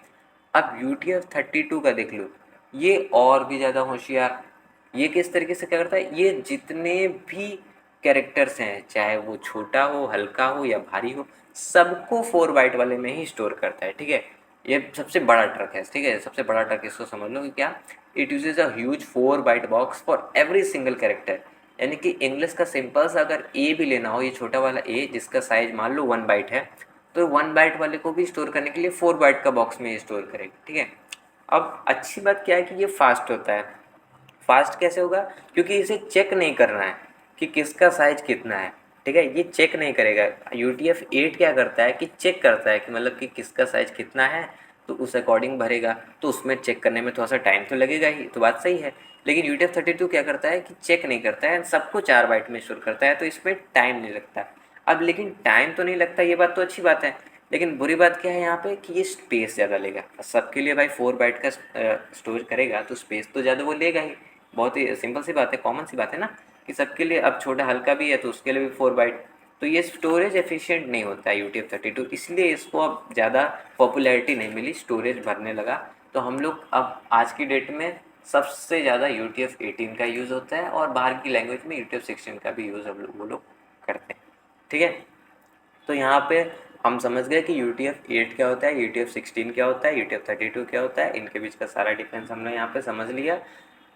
अब UTF-32 का देख लो, ये और भी ज़्यादा होशियार। ये किस तरीके से क्या करता है, ये जितने भी कैरेक्टर्स हैं, चाहे वो छोटा हो, हल्का हो या भारी हो, सबको 4 बाइट वाले में ही स्टोर करता है, ठीक है। ये सबसे बड़ा ट्रक है, ठीक है। सबसे बड़ा ट्रक इसको समझ लो कि क्या, it uses a huge 4 byte box for every single character. यानी कि इंग्लिश का सिंपल सा अगर ए भी लेना हो, ये छोटा वाला ए जिसका साइज मान लो 1 बाइट है, तो 1 बाइट वाले को भी स्टोर करने के लिए 4 बाइट का बॉक्स में स्टोर करेगा, ठीक है। अब अच्छी बात क्या है कि ये फास्ट होता है। फास्ट कैसे होगा, क्योंकि इसे चेक नहीं करना है कि किसका साइज कितना है, ठीक है। ये चेक नहीं करेगा। UTF-8 क्या करता है कि चेक करता है कि मतलब कि किसका साइज कितना है, तो उस अकॉर्डिंग भरेगा। तो उसमें चेक करने में थोड़ा सा टाइम तो लगेगा ही, तो बात सही है। लेकिन UTF-32 क्या करता है कि चेक नहीं करता है, सबको 4 बाइट में स्टोर करता है, तो इसमें टाइम नहीं लगता। अब लेकिन टाइम तो नहीं लगता, ये बात तो अच्छी बात है, लेकिन बुरी बात क्या है यहाँ पे कि ये स्पेस ज़्यादा लेगा। सबके लिए भाई 4 बाइट का स्टोर करेगा तो स्पेस तो ज़्यादा वो लेगा ही। बहुत ही सिंपल सी बात है, कॉमन सी बात है ना, कि सबके लिए अब छोटा हल्का भी है तो उसके लिए भी 4 बाइट। तो ये स्टोरेज एफिशिएंट नहीं होता है UTF-32, इसलिए इसको अब ज़्यादा पॉपुलैरिटी नहीं मिली, स्टोरेज भरने लगा। तो हम लोग अब आज की डेट में सबसे ज़्यादा UTF-18 का यूज़ होता है, और बाहर की लैंग्वेज में UTF-16 का भी यूज़ वो लोग करते हैं, ठीक है। तो यहाँ पे हम समझ गए कि UTF-8 क्या होता है, UTF-16 क्या होता है, UTF-32 क्या होता है, इनके बीच का सारा डिफरेंस हमने यहाँ पे समझ लिया।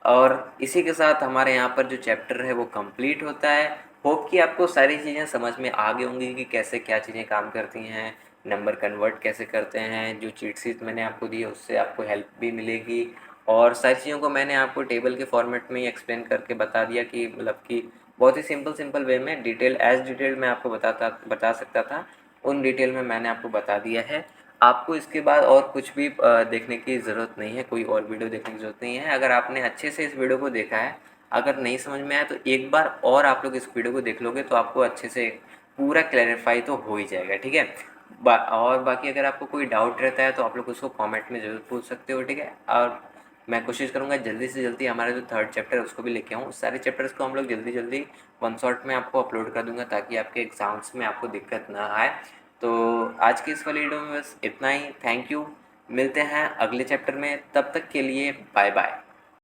और इसी के साथ हमारे यहाँ पर जो चैप्टर है वो कंप्लीट होता है। होप कि आपको सारी चीज़ें समझ में आ गई होंगी कि कैसे क्या चीज़ें काम करती हैं, नंबर कन्वर्ट कैसे करते हैं। जो चीट शीट मैंने आपको दी है उससे आपको हेल्प भी मिलेगी, और सारी चीज़ों को मैंने आपको टेबल के फॉर्मेट में ही एक्सप्लेन करके बता दिया कि मतलब कि बहुत ही सिंपल वे में डिटेल मैं आपको बता सकता था, उन डिटेल में मैंने आपको बता दिया है। आपको इसके बाद और कुछ भी देखने की ज़रूरत नहीं है, कोई और वीडियो देखने की ज़रूरत नहीं है। अगर आपने अच्छे से इस वीडियो को देखा है, अगर नहीं समझ में आया तो एक बार और आप लोग इस वीडियो को देख लोगे तो आपको अच्छे से पूरा क्लैरिफाई तो हो ही जाएगा, ठीक है। और बाकी अगर आपको कोई डाउट रहता है तो आप लोग उसको कमेंट में ज़रूर पूछ सकते हो, ठीक है। और मैं कोशिश करूँगा जल्दी से जल्दी हमारा जो 3rd चैप्टर है उसको भी लेके आऊँ। सारे चैप्टर्स को हम लोग जल्दी वन शॉट में आपको अपलोड कर दूँगा, ताकि आपके एग्ज़ाम्स में आपको दिक्कत ना आए। तो आज की इस वाली वीडियो में बस इतना ही। थैंक यू, मिलते हैं अगले चैप्टर में, तब तक के लिए बाय बाय।